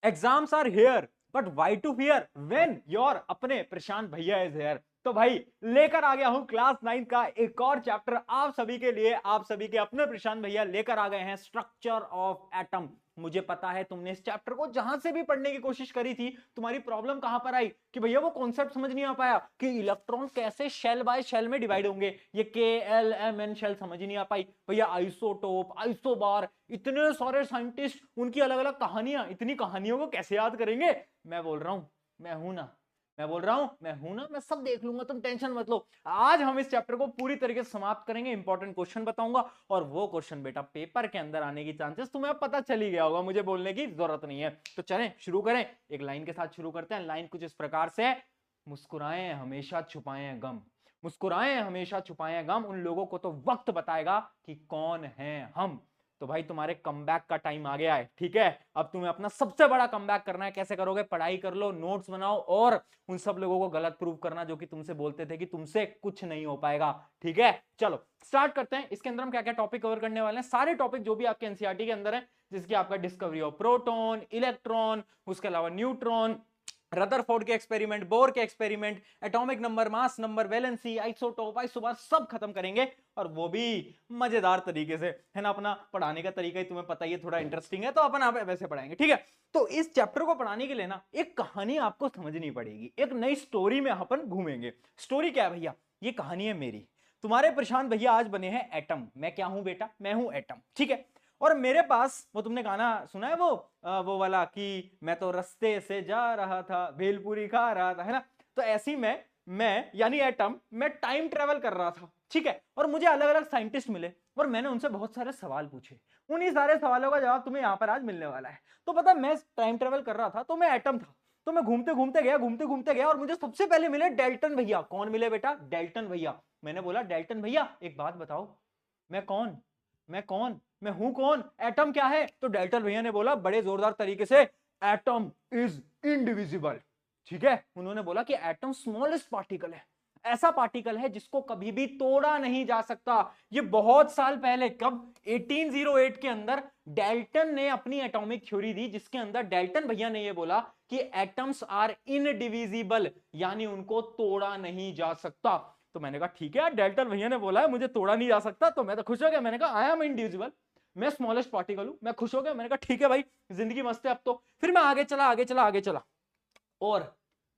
Exams are here but why to fear when your अपने प्रशांत भैया is here. तो भाई लेकर आ गया हूं क्लास 9 का एक और चैप्टर आप सभी के लिए, आप सभी के अपने प्रशांत भैया लेकर आ गए हैं स्ट्रक्चर ऑफ एटम। मुझे पता है तुमने इस चैप्टर को जहां से भी पढ़ने की कोशिश करी थी, तुम्हारी प्रॉब्लम कहां पर आई कि भैया वो कॉन्सेप्ट समझ नहीं आ पाया कि इलेक्ट्रॉन कैसे शेल बाय शेल में डिवाइड होंगे। ये KLMN शेल समझ ही नहीं आ पाई भैया। आइसोटोप, आइसोबार, इतने सारे साइंटिस्ट, उनकी अलग अलग कहानियां, इतनी कहानियों को कैसे याद करेंगे। मैं बोल रहा हूं मैं हूं ना, मैं सब देख लूंगा, तुम टेंशन मत लो। आज हम इस चैप्टर को पूरी तरीके से समाप्त करेंगे, इंपॉर्टेंट क्वेश्चन बताऊंगा और वो क्वेश्चन बेटा पेपर के अंदर आने की चांसेस तुम्हें पता चल ही गया होगा, मुझे बोलने की जरूरत नहीं है। तो चलें शुरू करें, एक लाइन के साथ शुरू करते हैं। लाइन कुछ इस प्रकार से है, मुस्कुराएं हमेशा छुपाएं गम, मुस्कुराएं हमेशा छुपाएं गम, उन लोगों को तो वक्त बताएगा कि कौन है हम। तो भाई तुम्हारे कमबैक का टाइम आ गया है, ठीक है। अब तुम्हें अपना सबसे बड़ा कमबैक करना है। कैसे करोगे? पढ़ाई कर लो, नोट्स बनाओ और उन सब लोगों को गलत प्रूव करना जो कि तुमसे बोलते थे कि तुमसे कुछ नहीं हो पाएगा, ठीक है। चलो स्टार्ट करते हैं। इसके अंदर हम क्या क्या टॉपिक कवर करने वाले हैं, सारे टॉपिक जो भी आपके एनसीईआरटी के अंदर है, जिसकी आपका डिस्कवरी ऑफ प्रोटॉन, इलेक्ट्रॉन, उसके अलावा न्यूट्रॉन, रदरफोर्ड के एक्सपेरिमेंट, बोर के experiment, atomic number, mass number, valency, isotope, isobar, सब खत्म करेंगे और वो भी मजेदार तरीके से, है ना। अपना पढ़ाने का तरीका ही तुम्हें पता ही है, थोड़ा इंटरेस्टिंग है, तो अपन आप वैसे पढ़ाएंगे, ठीक है। तो इस चैप्टर को पढ़ाने के लिए ना एक कहानी आपको समझनी पड़ेगी, एक नई स्टोरी में अपन घूमेंगे। स्टोरी क्या है भैया? ये कहानी है मेरी। तुम्हारे प्रशांत भैया आज बने हैं एटम। मैं क्या हूं बेटा? मैं हूं एटम, ठीक है। और मेरे पास, वो तुमने गाना सुना है वो वाला कि मैं तो रास्ते से जा रहा था, भेलपूरी खा रहा था, है ना। तो ऐसी मैं यानी एटम, मैं टाइम ट्रेवल कर रहा था, ठीक है। और मुझे अलग अलग साइंटिस्ट मिले और मैंने उनसे बहुत सारे सवाल पूछे। उन्हीं सारे सवालों का जवाब तुम्हें यहां पर आज मिलने वाला है। तो पता, मैं टाइम ट्रेवल कर रहा था तो मैं एटम था। तो मैं घूमते घूमते गया और मुझे सबसे पहले मिले डेल्टन भैया। कौन मिले बेटा? डेल्टन भैया। मैंने बोला डेल्टन भैया एक बात बताओ, मैं कौन मैं कौन मैं हूं कौन? एटम क्या है? तो डेल्टन भैया ने बोला बड़े जोरदार तरीके से, एटम इज इनडिविजिबल, ठीक है। उन्होंने बोला कि एटम स्मॉलेस्ट पार्टिकल है, ऐसा पार्टिकल है जिसको कभी भी तोड़ा नहीं जा सकता। ये बहुत साल पहले, कब? 1808 के अंदर डेल्टन ने अपनी एटॉमिक थ्योरी दी, जिसके अंदर डेल्टन भैया ने ये बोला कि एटम्स आर इनडिविजिबल, यानी उनको तोड़ा नहीं जा सकता। तो मैंने कहा ठीक है, डेल्टन भैया ने बोला है मुझे तोड़ा नहीं जा सकता, तो मैं तो खुश हो गया। मैंने कहा आई एम इंडिविजुअल, मैं स्मॉलेस्ट पार्टिकल हूं, मैं खुश हो गया। मैंने कहा ठीक है भाई, जिंदगी मस्त है अब तो। फिर मैं आगे चला और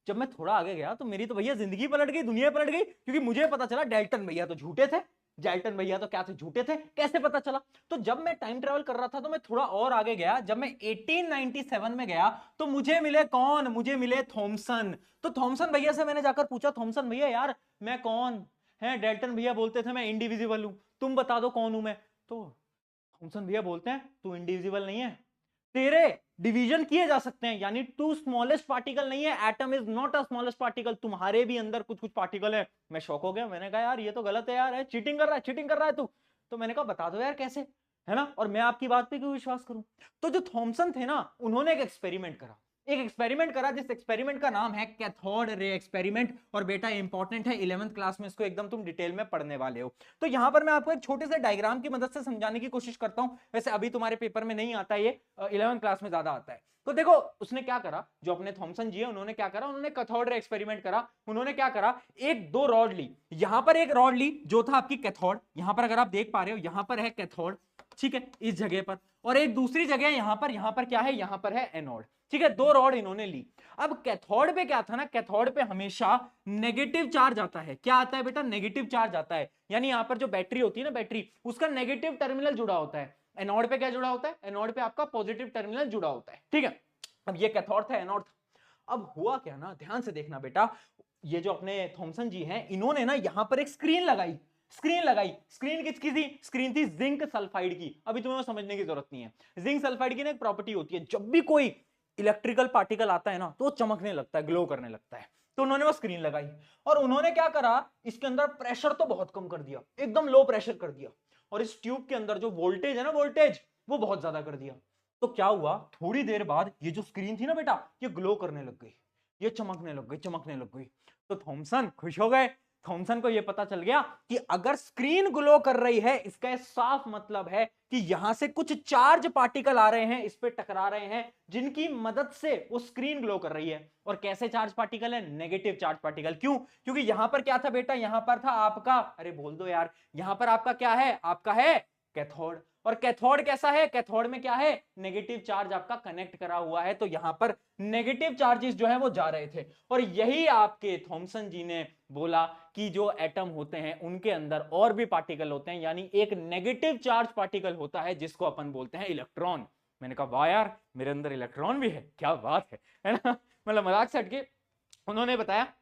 जब मैं थोड़ा आगे गया तो मेरी तो भैया जिंदगी पलट गई, दुनिया पलट गई, क्योंकि मुझे पता चला डेल्टन भैया तो झूठे थे। डेल्टन भैया तो क्या थे? झूठे थे। कैसे पता चला? तो जब मैं टाइम ट्रेवल कर रहा था तो मैं थोड़ा और आगे गया। जब मैं 1897 में गया तो मुझे मिले कौन? मुझे मिले थॉमसन। तो थॉमसन भैया से मैंने जाकर पूछा, थॉमसन भैया यार मैं कौन? है डेल्टन भैया बोलते थे मैं इंडिविजिबल हूं, तुम बता दो कौन हूं मैं। तो थॉमसन भैया बोलते हैं तू इंडिविजिबल नहीं है, तेरे डिवीजन किए जा सकते हैं, यानी टू स्मॉलेस्ट पार्टिकल नहीं है, atom is not a smallest particle, तुम्हारे भी अंदर कुछ कुछ पार्टिकल है। मैं शॉक हो गया। मैंने कहा यार ये तो गलत है यार, है चीटिंग कर रहा है तू। तो मैंने कहा बता दो यार कैसे, है ना, और मैं आपकी बात पे क्यों विश्वास करूं। तो जो थॉमसन थे ना, उन्होंने एक एक्सपेरिमेंट करा जिस एक्सपेरिमेंट का नाम है कैथोड रे एक्सपेरिमेंट। और बेटा इंपॉर्टेंट है, 11th क्लास में इसको एकदम तुम डिटेल में पढ़ने वाले हो। तो यहां पर मैं आपको एक छोटे से डायग्राम की मदद से समझाने की कोशिश करता हूं। वैसे अभी तुम्हारे पेपर में नहीं आता, ये 11th क्लास में ज्यादा आता है। तो देखो उसने क्या करा, जो अपने थॉमसन जी है, उन्होंने क्या करा, उन्होंने कैथोड रे एक्सपेरिमेंट करा। उन्होंने क्या करा, एक दो रॉड ली, यहां पर एक रॉड ली जो था आपकी कैथोड, यहां पर अगर आप देख पा रहे हो यहां पर है कैथोड, ठीक है, इस जगह पर। और एक दूसरी जगह यहां पर क्या है, यहां पर है एनोड, ठीक है। दो रॉड इन्होंने ली। अब कैथोड पे क्या था ना, कैथोड पे हमेशा नेगेटिव चार्ज आता है। क्या आता है बेटा? नेगेटिव चार्ज आता है। यानी यहां पर जो बैटरी होती है ना, बैटरी, उसका नेगेटिव टर्मिनल जुड़ा होता है। एनोड पे क्या जुड़ा होता है? एनोड पे आपका पॉजिटिव टर्मिनल जुड़ा होता है, ठीक है। अब ये कैथोड था, एनोड था। अब हुआ क्या ना, ध्यान से देखना बेटा, ये जो अपने थॉमसन जी हैं, इन्होंने ना यहां पर एक स्क्रीन किसकी थी? स्क्रीन थी जिंक सल्फाइड की। अभी तुम्हें समझने की जरूरत नहीं है। जिंक सल्फाइड की ना एक प्रॉपर्टी होती है, जब भी कोई इलेक्ट्रिकल पार्टिकल आता है ना तो चमकने लगता है, ग्लो करने लगता है। तो उन्होंने वो स्क्रीन लगाई और उन्होंने क्या करा, इसके अंदर प्रेशर तो बहुत कम कर दिया, एकदम लो प्रेशर कर दिया। और इस ट्यूब के अंदर जो वोल्टेज है ना, वोल्टेज वो बहुत ज्यादा कर दिया। तो क्या हुआ, थोड़ी देर बाद ये जो स्क्रीन थी ना बेटा, ये ग्लो करने लग गई, ये चमकने लग गई। तो थॉमसन खुश हो गए। थॉमसन को यह पता चल गया कि अगर स्क्रीन ग्लो कर रही है, इसका साफ मतलब है कि यहां से कुछ चार्ज पार्टिकल आ रहे हैं, इस पे टकरा रहे हैं, जिनकी मदद से वो स्क्रीन ग्लो कर रही है। और कैसे चार्ज पार्टिकल है? Negative charge particle. क्यों? क्योंकि यहां पर क्या था बेटा? यहां पर था आपका, अरे बोल दो यार, यहां पर आपका क्या है? आपका है कैथोड। और कैथोड कैसा है? कैथोड में क्या है? नेगेटिव चार्ज आपका कनेक्ट करा हुआ है, तो यहां पर नेगेटिव चार्जेस जो है वो जा रहे थे। और यही आपके थॉमसन जी ने बोला कि जो एटम होते हैं उनके अंदर और भी पार्टिकल होते हैं, यानी एक नेगेटिव चार्ज पार्टिकल होता है जिसको अपन बोलते हैं इलेक्ट्रॉन। मैंने कहा वाह यार, मेरे अंदर इलेक्ट्रॉन भी है, क्या बात है ना। मतलब मजाक से हटके उन्होंने बताया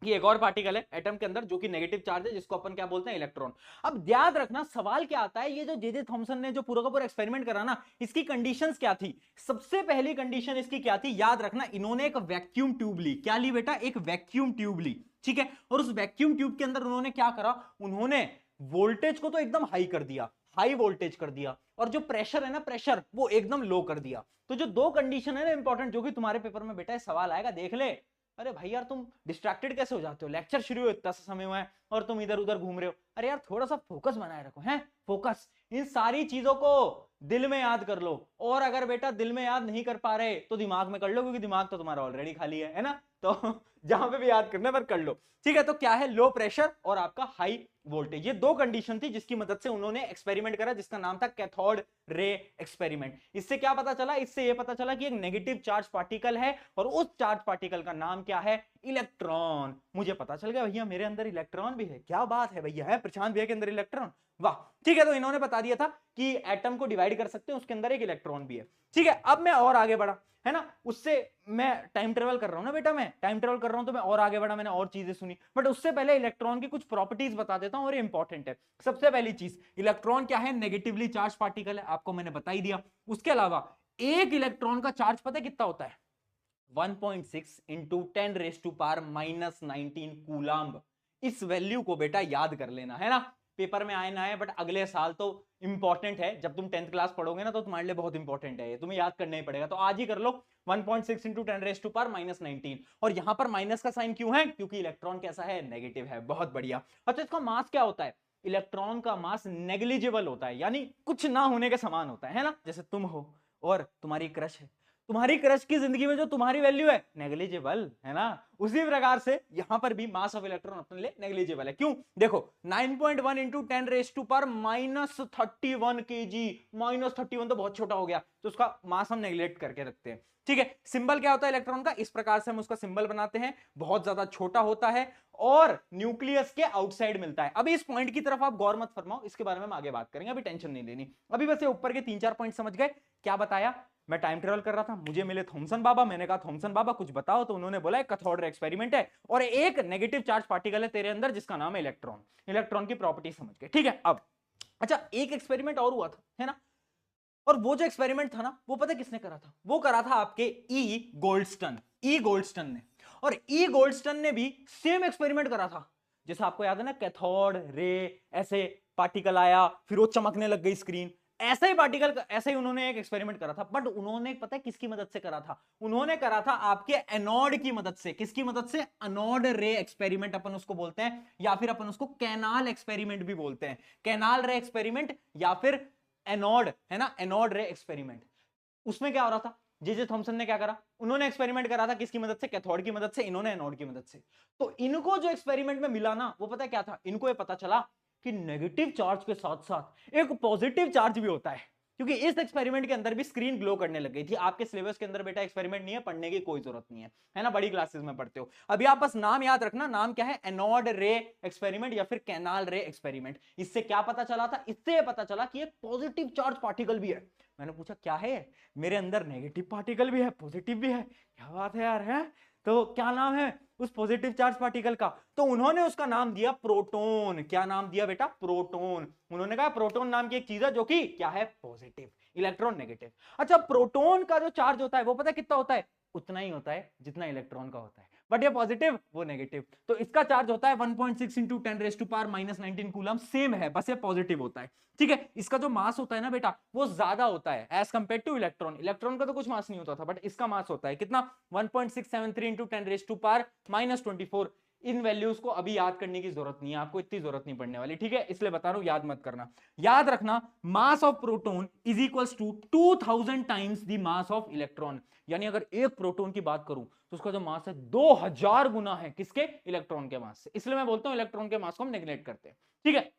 कि एक और पार्टिकल है एटम के अंदर जो कि नेगेटिव चार्ज है, जिसको अपन क्या बोलते हैं? इलेक्ट्रॉन। अब याद रखना, सवाल क्या आता है, ये जो जे थॉमसन ने जो पूरा का पूरा एक्सपेरिमेंट करा ना, इसकी कंडीशंस क्या थी? सबसे पहली कंडीशन इसकी क्या थी? याद रखना, इन्होंने एक वैक्यूम ट्यूब ली। क्या ली बेटा? एक वैक्यूम ट्यूब ली, ठीक है। और उस वैक्यूम ट्यूब के अंदर उन्होंने क्या करा? उन्होंने वोल्टेज को तो एकदम हाई कर दिया, हाई वोल्टेज कर दिया, और जो प्रेशर है ना, प्रेशर वो एकदम लो कर दिया। तो जो दो कंडीशन है ना इंपॉर्टेंट, जो कि तुम्हारे पेपर में बेटा सवाल आएगा, देख ले। अरे भाई यार, तुम डिस्ट्रैक्टेड कैसे हो जाते हो? लेक्चर शुरू हो इतना सा समय हुआ है और तुम इधर उधर घूम रहे हो। अरे यार थोड़ा सा फोकस बनाए रखो, हैं? फोकस। इन सारी चीजों को दिल में याद कर लो, और अगर बेटा दिल में याद नहीं कर पा रहे तो दिमाग में कर लो, क्योंकि दिमाग तो तुम्हारा ऑलरेडी खाली है ना। तो जहां पे भी याद करने पर कर लो, ठीक है। तो क्या है? लो प्रेशर और आपका हाई वोल्टेज, ये दो कंडीशन थी जिसकी मदद से उन्होंने एक्सपेरिमेंट करा, जिसका नाम था कैथोड रे एक्सपेरिमेंट। इससे क्या पता चला? इससे यह पता चला कि एक नेगेटिव चार्ज पार्टिकल है, और उस चार्ज पार्टिकल का नाम क्या है? इलेक्ट्रॉन। मुझे पता चल गया भैया मेरे अंदर इलेक्ट्रॉन भी है, क्या बात है भैया, है प्रशांत भैया के अंदर इलेक्ट्रॉन, वाह। ठीक है, तो इन्होंने बता दिया था कि एटम को डिवाइड कर सकते हैं, उसके अंदर एक इलेक्ट्रॉन भी है, ठीक है। अब मैं और आगे बढ़ा, है ना, उससे मैं टाइम ट्रेवल कर रहा हूं ना बेटा, मैं टाइम ट्रेवल कर रहा हूं, तो मैं और आगे बढ़ा, मैंने और चीजें सुनी, बट उससे पहले इलेक्ट्रॉन की कुछ प्रॉपर्टीज बता देता हूं, और ये इंपॉर्टेंट है। सबसे पहली चीज, इलेक्ट्रॉन क्या है? नेगेटिवली चार्ज पार्टिकल है, आपको मैंने बता ही दिया। उसके अलावा एक इलेक्ट्रॉन का चार्ज पता है कितना होता है? 1.6 इंटू 10⁻⁻19 कूलम्ब। इस वैल्यू को बेटा याद कर लेना, है ना। पेपर में आए ना आए, बट अगले साल तो इंपॉर्टेंट है, जब तुम 10th क्लास पढ़ोगे ना, तो तुम्हारे लिए बहुत इंपॉर्टेंट है, ये तुम्हें याद करना ही पड़ेगा। तो आज ही कर लो, 1.6 इंटू 10⁻⁻19। और यहां पर माइनस का साइन क्यों है? क्योंकि इलेक्ट्रॉन कैसा है? नेगेटिव है। बहुत बढ़िया। अच्छा, इसका मास क्या होता है? इलेक्ट्रॉन का मास नेग्लिजिबल होता है, यानी कुछ ना होने के समान होता है ना। जैसे तुम हो और तुम्हारी क्रश है, तुम्हारी क्रश की जिंदगी में जो तुम्हारी वैल्यू है नेग्लिजिबल, है ना। उसी प्रकार से यहां पर भी मास ऑफ इलेक्ट्रॉन अपने लिए नेग्लिजिबल है। क्यों? देखो 9.1 इंटू 10⁻⁻31 kg, -31 तो बहुत छोटा हो गया, तो उसका मास हम नेग्लेक्ट करके रखते हैं, ठीक है। सिंबल क्या होता है इलेक्ट्रॉन का? इस प्रकार से हम उसका सिंबल बनाते हैं, बहुत ज्यादा छोटा होता है और न्यूक्लियस के आउटसाइड मिलता है। अभी इस पॉइंट की तरफ आप गौर मत फरमाओ, इसके बारे में हम आगे बात करेंगे, अभी टेंशन नहीं लेनी। अभी बस ये ऊपर के 3-4 पॉइंट समझ गए। क्या बताया? मैं टाइम ट्रेवल कर रहा था, मुझे मिले थॉमसन बाबा, मैंने कहा थॉमसन बाबा कुछ बताओ, तो उन्होंने बोला कैथोड रे एक्सपेरिमेंट है, और एक नेगेटिव चार्ज पार्टिकल है तेरे अंदर जिसका नाम है इलेक्ट्रॉन। इलेक्ट्रॉन की प्रॉपर्टी समझ गए, ठीक है। अब अच्छा, एक एक्सपेरिमेंट और हुआ था, है ना। और वो जो एक्सपेरिमेंट था ना, वो पता किसने करा था? वो करा था आपके ई गोल्डस्टन। ई गोल्डस्टन ने, और ई गोल्डस्टन ने भी सेम एक्सपेरिमेंट करा था। जैसे आपको याद है ना, कैथोड रे, ऐसे पार्टिकल आया, फिर वो चमकने लग गई स्क्रीन, ऐसा ही पार्टिकल, ऐसे ही उन्होंने एक एक्सपेरिमेंट करा था। बट उन्होंने पता है किसकी मदद से करा था? उन्होंने करा था आपके एनोड की मदद से। किसकी मदद से? एनोड रे एक्सपेरिमेंट अपन उसको बोलते हैं, या फिर अपन उसको कैनाल एक्सपेरिमेंट भी बोलते हैं। कैनाल रे एक्सपेरिमेंट या फिर एनोड, है ना, एनोड रे एक्सपेरिमेंट। उसमें क्या हो रहा था? जे थॉमसन ने क्या करा? उन्होंने एक्सपेरिमेंट करा था किसकी मदद से? कैथोड की मदद से, इन्होंने एनोड की मदद से। तो इनको जो एक्सपेरिमेंट में मिला ना, वो पता क्या था? इनको ये पता चला कि नेगेटिव चार्ज के साथ साथ एक पॉजिटिव चार्ज भी होता है, क्योंकि इस एक्सपेरिमेंट के अंदर भी स्क्रीन ग्लो करने लग गई थी। आपके सिलेबस के अंदर बेटा एक्सपेरिमेंट नहीं है, पढ़ने की कोई जरूरत नहीं है ना, बड़ी क्लासेस में पढ़ते हो। अभी आप बस नाम याद रखना, नाम क्या है? एनोड रे एक्सपेरिमेंट या फिर कैनाल रे एक्सपेरिमेंट। इससे क्या पता चला था? इससे पता चला कि एक पॉजिटिव चार्ज पार्टिकल भी है। मैंने पूछा क्या है? मेरे अंदर नेगेटिव पार्टिकल भी है, पॉजिटिव भी है, क्या बात है यार, है। तो क्या नाम है उस पॉजिटिव चार्ज पार्टिकल का? तो उन्होंने उसका नाम दिया प्रोटॉन। क्या नाम दिया बेटा? प्रोटॉन। उन्होंने कहा प्रोटॉन नाम की एक चीज है जो कि क्या है? Positive, electron negative. अच्छा, प्रोटॉन का जो चार्ज होता है वो पता है कितना होता है? उतना ही होता है जितना इलेक्ट्रॉन का होता है, बट ये पॉजिटिव, वो नेगेटिव। तो इसका चार्ज होता है 1.6 इंटू 10⁻⁻⁻19 कूलम, सेम है, बस ये पॉजिटिव होता है, ठीक है। इसका जो मास होता है ना बेटा, वो ज्यादा होता है as compare to electron. Electron का तो कुछ मास नहीं होता था, बट इसका मास होता है कितना? 1.673 इंटू 10⁻⁻24। इन वैल्यूज को अभी याद करने की जरूरत नहीं है, आपको इतनी जरूरत नहीं पड़ने वाली, ठीक है, इसलिए बता रहा हूं, याद मत करना। याद रखना, mass of proton is equals to 2000 times the mass of electron. यानी अगर एक प्रोटॉन की बात करूं तो उसका जो मास है 2000 गुना है किसके, इलेक्ट्रॉन के मास से। इसलिए मैं बोलता हूं इलेक्ट्रॉन के मास को हम नेग्लेक्ट करते हैं, ठीक है।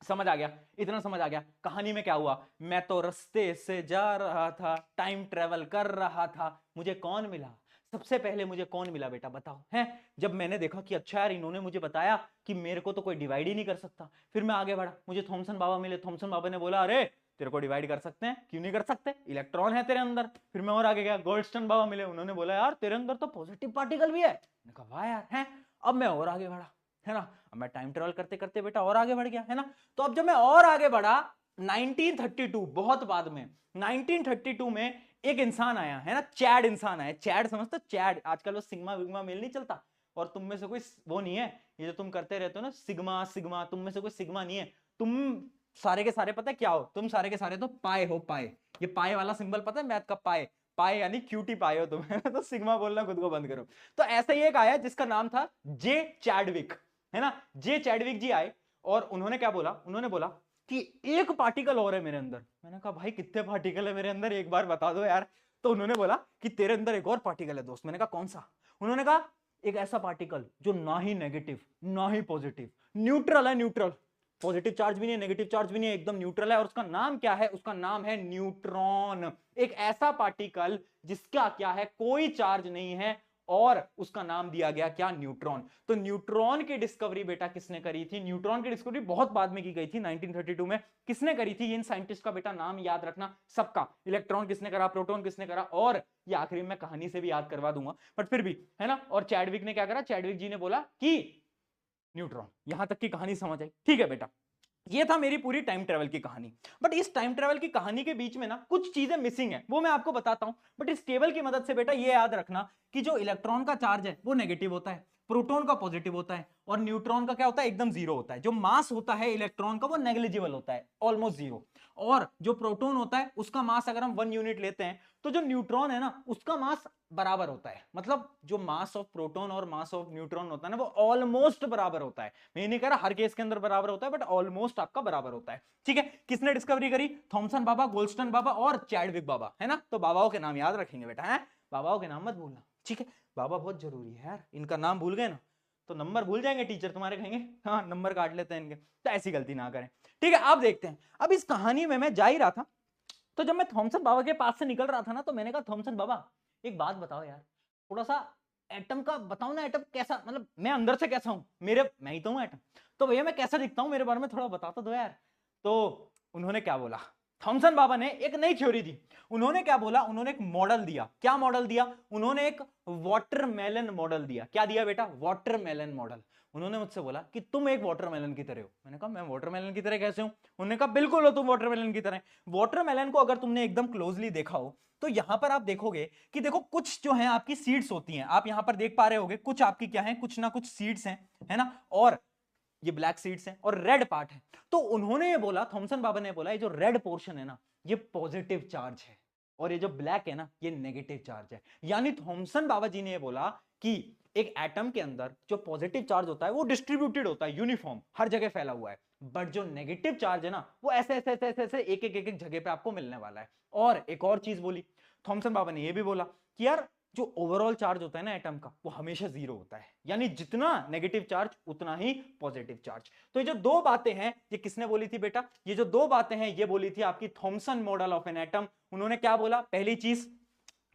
समझ आ गया, इतना समझ आ गया। कहानी में क्या हुआ, मैं तो रास्ते से जा रहा था, टाइम ट्रेवल कर रहा था, मुझे कौन मिला, सबसे पहले मुझे कौन मिला बेटा बताओ, हैं? जब मैंने देखा कि अच्छा यार इन्होंने मुझे बताया कि मेरे को तो कोई डिवाइड ही नहीं कर सकता, फिर मैं आगे बढ़ा, मुझे थॉमसन बाबा मिले। थॉमसन बाबा ने बोला अरे तेरे को डिवाइड कर सकते हैं, क्यों नहीं कर सकते, इलेक्ट्रॉन है तेरे अंदर। फिर मैं और आगे गया, गोल्डस्टोन बाबा मिले, उन्होंने बोला यार तेरे अंदर तो पॉजिटिव पार्टिकल भी है। मैंने कहा वाह यार, है। अब मैं और आगे बढ़ा, है ना, अब मैं टाइम ट्रेवल करते करते बेटा और आगे बढ़ गया, है ना। तो अब जब मैं और आगे बढ़ा 1932, बहुत बाद में 1932 में एक इंसान आया, है ना, चैड इंसान आया। चैड समझते, चैड, आजकल वो सिग्मा विग्मा मेल नहीं चलता, और तुम में से कोई वो नहीं है, ये जो तुम करते रहते हो ना सिग्मा सिग्मा, तुम में से कोई सिग्मा नहीं है, तुम सारे के सारे पता है क्या हो, तुम सारे के सारे तो पाए हो, पाए। ये पाए वाला सिंबल पता है मैथ का, पाए, पाए यानी क्यूटी पाए हो तुम, है ना। तो सिग्मा बोलना खुद को बंद करो। तो ऐसा ही एक आया जिसका नाम था जे चैडविक, है ना। जे चैडविक जी आए और उन्होंने क्या बोला, उन्होंने बोला कि एक पार्टिकल और है मेरे अंदर। मैंने कहा भाई कितने पार्टिकल है मेरे अंदर, एक बार बता दो यार। तो उन्होंने बोला कि तेरे अंदर एक और पार्टिकल है दोस्त। मैंने कहा कौन सा? उन्होंने कहा एक ऐसा पार्टिकल जो ना ही नेगेटिव ना ही पॉजिटिव, न्यूट्रल है, न्यूट्रल, पॉजिटिव चार्ज भी नहीं है नेगेटिव चार्ज भी नहीं है, एकदम न्यूट्रल है। और उसका नाम क्या है? उसका नाम है न्यूट्रॉन। एक ऐसा पार्टिकल जिसका क्या है, कोई चार्ज नहीं है, और उसका नाम दिया गया क्या, न्यूट्रॉन। तो न्यूट्रॉन की डिस्कवरी बेटा किसने करी थी? न्यूट्रॉन की डिस्कवरी बहुत बाद में की गई थी, 1932 में। किसने करी थी? इन साइंटिस्ट का बेटा नाम याद रखना सबका, इलेक्ट्रॉन किसने करा, प्रोटॉन किसने करा, और ये आखिरी में कहानी से भी याद करवा दूंगा, बट फिर भी, है ना। और चैडविक ने क्या करा? चैडविक जी ने बोला कि न्यूट्रॉन। यहां तक की कहानी समझ आई, ठीक है बेटा। ये था मेरी पूरी टाइम ट्रेवल की कहानी। बट इस टाइम ट्रेवल की कहानी के बीच में ना कुछ चीजें मिसिंग है, वो मैं आपको बताता हूं। बट इस टेबल की मदद से बेटा ये याद रखना कि जो इलेक्ट्रॉन का चार्ज है वो नेगेटिव होता है, प्रोटॉन का पॉजिटिव होता है, और न्यूट्रॉन का क्या होता है, एकदम जीरो होता है। जो मास होता है इलेक्ट्रॉन का वो नेग्लिजिबल होता है, ऑलमोस्ट जीरो। और जो प्रोटॉन होता है उसका मास अगर हम 1 यूनिट लेते हैं, तो जो न्यूट्रॉन है ना उसका मास बराबर होता है। मतलब जो मास ऑफ प्रोटॉन और मास ऑफ न्यूट्रॉन होता है ना वो ऑलमोस्ट बराबर होता है। मैं नहीं कह रहा हर केस के अंदर बराबर होता है, बट ऑलमोस्ट आपका बराबर होता है, ठीक है। किसने डिस्कवरी करी? थॉमसन बाबा, गोल्डस्टोन बाबा और चैडविक बाबा, है ना। तो बाबाओं के नाम याद रखेंगे बेटा, है, बाबाओं के नाम मत भूलना, ठीक है। बाबा बहुत जरूरी है यार, इनका नाम भूल गए ना तो नंबर भूल जाएंगे टीचर तुम्हारे, कहेंगे हाँ नंबर काट लेते हैं इनके। तो ऐसी गलती ना करें, ठीक है। आप देखते हैं, अब इस कहानी में मैं जा ही रहा था, तो जब मैं थॉमसन बाबा के पास से निकल रहा था ना, तो मैंने कहा थॉमसन बाबा एक बात बताओ यार, थोड़ा सा एटम का बताओ ना, एटम कैसा, मतलब मैं अंदर से कैसा हूं, मेरे मैं ही तो हूं एटम, तो भैया मैं कैसा दिखता हूं, मेरे बारे में थोड़ा बता तो दो यार। तो उन्होंने क्या बोला, थॉमसन बाबा ने एक नई थ्योरी दी। उन्होंने क्या बोला, उन्होंने एक मॉडल दिया। क्या मॉडल दिया? उन्होंने एक वाटरमेलन मॉडल दिया। क्या दिया बेटा? Watermelon model. उन्होंने मुझसे बोला कि तुम एक वाटरमेलन की तरह हो। मैंने कहा मैं वाटरमेलन की तरह कैसे हूं? उन्होंने कहा बिल्कुल हो तुम वाटरमेलन की तरह। वाटरमेलन को अगर तुमने एकदम क्लोजली देखा हो तो यहां पर आप देखोगे कि देखो कुछ जो है आपकी सीड्स होती हैं, आप यहां पर देख पा रहे होगे, कुछ आपकी क्या है, कुछ ना कुछ सीड्स हैं, है ना, और ये ब्लैक सीड्स हैं और रेड पार्ट है। तो उन्होंने ये बोला, थॉमसन बाबा ने बोला ये जो रेड पोर्शन है ना ये पॉजिटिव चार्ज है, और ये जो ब्लैक है ना ये नेगेटिव चार्ज है। यानी थॉमसन बाबा जी ने ये बोला कि एक एटम के अंदर जो पॉजिटिव चार्ज होता है वो डिस्ट्रीब्यूटेड होता है, यूनिफॉर्म, हर जगह फैला हुआ है। बट जो नेगेटिव चार्ज है ना वो ऐसे ऐसे ऐसे ऐसे, ऐसे एक एक एक एक जगह पे आपको मिलने वाला है। और एक और चीज बोली थॉमसन बाबा ने, ये भी बोला कि यार जो ओवरऑल चार्ज होता है ना एटम का वो हमेशा जीरो होता है, यानी जितना नेगेटिव चार्ज उतना ही पॉजिटिव चार्ज। तो ये जो दो बातें हैं ये किसने बोली थी बेटा? ये जो दो बातें हैं ये बोली थी आपकी Thompson model of an atom. उन्होंने क्या बोला? पहली चीज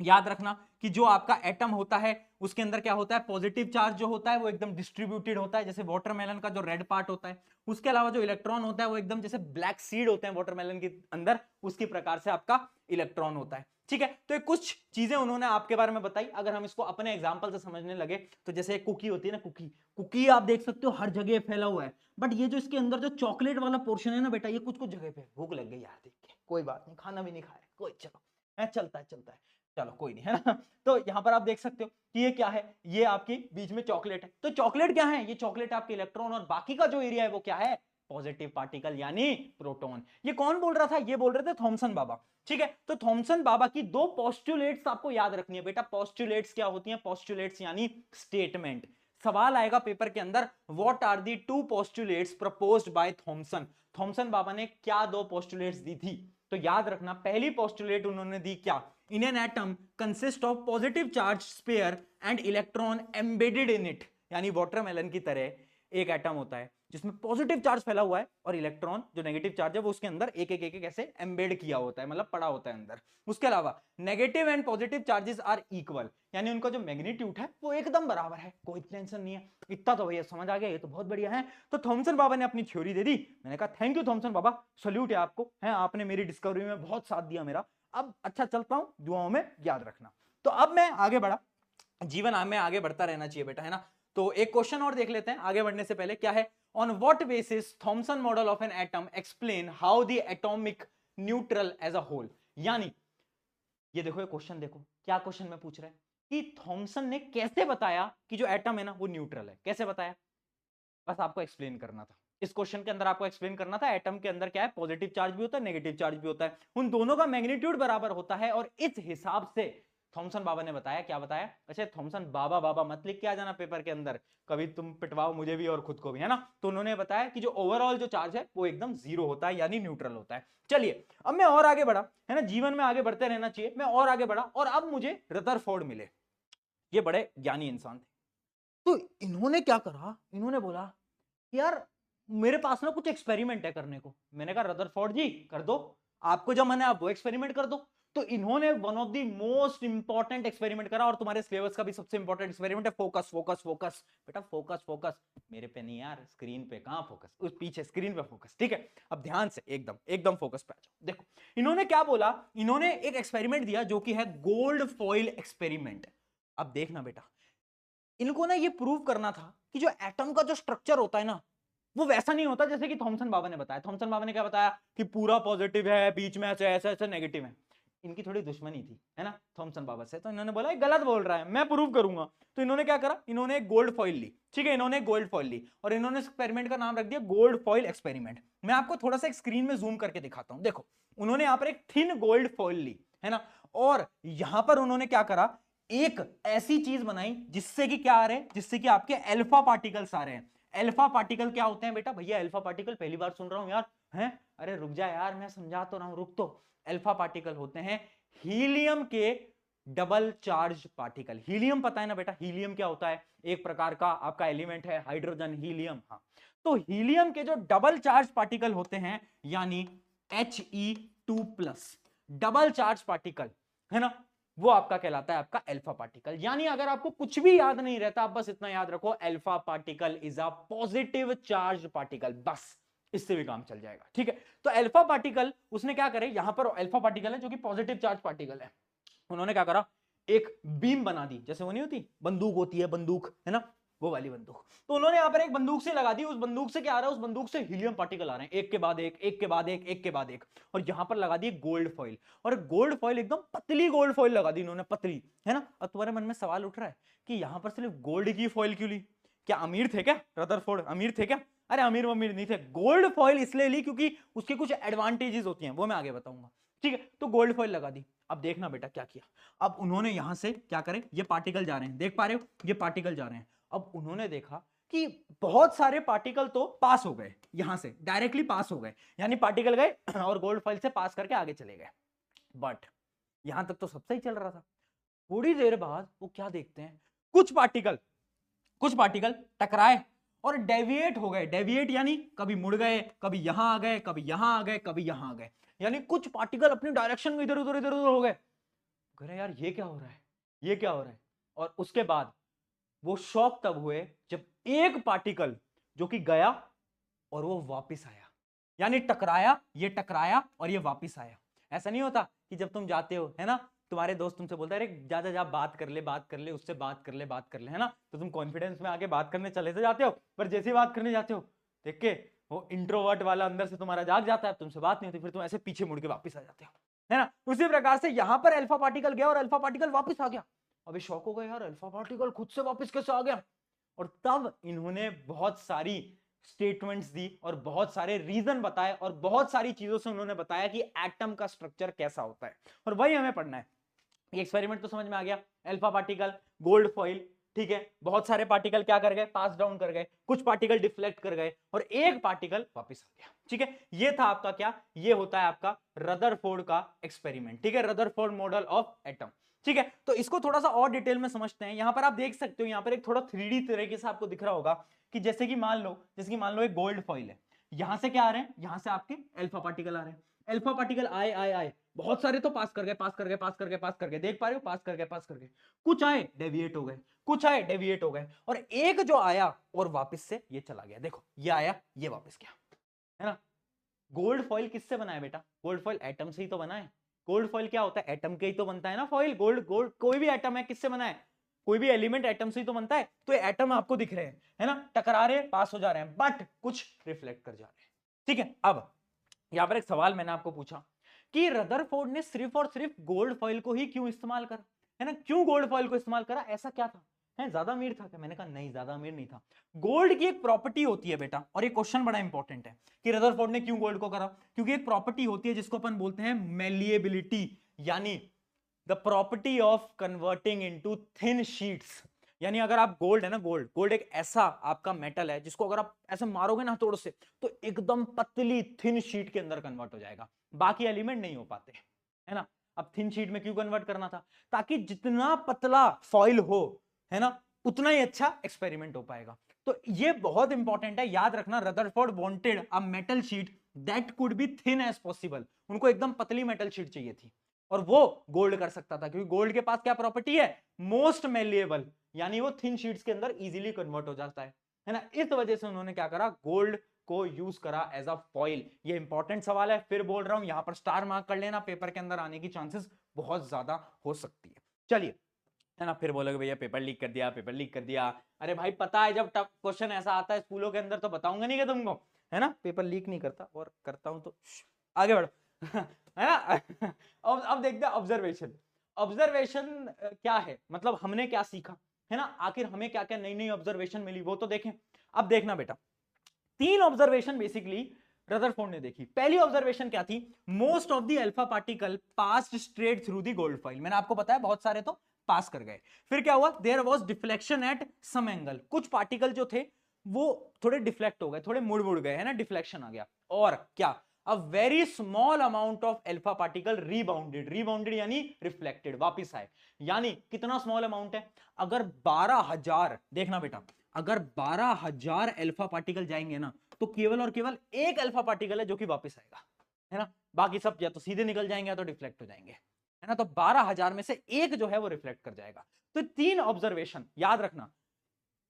याद रखना कि जो आपका एटम होता है उसके अंदर क्या होता है, पॉजिटिव चार्ज जो होता है वो एकदम डिस्ट्रीब्यूटेड होता है, जैसे वाटरमेलन का जो रेड पार्ट होता है। उसके अलावा जो इलेक्ट्रॉन होता है वो एकदम जैसे ब्लैक सीड होते हैं वाटरमेलन के अंदर, उसकी प्रकार से आपका इलेक्ट्रॉन होता है, ठीक है। तो ये कुछ चीजें उन्होंने आपके बारे में बताई। अगर हम इसको अपने एग्जांपल से समझने लगे तो जैसे एक कुकी होती है ना, कुकी, कुकी आप देख सकते हो हर जगह फैला हुआ है, बट ये जो इसके अंदर जो चॉकलेट वाला पोर्शन है ना बेटा, ये कुछ कुछ जगह पे, भूख लग गई यार देख के, कोई बात नहीं, खाना भी नहीं खाया कोई, चलो चलता है चलता है, चलो कोई नहीं, है ना। तो यहां पर आप देख सकते हो कि ये क्या है, ये आपकी बीच में चॉकलेट है। तो चॉकलेट क्या है? ये चॉकलेट आपके इलेक्ट्रॉन, और बाकी का जो एरिया है वो क्या है, पॉजिटिव पार्टिकल यानी प्रोटॉन। ये कौन बोल रहा था? ये बोल रहे थे थॉमसन बाबा, ठीक है। तो थॉमसन बाबा की दो पोस्टुलेट्स आपको याद रखनी है बेटा। पोस्टुलेट्स क्या होती हैं? पोस्टुलेट्स यानी स्टेटमेंट। सवाल आएगा पेपर के अंदर, what are the two postulates proposed by Thomson. Thomson बाबा ने क्या दो पोस्टुलेट्स दी थी? तो याद रखना, पहली पोस्टुलेट उन्होंने दी क्या? इन an atom consist of positive charge sphere and electron embedded in it. यानी वाटरमेलन की तरह एक एटम होता है जिसमें पॉजिटिव चार्ज फैला हुआ है और इलेक्ट्रॉन जो नेगेटिव चार्ज है वो उसके अंदर एक एक एक एक ऐसे एम्बेड किया होता है, मतलब पड़ा होता है अंदर। उसके अलावा negative and positive charges are equal, यानी उनका जो मैग्नीट्यूड है वो एकदम बराबर है, कोई टेंशन नहीं है। इतना तो भैया समझ आ गया, ये तो बहुत बढ़िया है। तो थॉमसन बाबा ने अपनी थ्योरी दे दी। मैंने कहा थैंक यू थॉमसन बाबा, सल्यूट है आपको, है आपने मेरी डिस्कवरी में बहुत साथ दिया मेरा। अब अच्छा चलता हूं, दुआओं में याद रखना। तो अब मैं आगे बढ़ा, जीवन में आगे बढ़ता रहना चाहिए बेटा, है ना। तो एक क्वेश्चन और देख लेते हैं आगे बढ़ने से पहले। क्या है? On what basis Thomson model of an atom explain how the atomic neutral as a whole. यानी ये देखो, ये क्वेश्चन देखो, क्या क्वेश्चन में पूछ रहा है कि थॉमसन ने कैसे बताया कि जो एटम है ना वो न्यूट्रल है। कैसे बताया? बस आपको एक्सप्लेन करना था। इस क्वेश्चन के अंदर आपको एक्सप्लेन करना था एटम के अंदर क्या है, पॉजिटिव चार्ज भी होता है, नेगेटिव चार्ज भी होता है, उन दोनों का मैग्नीट्यूड बराबर होता है। और इस हिसाब से थॉमसन बाबा ने बताया। क्या बताया? अच्छा, थॉमसन बाबा बाबा मत लिख के आ जाना पेपर के अंदर, कभी तुम पिटवाओ मुझे भी और खुद को भी, है ना। तो उन्होंने बताया कि जो ओवरऑल जो चार्ज है वो एकदम जीरो होता है, यानी न्यूट्रल होता है। चलिए अब मैं और आगे बढ़ा, है ना, जीवन में आगे बढ़ते रहना चाहिए। मैं और आगे बढ़ा और अब मुझे रदरफोर्ड मिले। ये बड़े ज्ञानी इंसान थे। तो इन्होंने क्या करा, इन्होंने बोला यार मेरे पास ना कुछ एक्सपेरिमेंट है करने को। मैंने कहा रदरफोर्ड जी कर दो, आपको जब मन है आप वो एक्सपेरिमेंट कर दो। तो इन्होंने one of the most important experiment करा, और तुम्हारे सिलेबस का भी सबसे इंपॉर्टेंट एक्सपेरिमेंट है फोकस फोकस फोकस। बेटा फोकस फोकस मेरे पे नहीं यार, स्क्रीन पे। कहां फोकस? उस पीछे स्क्रीन पे फोकस, ठीक है। अब ध्यान से एकदम एकदम फोकस पे आ जाओ। देखो इन्होंने क्या बोला, इन्होंने एक एक्सपेरिमेंट दिया जो कि है गोल्ड फॉइल एक्सपेरिमेंट। अब देखना बेटा, इनको ना ये प्रूव करना था कि जो एटम का जो स्ट्रक्चर होता है ना वो वैसा नहीं होता जैसे कि थॉमसन बाबा ने बताया। थॉमसन बाबा ने क्या बताया कि पूरा पॉजिटिव है, बीच में ऐसे ऐसे ऐसे नेगेटिव है। इनकी थोड़ी दुश्मनी थी, है ना, थॉमसन बाबा से। तो इन्होंने बोला गलत बोल रहा है, मैं प्रूव करूंगा। तो इन्होंने क्या करा, इन्होंने एक गोल्ड फॉइल ली, ठीक है, इन्होंने गोल्ड फॉइल ली और इन्होंने एक्सपेरिमेंट का नाम रख दिया गोल्ड फॉइल एक्सपेरिमेंट। मैं आपको थोड़ा सा स्क्रीन में जूम करके दिखाता हूं। देखो उन्होंने यहां पर एक थिन गोल्ड फॉइल ली, है ना, और यहां पर उन्होंने क्या करा, एक ऐसी चीज बनाई जिससे कि क्या आ रहे हैं, जिससे कि आपके अल्फा पार्टिकल्स आ रहे हैं। अल्फा पार्टिकल क्या होते हैं बेटा? भैया अल्फा पार्टिकल पहली बार सुन रहा हूं यार, हैं? अरे रुक जा यार, मैं समझा तो रहा हूं, रुक तो। अल्फा पार्टिकल होते हैं हीलियम के डबल चार्ज पार्टिकल। हीलियम पता है ना बेटा, हीलियम क्या होता है? एक प्रकार का आपका एलिमेंट है, हाइड्रोजन हीलियम। हाँ, तो हीलियम के जो डबल चार्ज पार्टिकल होते हैं, यानी He2+, डबल चार्ज पार्टिकल, है ना, वो आपका कहलाता है आपका अल्फा पार्टिकल। यानी अगर आपको कुछ भी याद नहीं रहता, आप बस इतना याद रखो, alpha particle is a positive charge particle, बस इससे भी काम चल जाएगा, ठीक है। तो अल्फा पार्टिकल उसने क्या करे, यहां पर अल्फा पार्टिकल है जो कि पॉजिटिव चार्ज पार्टिकल है। उन्होंने क्या करा, एक बीम बना दी, जैसे वो नहीं होती बंदूक होती है, बंदूक, है ना, वो वाली बंदूक। तो उन्होंने यहां पर एक बंदूक से लगा दी। उस बंदूक से क्या आ रहा है, उस बंदूक से हीलियम पार्टिकल आ रहे हैं, एक के बाद एक, एक के बाद एक, एक के बाद एक। और यहां पर लगा दी गोल्ड फॉइल, और गोल्ड फॉइल एकदम पतली गोल्ड फॉइल लगा दी इन्होंने, पतली, है ना। और तुम्हारे मन में सवाल उठ रहा है कि यहां पर सिर्फ गोल्ड की फॉइल क्यों ली? क्या अमीर थे क्या रदरफोर्ड? अमीर थे क्या? अरे अमीर अमीर नहीं थे, गोल्ड फॉइल इसलिए ली क्योंकि उसके कुछ एडवांटेजेस होती हैं, वो मैं आगे बताऊंगा, ठीक है। तो गोल्ड फॉइल लगा दी। अब देखना बेटा क्या किया, अब उन्होंने यहां से क्या करें, ये पार्टिकल जा रहे हैं, देख पा रहे हो, ये पार्टिकल जा रहे हैं। अब उन्होंने देखा कि बहुत सारे पार्टिकल तो पास हो गए, यहां से डायरेक्टली पास हो गए, यानी पार्टिकल गए और गोल्ड फॉइल से पास करके आगे चले गए। बट यहां तक तो सब सही चल रहा था। थोड़ी देर बाद वो क्या देखते हैं, कुछ पार्टिकल टकराए और डेविएट हो गए। डेविएट यानी कभी मुड़ गए, कभी यहां आ गए, कभी यहां आ गए, कभी यहां आ गए, यानी कुछ पार्टिकल अपनी डायरेक्शन में इधर उधर इधर उधर हो गए। कह रहे यार ये क्या हो रहा है, ये क्या हो रहा है। और उसके बाद वो शॉक तब हुए जब एक पार्टिकल जो कि गया और वो वापस आया, यानी टकराया, ये टकराया और ये वापस आया। ऐसा नहीं होता कि जब तुम जाते हो, है ना, तुम्हारे दोस्त तुमसे बोलता है अरे जा जा जा, बात कर ले, उससे बात कर ले, है ना, तो तुम कॉन्फिडेंस में आके बात करने चले तो जाते हो, पर जैसे ही बात करने जाते हो देख के वो इंट्रोवर्ट वाला अंदर से तुम्हारा जाग जाता है, तुमसे बात नहीं होती, फिर तुम ऐसे पीछे मुड़ के वापस आ जाते हो, है ना। उसी प्रकार से यहां पर अल्फा पार्टिकल गया और अल्फा पार्टिकल वापस आ गया। अभी शॉक हो गया यार, अल्फा पार्टिकल खुद से वापस कैसे आ गया। और तब इन्होंने बहुत सारी स्टेटमेंट्स दी और बहुत सारे रीजन बताए और बहुत सारी चीजों से उन्होंने बताया कि एटम का स्ट्रक्चर कैसा होता है, और वही हमें पढ़ना है। ये एक्सपेरिमेंट तो समझ में आ गया, अल्फा पार्टिकल, गोल्ड फॉइल, ठीक है, बहुत सारे पार्टिकल क्या कर गए, पास डाउन कर गए, कुछ पार्टिकल डिफ्लेक्ट कर गए और एक पार्टिकल वापस आ गया। ठीक है, ये था आपका क्या, ये होता है आपका रदरफोर्ड का एक्सपेरिमेंट। ठीक है, रदरफोर्ड मॉडल ऑफ एटम। ठीक है, तो इसको थोड़ा सा और डिटेल में समझते हैं। यहां पर आप देख सकते हो, यहां पर एक थोड़ा 3D तरीके से आपको दिख रहा होगा कि जैसे कि मान लो एक गोल्ड फॉइल है, यहां से क्या आ रहे हैं, यहां से आपके अल्फा पार्टिकल आ रहे हैं, अल्फा पार्टिकल आए आए आए, बहुत सारे तो पास कर गए पास कर गए पास कर गए पास कर गए, देख पा रहे हो, पास कर गए, कुछ आए डेविएट हो गए, कुछ आए डेविएट हो गए, और एक जो आया और वापस से ये चला गया। देखो ये आया, ये वापस गया, है ना। गोल्ड फॉइल किससे बना है बेटा, गोल्ड फॉइल एटम से ही तो बना है। गोल्ड फॉइल क्या होता है, एटम के ही तो बनता है ना फॉइल। गोल्ड गोल्ड कोई भी एटम है किससे बना है, कोई भी एलिमेंट एटम से ही तो बनता है। तो ये एटम आपको दिख रहे हैं, है ना, टकरा रहे हैं, पास हो जा रहे हैं, बट कुछ रिफ्लेक्ट कर जा रहे हैं। ठीक है, अब यहां पर एक सवाल मैंने आपको पूछा कि रदरफोर्ड ने सिर्फ और सिर्फ गोल्ड फॉइल को ही क्यों इस्तेमाल करा, है ना, क्यों गोल्ड फॉइल को इस्तेमाल करा, ऐसा क्या था, है ज्यादा अमीर था क्या? मैंने कहा नहीं, ज्यादा अमीर नहीं था। गोल्ड की एक प्रॉपर्टी होती है बेटा, और ये क्वेश्चन बड़ा इंपॉर्टेंट है कि रदरफोर्ड ने क्यों गोल्ड को करा, क्योंकि एक प्रॉपर्टी होती है जिसको अपन बोलते हैं मेलिएबिलिटी, यानी the property of converting into thin sheets. यानी अगर आप गोल्ड है ना, गोल्ड एक ऐसा आपका मेटल है जिसको अगर आप ऐसे मारोगे ना हथौड़े से तो एकदम पतली थिन शीट के अंदर कन्वर्ट हो जाएगा, बाकी एलिमेंट नहीं हो पाते, है ना। अब थिन शीट में क्यों कन्वर्ट करना था, ताकि जितना पतला फॉइल हो, है ना, उतना ही अच्छा एक्सपेरिमेंट हो पाएगा। तो ये बहुत इंपॉर्टेंट है, याद रखना, Rutherford wanted a metal sheet that could be thin as possible. उनको एकदम पतली मेटल शीट चाहिए थी, और वो गोल्ड कर सकता था, क्योंकि गोल्ड के पास क्या प्रॉपर्टी है, मोस्ट मेलिएबल, यानी वो थिन शीट्स के अंदर इजीली कन्वर्ट हो जाता है ना। इस वजह से उन्होंने क्या करा, गोल्ड को यूज करा एज अ फॉइल। ये इंपॉर्टेंट सवाल है, फिर बोल रहा हूं, यहां पर स्टार मार्क कर लेना, पेपर के अंदर आने की चांसेस बहुत ज्यादा हो सकती है। चलिए, है ना, फिर बोलोगे भैया पेपर लीक कर दिया, पेपर लीक कर दिया। अरे भाई पता है, जब टफ क्वेश्चन ऐसा आता है स्कूलों के अंदर तो बताऊंगा नहीं कि तुमको, है ना, पेपर लीक नहीं करता, और करता हूं तो आगे बढ़ो है ना। अब देखते हैं ऑब्जर्वेशन। ऑब्जर्वेशन क्या है, मतलब हमने क्या सीखा, है ना, आखिर हमें क्या क्या नई नई ऑब्जर्वेशन मिली वो तो देखें। अब देखना बेटा, 3 ऑब्जर्वेशन बेसिकली रदरफोर्ड ने देखी। पहली ऑब्जर्वेशन क्या थी, most of the alpha particle passed straight through the gold foil. मैंने आपको बताया बहुत सारे तो पास कर गए। फिर क्या हुआ, there was deflection at some angle, कुछ पार्टिकल जो थे वो थोड़े डिफ्लेक्ट हो गए, थोड़े मुड़ गए, है ना, डिफ्लेक्शन आ गया। और क्या, a very small amount of alpha particle rebounded यानी रिफ्लेक्टेड, वापिस आए। यानी कितना स्मॉल अमाउंट है, अगर 12,000, देखना बेटा, अगर 12,000 अल्फा पार्टिकल जाएंगे ना, तो केवल और केवल एक अल्फा पार्टिकल है जो कि वापस आएगा, है ना, बाकी सब या तो सीधे निकल जाएंगे या तो डिफ्लेक्ट हो जाएंगे, है ना। तो 12,000 में से एक जो है वो रिफ्लेक्ट कर जाएगा। तो 3 ऑब्जर्वेशन याद रखना,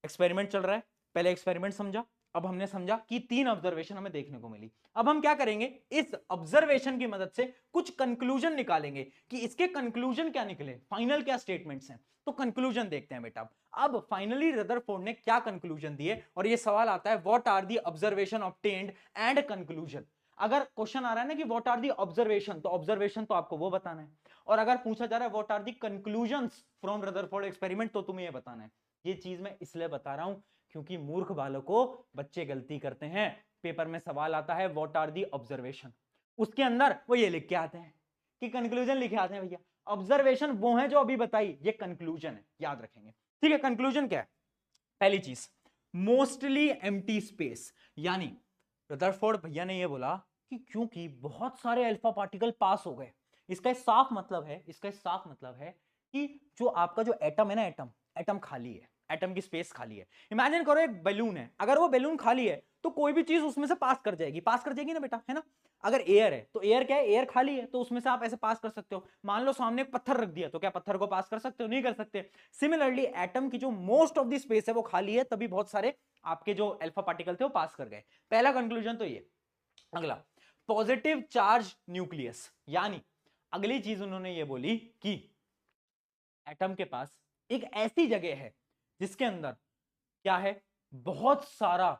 एक्सपेरिमेंट चल रहा है, पहले एक्सपेरिमेंट समझा, अब हमने समझा कि 3 ऑब्जर्वेशन हमें देखने को मिली। अब हम क्या करेंगे, इस ऑब्जर्वेशन की मदद से कुछ कंक्लूजन निकालेंगे कि इसके कंक्लूजन क्या निकले, फाइनल क्या स्टेटमेंट्स हैं। तो कंक्लूजन देखते हैं बेटा। अब फाइनली रदरफोर्ड ने क्या कंक्लूजन दिए, और ये सवाल आता है what are the observation obtained and conclusion. अगर क्वेश्चन आ रहा है ना कि व्हाट आर दी ऑब्जर्वेशन, तो ऑब्जर्वेशन तो आपको वो बताना है, और अगर पूछा जा रहा है what are the conclusions from Rutherford experiment, तो तुम्हें ये बताना है। ये चीज मैं इसलिए बता रहा हूं क्योंकि मूर्ख बालकों, बच्चे गलती करते हैं, पेपर में सवाल आता है व्हाट आर दी ऑब्जर्वेशन, उसके अंदर वो ये लिख के आते हैं कि कंक्लूजन लिखे आते हैं। भैया ऑब्जर्वेशन वो है जो अभी बताई, ये कंक्लूजन है, याद रखेंगे। ठीक है, कंक्लूजन क्या है, पहली चीज मोस्टली एम्प्टी स्पेस, यानी रदरफोर्ड भैया ने ये बोला कि क्योंकि बहुत सारे अल्फा पार्टिकल पास हो गए, इसका साफ मतलब है कि जो आपका जो एटम है ना, एटम खाली है, एटम की स्पेस खाली है। इमेजिन करो एक बैलून है, अगर वो बैलून खाली है तो कोई भी चीज उसमें से पास कर जाएगी ना बेटा, है ना। अगर एयर है तो एयर क्या है, एयर खाली है तो उसमें से आप ऐसे पास कर सकते हो। मान लो सामने एक पत्थर रख दिया, तो क्या पत्थर को पास कर सकते हो, नहीं कर सकते। सिमिलरली एटम की जो मोस्ट ऑफ द स्पेस है वो खाली है, तभी बहुत सारे आपके जो अल्फा पार्टिकल थे वो पास कर गए। पहला कंक्लूजन तो ये। अगला, पॉजिटिव चार्ज न्यूक्लियस, यानी अगली चीज उन्होंने ये बोली कि एटम के पास एक ऐसी जगह है जिसके अंदर क्या है, बहुत सारा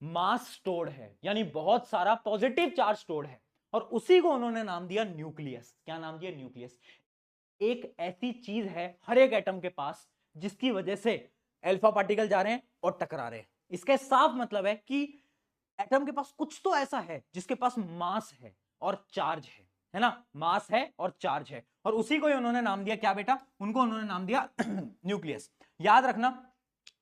मास स्टोर्ड है, यानी बहुत सारा पॉजिटिव चार्ज स्टोर्ड है, और उसी को उन्होंने नाम दिया न्यूक्लियस। क्या नाम दिया, न्यूक्लियस। एक ऐसी चीज है हर एक एटम के पास जिसकी वजह से अल्फा पार्टिकल जा रहे हैं और टकरा रहे हैं। इसका साफ मतलब है कि एटम के पास कुछ तो ऐसा है जिसके पास मास है और चार्ज है, है ना, मास है और चार्ज है, और उसी को ही उन्होंने नाम दिया क्या बेटा, उनको उन्होंने नाम दिया न्यूक्लियस। याद रखना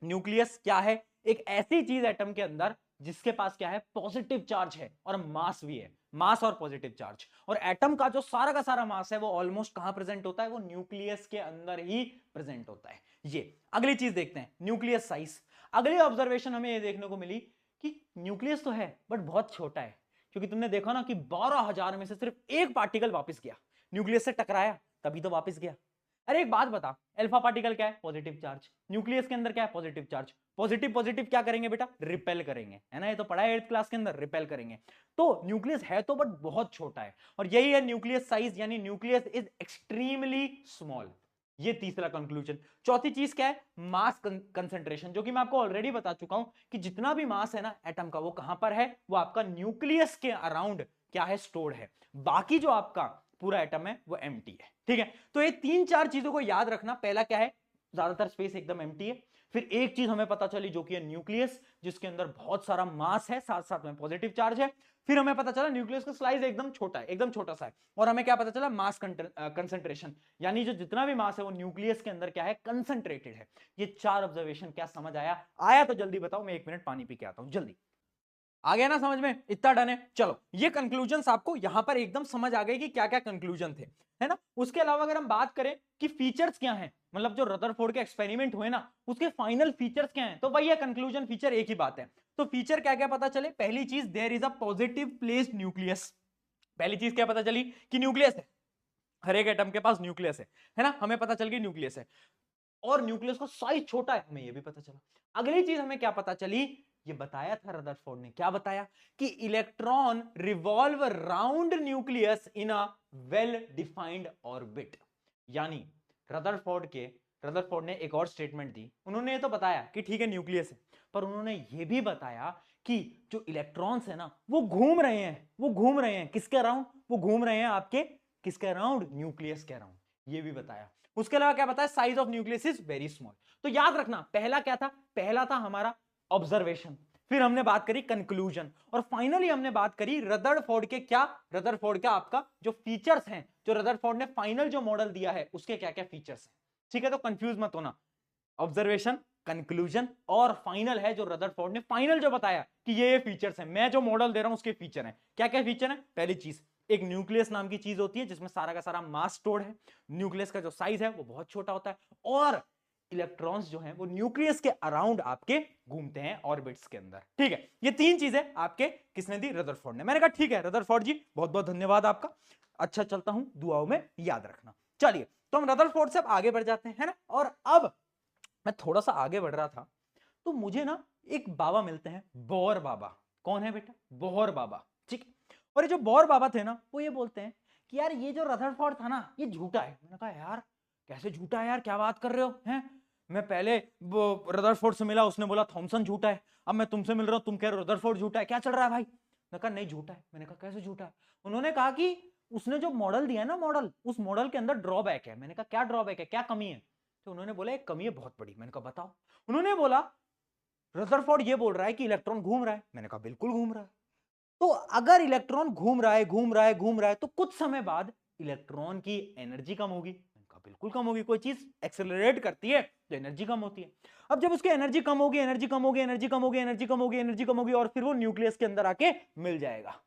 न्यूक्लियस क्या है, एक ऐसी चीज एटम के अंदर जिसके पास क्या है, पॉजिटिव चार्ज है और मास भी है, मास और पॉजिटिव चार्ज। और एटम का जो सारा का सारा मास है वो ऑलमोस्ट कहां प्रेजेंट होता है, वो न्यूक्लियस के अंदर ही प्रेजेंट होता है। ये अगली चीज देखते हैं, न्यूक्लियस साइज। अगली ऑब्जर्वेशन हमें ये देखने को मिली कि न्यूक्लियस तो है बट बहुत छोटा है, क्योंकि तुमने देखा ना कि 12,000 में से सिर्फ एक पार्टिकल वापस गया, न्यूक्लियस से टकराया तभी तो वापस गया। अरे एक बात बता, अल्फा पार्टिकल क्या है, पॉजिटिव चार्ज, न्यूक्लियस के अंदर क्या है, पॉजिटिव चार्ज, पॉजिटिव पॉजिटिव क्या करेंगे बेटा, रिपेल करेंगे, है ना, ये तो पढ़ा है 8th क्लास के अंदर, रिपेल करेंगे। तो न्यूक्लियस है तो बट बहुत छोटा है, और यही है न्यूक्लियस साइज, यानी न्यूक्लियस इज एक्सट्रीमली स्मॉल। ये तीसरा कंक्लूजन। चौथी चीज क्या है, मास कंसंट्रेशन, जो कि मैं आपको ऑलरेडी बता चुका हूं कि जितना भी मास है ना एटम का, वो कहां पर है, वो आपका न्यूक्लियस के अराउंड क्या है, स्टोर्ड है। बाकी जो आपका पूरा एटम है वो एम्प्टी है। ठीक है, तो ये 3-4 चीजों को याद रखना। पहला क्या है, ज्यादातर स्पेस एकदम एम्प्टी है। फिर एक चीज हमें पता चली जो कि है न्यूक्लियस, जिसके अंदर बहुत सारा मास है, साथ साथ में पॉजिटिव चार्ज है। फिर हमें पता चला न्यूक्लियस का साइज एकदम छोटा है, एकदम छोटा सा है। और हमें क्या पता चला, मास कंसंट्रेशन, यानी जो जितना भी मास है वो न्यूक्लियस के अंदर क्या है, कंसंट्रेटेड है। ये 4 ऑब्जर्वेशन क्या समझ आया? आया तो जल्दी बताओ, मैं 1 मिनट पानी पी के आता हूं, जल्दी। आ गया ना समझ में? इतना डन है। चलो, ये कंक्लूजन्स आपको यहां पर एकदम समझ आ गए कि क्या क्या कंक्लूजन थे, है ना। उसके अलावा अगर हम बात करें कि फीचर्स क्या हैं, मतलब जो रदरफोर्ड के एक्सपेरिमेंट हुए ना, उसके फाइनल फीचर्स क्या हैं, तो वही है कंक्लूजन, फीचर एक ही बात है। तो फीचर क्या क्या पता चले, पहली चीज, there is a positive placed nucleus. पहली चीज क्या पता चली कि न्यूक्लियस है, हर एक एटम के पास न्यूक्लियस है ना, हमें पता चल गई न्यूक्लियस है। और न्यूक्लियस का साइज छोटा है, हमें यह भी पता चला। अगली चीज हमें क्या पता चली, ये बताया था रदरफोर्ड ने, क्या बताया कि electron revolve round nucleus in a well defined orbit. यानी रदरफोर्ड ने एक और स्टेटमेंट दी, उन्होंने ये तो बताया कि ठीक है न्यूक्लियस है, पर उन्होंने ये भी बताया कि जो इलेक्ट्रॉन्स है ना वो घूम रहे हैं, किसके अराउंड, वो घूम रहे हैं आपके किसके अराउंड, न्यूक्लियस के अराउंड, ये भी बताया। उसके अलावा क्या बताया, size of nucleus is very small. तो याद रखना, पहला क्या था, पहला था हमारा ऑब्जर्वेशन, फिर हमने बात करी कंक्लूजन, और फाइनली हमने बात करी रदरफोर्ड का आपका जो फीचर्स हैं, जो रदरफोर्ड ने फाइनल जो मॉडल दिया है उसके क्या क्या फीचर्स हैं। ठीक है, तो कंफ्यूज मत होना, ऑब्जर्वेशन, कंक्लूजन और फाइनल है जो रदरफोर्ड ने फाइनल जो बताया कि ये फीचर्स हैं, मैं जो मॉडल दे रहा हूं उसके फीचर हैं। क्या क्या फीचर हैं, पहली चीज, एक न्यूक्लियस नाम की चीज होती है जिसमें सारा का सारा मास स्टोर्ड है, न्यूक्लियस का जो साइज है वो बहुत छोटा होता है, और इलेक्ट्रॉन्स जो हैं वो न्यूक्लियस के अराउंड आपके घूमते हैं ऑर्बिट्स के अंदर। ठीक है, ये 3 चीजें आपके किसने दी, रदरफोर्ड ने। मैंने कहा ठीक है रदरफोर्ड जी, बहुत बहुत धन्यवाद आपका, अच्छा चलता हूं, दुआओं में याद रखना। चलिए, तो हम रदरफोर्ड से अब आगे बढ़ जाते हैं, है ना। और अब मैं थोड़ा सा आगे बढ़ रहा था तो मुझे ना एक बाबा मिलते हैं, बोर बाबा। कौन है बेटा, बोर बाबा। ठीक है, और ये जो बोर बाबा थे ना, वो ये बोलते हैं कि यार ये जो रदरफोर्ड था ना ये झूठा है। मैंने कहा यार कैसे झूठा है यार, क्या बात कर रहे हो हैं, मैं पहले वो रदरफोर्ड से मिला, उसने बोला थॉमसन झूठा है, अब मैं तुमसे मिल रहा हूं, तुम कह रहे हो रदरफोर्ड झूठा है, क्या चल रहा है भाई। मैंने कहा नहीं झूठा है। मैंने कहा कैसे झूठा है, उन्होंने कहा कि उसने जो मॉडल दिया है ना, मॉडल, उस मॉडल के अंदर ड्रॉबैक है। मैंने कहा क्या ड्रॉबैक है, क्या कमी है, तो उन्होंने बोला एक कमी है बहुत बड़ी। मैंने कहा बताओ। उन्होंने बोला रदरफोर्ड ये बोल रहा है कि इलेक्ट्रॉन घूम रहा है। मैंने कहा बिल्कुल घूम रहा है, तो अगर इलेक्ट्रॉन घूम रहा है तो कुछ समय बाद इलेक्ट्रॉन की एनर्जी कम होगी। मैंने कहा बिल्कुल कम होगी, कोई चीज एक्सेलरेट करती है तो एनर्जी कम होती है। अब जब उसकी एनर्जी कम होगी, और फिर वो न्यूक्लियस के अंदर आके मिल जाएगा,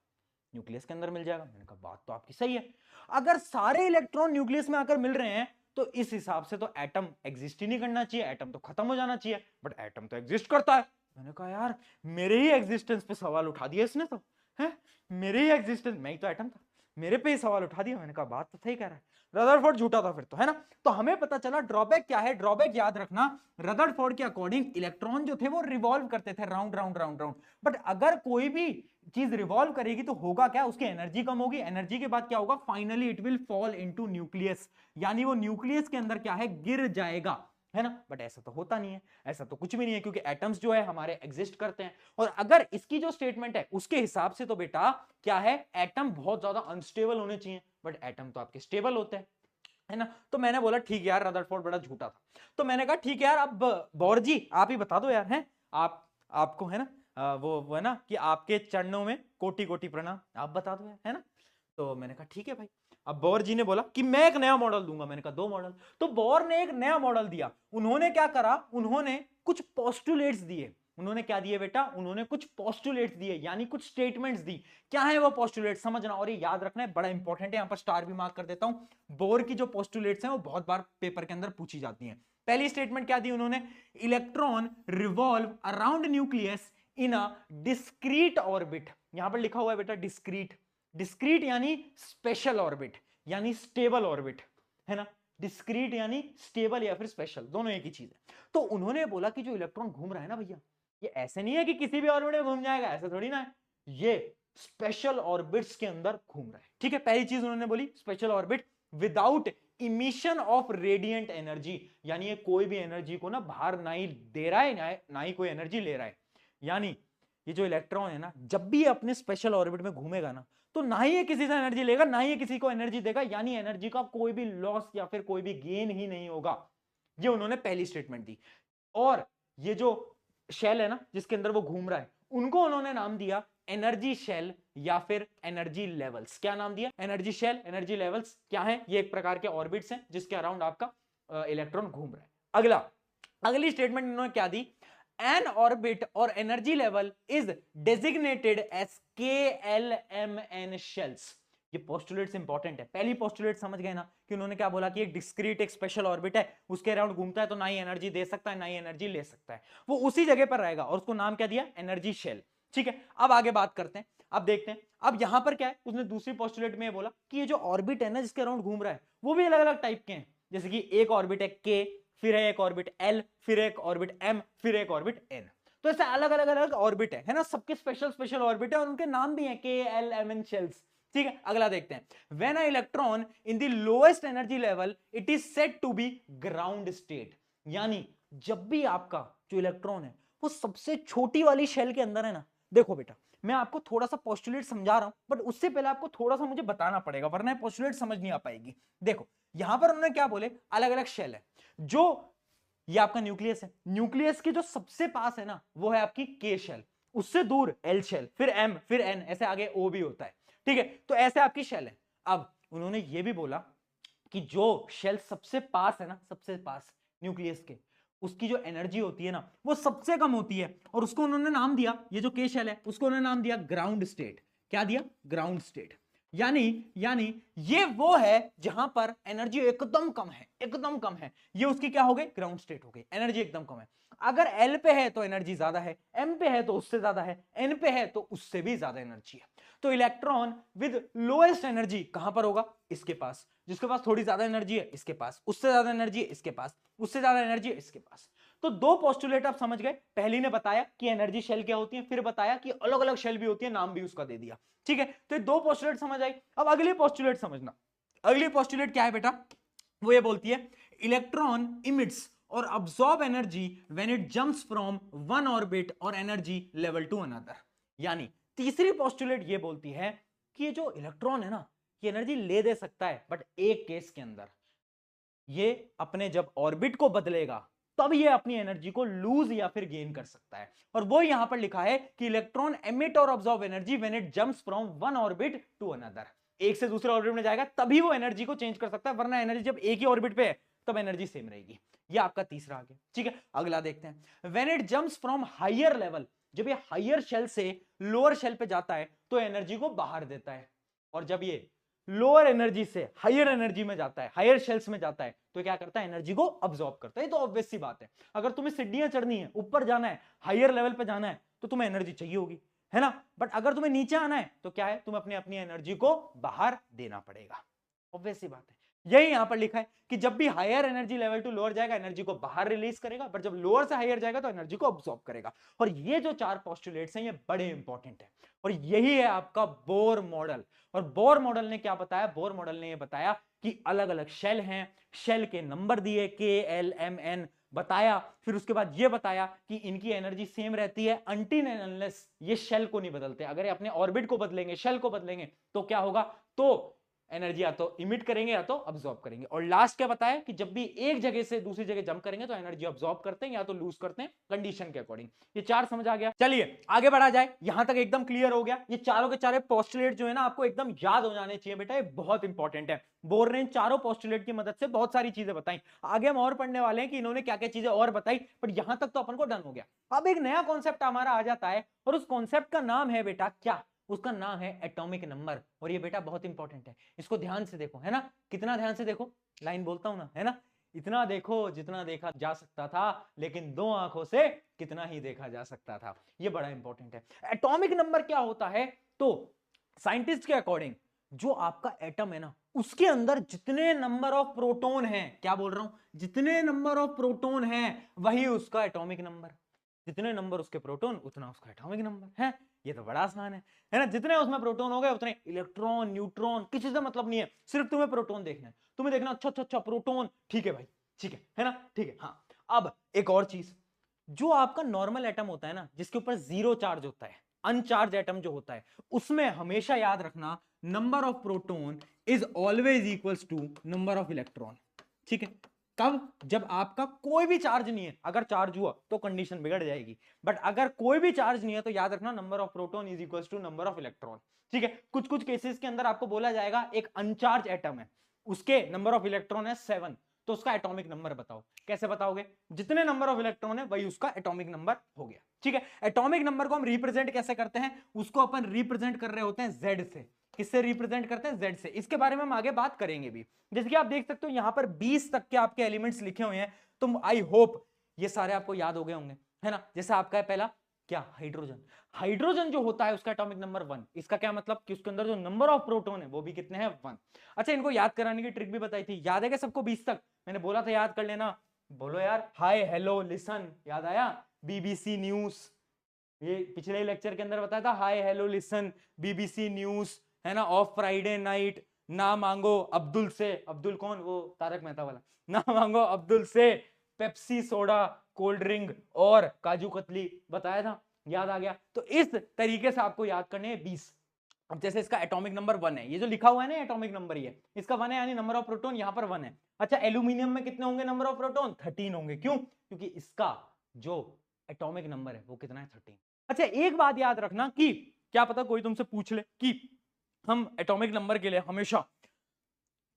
मैंने कहा बात तो आपकी सही है, अगर सारे इलेक्ट्रॉन न्यूक्लियस में आकर मिल रहे हैं तो इस हिसाब से तो एटम एग्जिस्ट ही नहीं करना चाहिए, एटम तो खत्म हो जाना चाहिए, बट एटम तो एग्जिस्ट करता है। मैंने कहा यार मेरे ही एग्जिस्टेंस पे सवाल उठा दिया इसने तो, है मेरे ही एग्जिस्टेंस, मैं ही तो एटम था, मेरे पे ही सवाल उठा दिया। मैंने कहा बात तो सही कह रहा है, रदरफोर्ड झूठा था फिर तो, है ना। तो हमें पता चला ड्रॉबैक क्या है, ड्रॉबैक याद रखना, रदरफोर्ड के अकॉर्डिंग इलेक्ट्रॉन जो थे वो रिवॉल्व करते थे round round round round, but अगर कोई भी चीज रिवॉल्व करेगी तो होगा क्या, उसकी एनर्जी कम होगी, एनर्जी के बाद क्या होगा, finally it will fall into nucleus, यानी वो न्यूक्लियस के अंदर क्या है, गिर जाएगा, है ना। बट ऐसा तो होता नहीं है, ऐसा तो कुछ भी नहीं है, क्योंकि एटम्स जो है हमारे एग्जिस्ट करते हैं। और अगर इसकी जो स्टेटमेंट है उसके हिसाब से तो बेटा क्या है, एटम बहुत ज्यादा अनस्टेबल होने चाहिए, बट एटम तो आपके स्टेबल होते हैं, है ना। तो मैंने बोला ठीक है यार रदरफोर्ड बड़ा झूठा था। तो मैंने कहा ठीक है यार, अब बौर जी आप ही बता दो यार, हैं आपको है ना वो है ना कि आपके चरणों में कोटि कोटि प्रणाम, आप बता दो यार, है ना। तो मैंने कहा ठीक है भाई। अब बोर जी ने बोला कि मैं एक नया मॉडल दूंगा। मैंने कहा 2 मॉडल। तो बोर ने एक नया मॉडल दिया। उन्होंने क्या करा, उन्होंने कुछ पोस्टुलेट्स दिए। उन्होंने क्या दिए बेटा, उन्होंने कुछ पोस्टुलेट्स दिए, यानी कुछ स्टेटमेंट्स दी। क्या है वो पोस्टुलेट्स समझना, और ये याद रखना है, बड़ा इंपॉर्टेंट है। यहां पर स्टार भी मार्क कर देता हूं। बोर की जो पोस्टुलेट्स हैं वो बहुत बार पेपर के अंदर पूछी जाती हैं। पहली स्टेटमेंट क्या दी उन्होंने, electron revolve around nucleus in a discrete orbit. यहां पर लिखा हुआ है बेटा डिस्क्रीट। डिस्क्रीट यानी स्पेशल ऑर्बिट, यानी स्टेबल ऑर्बिट, है ना। डिस्क्रीट यानी स्टेबल या फिर स्पेशल, दोनों एक ही चीज है। तो उन्होंने बोला कि जो इलेक्ट्रॉन घूम रहा है ना भैया, ये ऐसे नहीं है कि किसी भी ऑर्बिट में घूम जाएगा, ऐसा थोड़ी ना है, ये स्पेशल ऑर्बिट्स के अंदर घूम रहा है। ठीक है, पहली चीज उन्होंने बोली special orbit without emission of radiant energy, यानी ये कोई भी एनर्जी को ना बाहर ना ही दे रहा है ना ही कोई एनर्जी ले रहा है। यानी ये जो इलेक्ट्रॉन है ना, जब भी अपने स्पेशल ऑर्बिट में घूमेगा ना, तो ना ही ये किसी से एनर्जी लेगा, ना ही ये किसी को एनर्जी देगा, यानी एनर्जी का कोई भी लॉस या फिर कोई भी गेन ही नहीं होगा। ये उन्होंने पहली स्टेटमेंट दी। और ये जो शेल है ना जिसके अंदर वो घूम रहा है, उनको उन्होंने नाम दिया एनर्जी शेल या फिर एनर्जी लेवल्स। क्या नाम दिया, एनर्जी शेल, एनर्जी लेवल्स। क्या है, ये एक प्रकार के ऑर्बिट्स हैं जिसके अराउंड आपका इलेक्ट्रॉन घूम रहा है। अगली स्टेटमेंट इन्होंने क्या दी, an orbit or energy level is designated as KLMN shells। ये पोस्टुलेट्स इंपॉर्टेंट है। पहली पोस्टुलेट समझ गए ना कि उन्होंने क्या बोला कि एक डिस्क्रीट एक स्पेशल ऑर्बिट है, उसके अराउंड घूमता है, तो ना ही एनर्जी दे सकता है ना ही एनर्जी ले सकता है, वो उसी जगह पर रहेगा, और उसको नाम क्या दिया, एनर्जी शेल। ठीक है, अब आगे बात करते हैं। अब देखते हैं, अब यहां पर क्या है, उसने दूसरी पोस्टुलेट में बोला कि ये जो ऑर्बिट है ना जिसके अराउंड घूम रहा है, वो भी अलग अलग टाइप के हैं। जैसे कि एक ऑर्बिट है के, फिर है एक ऑर्बिट एल, फिर एक ऑर्बिट एम, फिर एक ऑर्बिट एन। तो ऐसे अलग अलग ऑर्बिट है ना, सबके स्पेशल स्पेशल ऑर्बिट है और उनके नाम भी हैं के एल एम एन शेल्स। ठीक है, अगला देखते हैं। When a electron in the lowest energy level it is said to be ground state, यानी जब भी आपका जो इलेक्ट्रॉन है वो सबसे छोटी वाली शेल के अंदर है ना, देखो बेटा मैं आपको थोड़ा सा पोस्टुलेट समझा रहा हूं, बट उससे पहले आपको थोड़ा सा मुझे बताना पड़ेगा, वरना पोस्टुलेट समझ नहीं आ पाएगी। देखो यहां पर उन्होंने क्या बोले, अलग अलग शेल है। जो ये आपका न्यूक्लियस है, न्यूक्लियस के जो सबसे पास है ना वो है आपकी के शेल, उससे दूर एल शेल, फिर एम, फिर एन, ऐसे आगे ओ भी होता है। ठीक है, तो ऐसे आपकी शेल है। अब उन्होंने ये भी बोला कि जो शेल सबसे पास है ना, सबसे पास न्यूक्लियस के, उसकी जो एनर्जी होती है ना वो सबसे कम होती है, और उसको उन्होंने नाम दिया, ये जो के शेल है उसको उन्होंने नाम दिया ग्राउंड स्टेट। क्या दिया, ग्राउंड स्टेट। यानी ये वो है जहां पर एनर्जी एकदम कम है, एकदम कम है, ये उसकी क्या हो गई, ग्राउंड स्टेट हो गई, एनर्जी एकदम कम है। अगर एल पे है तो एनर्जी ज्यादा है, एम पे है तो उससे ज्यादा है, एन पे है तो उससे भी ज्यादा एनर्जी है। तो इलेक्ट्रॉन विद लोएस्ट एनर्जी कहां पर होगा, इसके पास, जिसके पास थोड़ी ज्यादा एनर्जी है इसके पास, उससे ज्यादा एनर्जी है इसके पास, उससे ज्यादा एनर्जी है इसके पास। तो दो पोस्टुलेट आप समझ गए, पहली ने बताया कि एनर्जी शेल क्या होती है, फिर बताया कि अलग अलग शेल भी होती है, नाम भी उसका दे दिया। ठीक है, तो ये दो पोस्टुलेट समझ आई। अब अगली पोस्टुलेट समझना। अगली पोस्टुलेट क्या है बेटा, वो ये बोलती है इलेक्ट्रॉन इमिट्स और absorb energy when it jumps from one orbit और एनर्जी लेवल टू अनदर। यानी तीसरी पोस्टुलेट ये बोलती है कि ये जो इलेक्ट्रॉन है ना, ये एनर्जी ले दे सकता है, बट एक केस के अंदर, ये अपने जब ऑर्बिट को बदलेगा तब ये अपनी एनर्जी को लूज या फिर गेन कर सकता है। और वो यहां पर लिखा है कि इलेक्ट्रॉन एमिट और absorb energy when it jumps from one orbit to another. एक से दूसरे ऑर्बिट में जाएगा तभी वो एनर्जी को चेंज कर सकता है, वरना एनर्जी जब एक ही ऑर्बिट पे है तब एनर्जी सेम रहेगी। ये आपका तीसरा आ गया। ठीक है, अगला देखते हैं। When it jumps from higher level, जब ये हायर शेल से लोअर शेल पे जाता है तो एनर्जी को बाहर देता है, और जब ये लोअर एनर्जी से हायर एनर्जी में जाता है, हायर शेल्स में जाता है, तो क्या करता है, एनर्जी को अब्सॉर्ब करता है। ये तो ऑब्वियस सी बात है, अगर तुम्हें सीढ़ियां चढ़नी है, ऊपर जाना है, हायर लेवल पे जाना है, तो तुम्हें एनर्जी चाहिए होगी, है ना। बट अगर तुम्हें नीचे आना है तो क्या है, तुम्हें अपनी अपनी एनर्जी को बाहर देना पड़ेगा, ऑब्वियस सी बात है। यही यहां पर लिखा है कि जब भी higher energy level to lower जाएगा एनर्जी को बाहर रिलीज करेगा, बट जब लोअर से हायर जाएगा तो एनर्जी को अब्सॉर्ब करेगा। और ये जो चार पोस्टुलेट्स हैं ये बड़े इंपॉर्टेंट है, और यही है आपका बोर मॉडल। और बोर मॉडल ने क्या बताया, बोर मॉडल ने ये बताया कि अलग अलग शेल हैं, शेल के नंबर दिए के एल एम एन बताया, फिर उसके बाद ये बताया कि इनकी एनर्जी सेम रहती है अनटिल एंड अनलेस ये शेल को नहीं बदलते। अगर ये अपने ऑर्बिट को बदलेंगे, शेल को बदलेंगे, तो क्या होगा, तो एनर्जी या तो इमिट करेंगे या तो अब्सॉर्ब करेंगे। और लास्ट क्या बताया कि जब भी एक जगह से दूसरी जगह जंप करेंगे तो एनर्जी अब्सॉर्ब करते हैं या तो लूज करते हैं कंडीशन के अकॉर्डिंग। ये चार समझ आ गया। चलिए आगे बढ़ा जाए, यहां तक एकदम क्लियर हो गया। ये चारों के चारों पोस्टुलेट जो है ना आपको एकदम याद हो जाने चाहिए बेटा, ये बहुत इंपॉर्टेंट है। बोर ने इन चारों पोस्टुलेट की मदद से बहुत सारी चीजें बताई। आगे हम और पढ़ने वाले हैं कि इन्होंने क्या क्या चीजें और बताई, बट यहां तक तो अपन को डन हो गया। अब एक नया कॉन्सेप्ट हमारा आ जाता है और उस कॉन्सेप्ट का नाम है बेटा क्या, उसका नाम है एटॉमिक नंबर। और ये बेटा बहुत इंपॉर्टेंट है, इसको ध्यान से देखो, है ना। कितना ध्यान से देखो, लाइन बोलता हूं ना, है ना। इतना देखो जितना देखा जा सकता था, लेकिन दो आंखों से कितना ही देखा जा सकता था। ये बड़ा इंपॉर्टेंट है। एटॉमिक नंबर क्या होता है, तो साइंटिस्ट के अकॉर्डिंग जो आपका एटम है ना, उसके अंदर जितने नंबर ऑफ प्रोटॉन हैं, क्या बोल रहा हूं, जितने नंबर ऑफ प्रोटॉन हैं वही उसका एटॉमिक नंबर। जितने नंबर उसके प्रोटॉन उतना उसका एटॉमिक नंबर है। ये तो बड़ा आसान है ना। जितने उसमें प्रोटॉन हो गए उतने इलेक्ट्रॉन न्यूट्रॉन, किसी से मतलब नहीं है, सिर्फ तुम्हें प्रोटॉन देखना है। तुम्हें देखना अच्छा अच्छा अच्छा प्रोटॉन, ठीक है भाई, ठीक है ना, ठीक है। हाँ, अब एक और चीज, जो आपका नॉर्मल एटम होता है ना, जिसके ऊपर जीरो चार्ज होता है, अनचार्ज एटम जो होता है, उसमें हमेशा याद रखना number of proton is always equals to number of electron. ठीक है, कब, जब आपका कोई भी चार्ज नहीं है। अगर चार्ज हुआ तो कंडीशन बिगड़ जाएगी, बट अगर कोई भी चार्ज नहीं है तो याद रखना number of proton is equal to number of electron. ठीक है, कुछ कुछ केसेस के अंदर आपको बोला जाएगा एक अनचार्ज एटम है, उसके नंबर ऑफ इलेक्ट्रॉन है 7, तो उसका एटॉमिक नंबर बताओ। कैसे बताओगे, जितने नंबर ऑफ इलेक्ट्रॉन है वही उसका एटॉमिक नंबर हो गया। ठीक है, एटॉमिक नंबर को हम रिप्रेजेंट कैसे करते हैं, उसको अपन रिप्रेजेंट कर रहे होते हैं जेड से। किससे रिप्रेजेंट करते हैं, जेड से। इसके बारे में हम आगे बात करेंगे भी। जैसे कि आप देख सकते हो यहां पर 20 तक के आपके एलिमेंट्स लिखे हुए हैं, तो आई होप ये सारे आपको याद हो गए होंगे, है ना। जैसे आपका है पहला क्या, हाइड्रोजन। हाइड्रोजन जो होता है उसका एटॉमिक नंबर 1। इसका क्या मतलब कि उसके अंदर जो नंबर ऑफ प्रोटॉन है वो भी कितने हैं, 1। अच्छा, इनको याद कराने की ट्रिक भी बताई थी, याद है क्या सबको 20 तक, मैंने बोला था याद कर लेना। बोलो यार, हाय हेलो लिसन, याद आया, बीबीसी न्यूज, ये पिछले लेक्चर के अंदर बताया था, hi hello listen BBC news, है ना, ऑफ फ्राइडे नाइट, ना मांगो अब्दुल से, अब्दुल कौन, वो तारक मेहता वाला, ना मांगो अब्दुल से पेप्सी सोडा कोल्ड ड्रिंक और काजू कतली, बताया था, याद आ गया। तो इस तरीके से आपको याद करने हैं 20। अब जैसे इसका एटॉमिक नंबर 1 है, ये जो लिखा हुआ है ना एटॉमिक नंबर, ये इसका 1 है, यानी नंबर ऑफ प्रोटॉन यहां पर 1 है। अच्छा, एल्यूमिनियम में कितने होंगे नंबर ऑफ प्रोटॉन, 13 होंगे। क्यों, क्योंकि इसका जो एटॉमिक नंबर है वो कितना है, 13। अच्छा, एक बात याद रखना कि क्या पता कोई तुमसे पूछ ले कि हम एटॉमिक नंबर के लिए हमेशा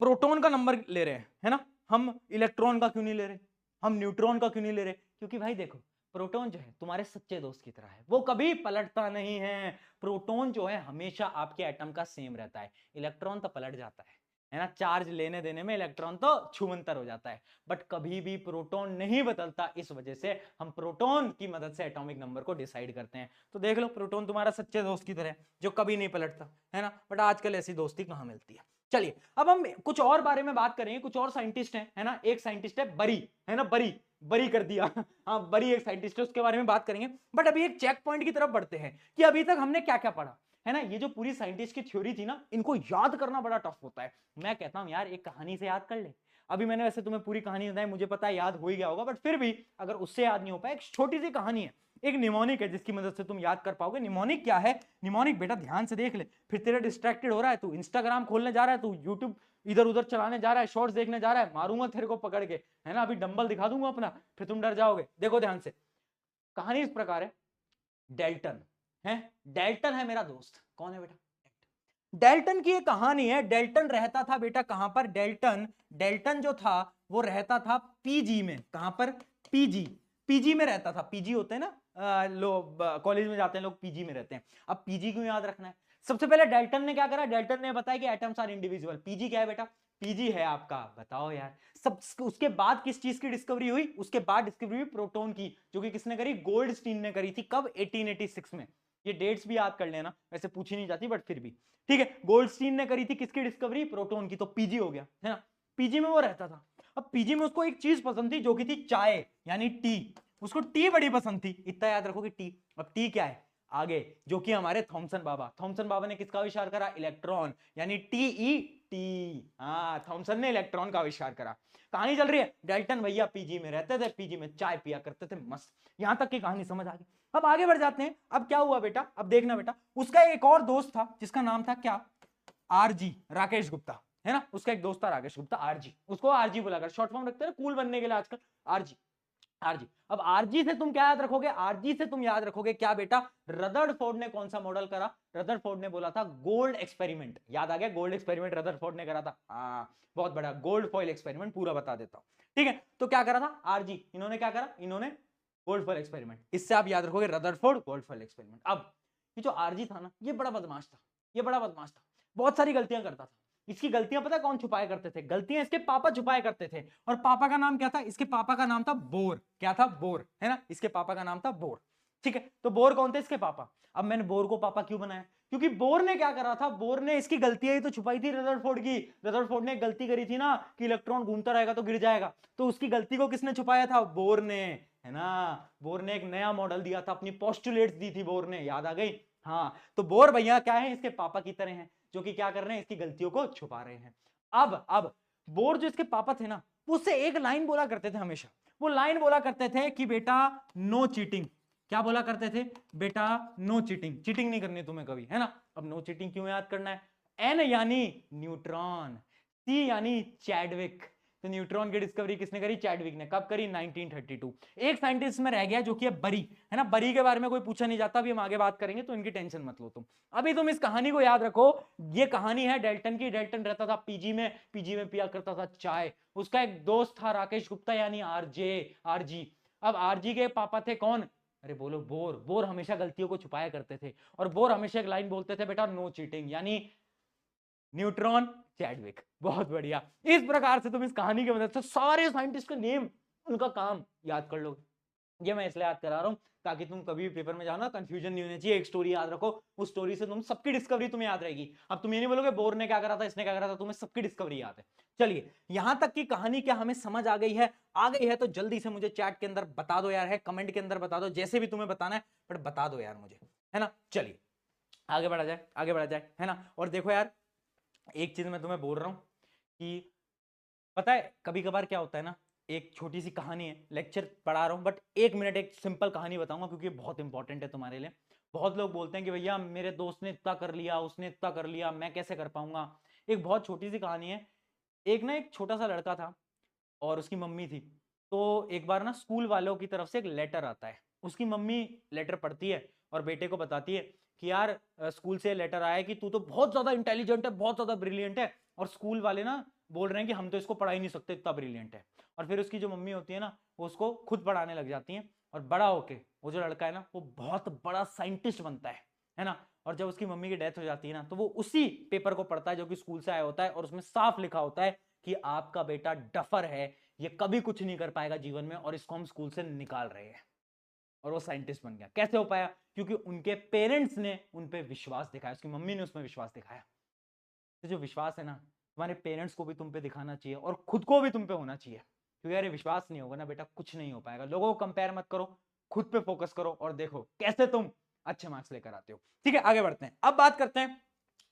प्रोटॉन का नंबर ले रहे हैं, है ना, हम इलेक्ट्रॉन का क्यों नहीं ले रहे, हम न्यूट्रॉन का क्यों नहीं ले रहे। क्योंकि भाई देखो, प्रोटॉन जो है तुम्हारे सच्चे दोस्त की तरह है, वो कभी पलटता नहीं है। प्रोटॉन जो है हमेशा आपके एटम का सेम रहता है, इलेक्ट्रॉन तो पलट जाता है ना, चार्ज लेने देने में इलेक्ट्रॉन तो छुमंतर हो जाता है, बट कभी भी प्रोटॉन नहीं बदलता। इस वजह से हम प्रोटॉन की मदद से एटॉमिक नंबर को डिसाइड करते हैं। तो देख लो, प्रोटॉन तुम्हारा सच्चे दोस्त की तरह है जो कभी नहीं पलटता, है ना, बट आजकल ऐसी दोस्ती कहां मिलती है। चलिए, अब हम कुछ और बारे में बात करेंगे, कुछ और साइंटिस्ट हैं, है ना। एक साइंटिस्ट है बरी, है ना, बरी, बरी कर दिया हाँ, बरी एक साइंटिस्ट है, उसके बारे में बात करेंगे। बट अभी एक चेक पॉइंट की तरफ बढ़ते हैं कि अभी तक हमने क्या क्या पढ़ा, है ना। ये जो पूरी साइंटिस्ट की थ्योरी थी ना, इनको याद करना बड़ा टफ होता है। मैं कहता हूं यार, एक कहानी से याद कर ले। अभी मैंने वैसे तुम्हें पूरी कहानी बताई, मुझे पता है याद हो ही गया होगा, बट फिर भी अगर उससे याद नहीं हो पाया, एक छोटी सी कहानी है, एक निमोनिक है जिसकी मदद से तुम याद कर पाओगे। निमोनिक क्या है, निमोनिक बेटा ध्यान से देख ले, फिर तेरा डिस्ट्रैक्टेड हो रहा है, तू इंस्टाग्राम खोलने जा रहा है, तू यूट्यूब इधर उधर चलाने जा रहा है, शॉर्ट्स देखने जा रहा है, मारूंगा तेरे को पकड़ के, है ना। अभी डंबल दिखा दूंगा अपना, फिर तुम डर जाओगे। देखो ध्यान से, कहानी इस प्रकार है। डेल्टन है, डेल्टन है मेरा दोस्त। कौन है बेटा, डेल्टन की एक कहानी है। डेल्टन रहता था बेटा कहां पर, डेल्टन, डेल्टन जो था वो रहता था पीजी में। कहां पर, पीजी, पीजी में रहता था। पीजी होते हैं ना, लोग कॉलेज में जाते हैं लोग, पीजी में रहते हैं। अब पीजी क्यों याद रखना है, सबसे पहले डेल्टन ने क्या करा, डेल्टन ने बताया कि एटम्स आर इंडिविजुअल। पीजी क्या है बेटा, पीजी है आपका, बताओ यार। सब उसके बाद किस चीज की डिस्कवरी हुई, उसके बाद डिस्कवरी हुई प्रोटॉन की, जो कि किसने करी, गोल्डस्टीन ने करी थी। कब, 1886 में। ये डेट्स भी याद कर लेना, वैसे पूछी नहीं जाती बट फिर भी ठीक है। गोल्डस्टीन ने करी थी किसकी डिस्कवरी, प्रोटॉन की, तो पीजी हो गया, है ना। पीजी में वो रहता था। अब पीजी में उसको एक चीज पसंद थी जो कि थी चाय, यानी टी। उसको टी बड़ी पसंद थी, इतना याद रखो कि टी। अब टी क्या है आगे, जो कि हमारे थॉमसन बाबा, थॉमसन बाबा ने किसका आविष्कार करा, इलेक्ट्रॉन, यानी टी ई टी। हाँ, थॉमसन ने इलेक्ट्रॉन का आविष्कार करा। कहानी चल रही है, डेल्टन भैया पीजी में रहते थे, पीजी में चाय पिया करते थे, मस्त। यहां तक की कहानी समझ आ गई। अब आगे बढ़ जाते हैं। अब क्या हुआ बेटा, अब देखना बेटा, उसका एक और दोस्त था जिसका नाम था क्या, आरजी, राकेश गुप्ता, है ना, उसका एक दोस्त था राकेश गुप्ता, आरजी, उसको आरजी बोला कर, शॉर्ट फॉर्म रखते हैं ना कूल बनने के लिए आजकल, आरजी, आरजी। अब आरजी से तुम क्या याद रखोगे, आरजी से तुम याद रखोगे क्या बेटा, रदरफोर्ड ने कौन सा मॉडल करा, रदरफोर्ड ने बोला था गोल्ड एक्सपेरिमेंट, याद आ गया, गोल्ड एक्सपेरिमेंट रदरफोर्ड ने करा था, बहुत बड़ा गोल्ड फॉइल एक्सपेरिमेंट, पूरा बता देता हूं, ठीक है। तो क्या करा था आरजी, इन्होंने क्या करा, इन्होंने गोल्ड फॉइल एक्सपेरिमेंट, इससे आप याद रखोगे रदरफोर्ड गोल्ड फॉइल एक्सपेरिमेंट। अब ये जो आरजी था ना, ये बड़ा बदमाश था, ये बड़ा बदमाश था, बहुत सारी गलतियां करता था। इसकी गलतियां पता कौन छुपाया करते थे, गलतियां इसके पापा छुपाया करते थे, और पापा का नाम क्या था, इसके पापा का नाम था बोर, क्या था, बोर, है ना, इसके पापा का नाम था बोर, ठीक है। तो बोर कौन थे, इसके पापा। अब मैंने बोर को पापा क्यों बनाया, क्योंकि बोर ने क्या करा था, बोर ने इसकी गलतियां ही तो छुपाई थी रदरफोर्ड की, रदरफोर्ड ने एक गलती करी थी ना कि इलेक्ट्रॉन घूमता रहेगा तो गिर जाएगा, तो उसकी गलती को किसने छुपाया था, बोर ने, है ना। बोर ने एक नया मॉडल दिया था, अपनी पोस्टुलेट्स दी थी बोर ने, याद आ गई, हाँ। तो बोर भैया क्या है, इसके पापा की तरह हैं, जो कि क्या कर रहे हैं, इसकी गलतियों को छुपा रहे हैं। अब बोर जो इसके पापा थे ना, उससे एक लाइन बोला करते थे हमेशा, वो लाइन बोला करते थे कि बेटा नो चीटिंग, क्या बोला करते थे, बेटा नो चीटिंग, चीटिंग नहीं करनी तुम्हें कभी, है ना। अब नो चीटिंग क्यों याद करना है, एन यानी न्यूट्रॉन, सी यानी चैडविक, तो न्यूट्रॉन की डिस्कवरी किसने करी, चैडविक ने, कब करी, 1932। एक साइंटिस्ट में रह गया जो कि है बरी, है ना, बरी के बारे में कोई पूछा नहीं जाता, अभी हम आगे बात करेंगे तो इनकी टेंशन मत लो तुम, अभी तुम इस कहानी को याद रखो। ये कहानी है डेल्टन की, डेल्टन रहता था पीजी में, पीजी में पिया करता था चाय, उसका एक दोस्त था राकेश गुप्ता यानी आरजे, आरजी। अब आरजी के पापा थे कौन, अरे बोलो बोर, बोर हमेशा गलतियों को छुपाया करते थे, और बोर हमेशा एक लाइन बोलते थे, बेटा नो चीटिंग, यानी न्यूट्रॉन चैडविक, बहुत बढ़िया। इस प्रकार से तुम इस कहानी की मदद से सारे साइंटिस्ट के नेम, उनका काम याद कर लो। ये मैं इसलिए याद करा रहा हूं ताकि तुम कभी भी पेपर में जाना कंफ्यूजन नहीं होनी चाहिए, एक स्टोरी याद रखो, उस स्टोरी से तुम सबकी डिस्कवरी तुम्हें याद रहेगी। अब तुम ये नहीं बोलोगे बोर ने क्या करा था, इसने क्या करा था, तुम्हें सबकी डिस्कवरी याद है। चलिए यहां तक की कहानी क्या हमें समझ आ गई है, आ गई है तो जल्दी से मुझे चैट के अंदर बता दो यार, है कमेंट के अंदर बता दो, जैसे भी तुम्हें बताना है, बट बता दो यार मुझे, है ना। चलिए आगे बढ़ा जाए, आगे बढ़ा जाए, है ना। और देखो यार एक चीज मैं तुम्हें बोल रहा हूं कि पता है कभी कभार क्या होता है ना, एक छोटी सी कहानी है, लेक्चर पढ़ा रहा हूं बट 1 मिनट एक सिंपल कहानी बताऊंगा क्योंकि बहुत इंपॉर्टेंट है तुम्हारे लिए। बहुत लोग बोलते हैं कि भैया मेरे दोस्त ने इतना कर लिया, उसने इतना कर लिया, मैं कैसे कर पाऊंगा। एक बहुत छोटी सी कहानी है। एक ना एक छोटा सा लड़का था और उसकी मम्मी थी। तो एक बार ना स्कूल वालों की तरफ से एक लेटर आता है, उसकी मम्मी लेटर पढ़ती है और बेटे को बताती है कि यार स्कूल से लेटर आया है कि तू तो बहुत ज्यादा इंटेलिजेंट है, बहुत ज्यादा ब्रिलियंट है, और स्कूल वाले ना बोल रहे हैं कि हम तो इसको पढ़ा ही नहीं सकते, इतना ब्रिलियंट है। और फिर उसकी जो मम्मी होती है ना, वो उसको खुद पढ़ाने लग जाती हैं, और बड़ा होके वो जो लड़का है ना, वो बहुत बड़ा साइंटिस्ट बनता है ना। और जब उसकी मम्मी की डेथ हो जाती है ना, तो वो उसी पेपर को पढ़ता है जो कि स्कूल से आया होता है, और उसमें साफ लिखा होता है कि आपका बेटा डफर है, ये कभी कुछ नहीं कर पाएगा जीवन में, और इसको हम स्कूल से निकाल रहे हैं। और वो साइंटिस्ट बन गया। कैसे हो पाया, क्योंकि उनके पेरेंट्स ने उन पे विश्वास दिखाया, उसकी मम्मी ने उसमें विश्वास दिखाया। तो जो विश्वास है ना, तुम्हारे पेरेंट्स को भी तुम पे दिखाना चाहिए और खुद को भी तुम पे होना चाहिए, क्योंकि यार विश्वास नहीं होगा ना बेटा, कुछ नहीं हो पाएगा। लोगों को कंपेयर मत करो, खुद पे फोकस करो और देखो कैसे तुम अच्छे मार्क्स लेकर आते हो। ठीक है आगे बढ़ते हैं, अब बात करते हैं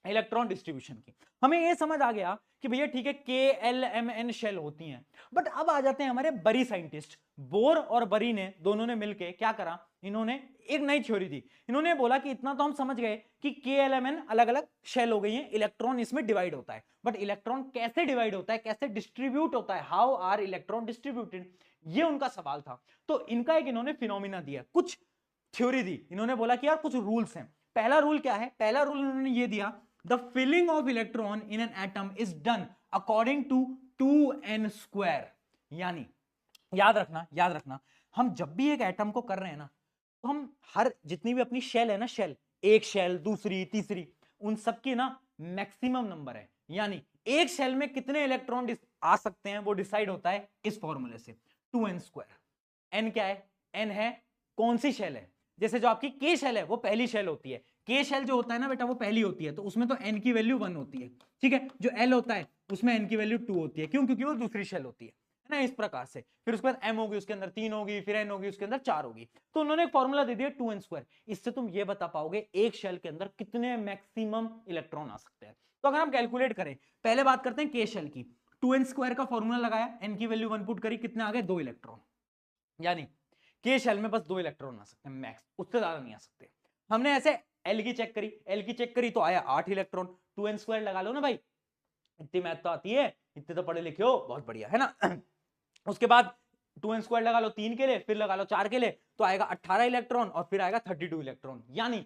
इलेक्ट्रॉन डिस्ट्रीब्यूशन की। हमें यह समझ आ गया कि भैया ठीक है KLMN शेल होती हैं, बट अब आ जाते हैं हमारे बरी साइंटिस्ट। बोर और बरी ने दोनों ने मिलकर क्या करा, इन्होंने एक नई थ्योरी दी। इन्होंने बोला कि इतना तो हम समझ गए कि KLMN अलग अलग शेल हो गई हैं, इलेक्ट्रॉन इसमें डिवाइड होता है, बट इलेक्ट्रॉन कैसे डिवाइड होता है, कैसे डिस्ट्रीब्यूट होता है, हाउ आर इलेक्ट्रॉन डिस्ट्रीब्यूटेड, ये उनका सवाल था। तो इनका एक इन्होंने फिनोमिना दिया, कुछ थ्योरी दी। इन्होंने बोला कि यार कुछ रूल्स हैं। पहला रूल क्या है, पहला रूल इन्होंने ये दिया, the filling of electron in an atom is done according to 2n²। यानी याद रखना, याद रखना, हम जब भी एक एटम को कर रहे हैं ना, तो हम हर जितनी भी अपनी शेल है ना, शेल एक शेल दूसरी तीसरी, उन सबकी ना मैक्सिमम नंबर है, यानी एक शेल में कितने इलेक्ट्रॉन आ सकते हैं वो डिसाइड होता है इस फॉर्मूले से, 2n²। n क्या है, n है कौन सी शेल है, जैसे जो आपकी K शेल है वो पहली शेल होती है, K शेल जो होता है ना बेटा वो पहली होती है, तो उसमें तो n की वैल्यू 1 होती है। ठीक है, जो L होता है उसमें n की वैल्यू 2 होती है, क्यों, क्योंकि वो दूसरी शेल होती है ना, इस प्रकार से। फिर उसके बाद m होगी, उसके अंदर 3 होगी, फिर n होगी, उसके अंदर 4 होगी। तो उन्होंने एक फॉर्मूला दे दिया 2n²। इससे तुम ये बता पाओगे एक शेल के अंदर कितने मैक्सिमम इलेक्ट्रॉन आ सकते हैं। तो अगर हम कैलकुलेट करें, पहले बात करते हैं K शेल की, 2n² का फॉर्मूला लगाया, n की वैल्यू 1 पुट करी, कितने आ गए, 2 इलेक्ट्रॉन, यानी K शेल में बस 2 इलेक्ट्रॉन आ सकते हैं मैक्स, उससे ज्यादा नहीं आ सकते। हमने ऐसे एल की चेक करी, एल की चेक करी तो आया 8 इलेक्ट्रॉन, 2n² लगा लो ना भाई, इतनी मैथ तो आती है, इतने तो पढ़े लिखे हो, बहुत बढ़िया है ना। उसके बाद 2n² लगा लो 3 के लिए, फिर लगा लो 4 के लिए, तो आएगा 18 इलेक्ट्रॉन और फिर आएगा 32 इलेक्ट्रॉन। यानी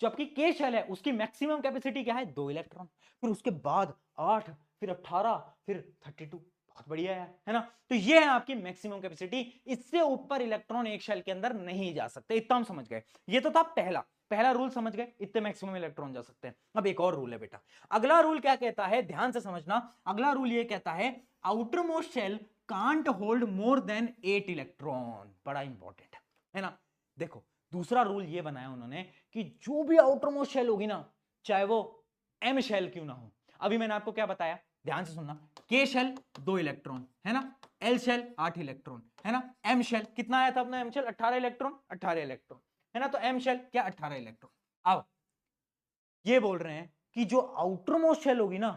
जो आपकी के शेल है उसकी मैक्सिमम कैपेसिटी क्या है, 2 इलेक्ट्रॉन, फिर उसके बाद 8, फिर 18, फिर 32। बहुत बढ़िया है ना। तो ये है आपकी मैक्सिमम कैपेसिटी, इससे ऊपर इलेक्ट्रॉन एक शेल के अंदर नहीं जा सकते, इतना हम समझ गए। ये तो था पहला रूल समझ गए, इतने मैक्सिमम इलेक्ट्रॉन जा सकते हैं। अब एक और रूल है बेटा, अगला रूल क्या कहता है, ध्यान से समझना। अगला रूल ये कहता है outermost shell can't hold more than 8 electron. बड़ा इंपॉर्टेंट है ना। देखो दूसरा रूल ये बनाया उन्होंने कि जो भी आउटर मोस्ट शेल होगी ना, चाहे वो एम शेल क्यों ना हो। अभी मैंने आपको क्या बताया, ध्यान से सुनना, के शेल 2 इलेक्ट्रॉन है ना, एल शेल 8 इलेक्ट्रॉन है ना, एम शेल कितना आया था अपना, एम शेल 18 इलेक्ट्रॉन, 18 इलेक्ट्रॉन है ना, तो एम शेल क्या 18 इलेक्ट्रॉन। अब ये बोल रहे हैं कि जो आउटर मोस्ट शेल होगी ना,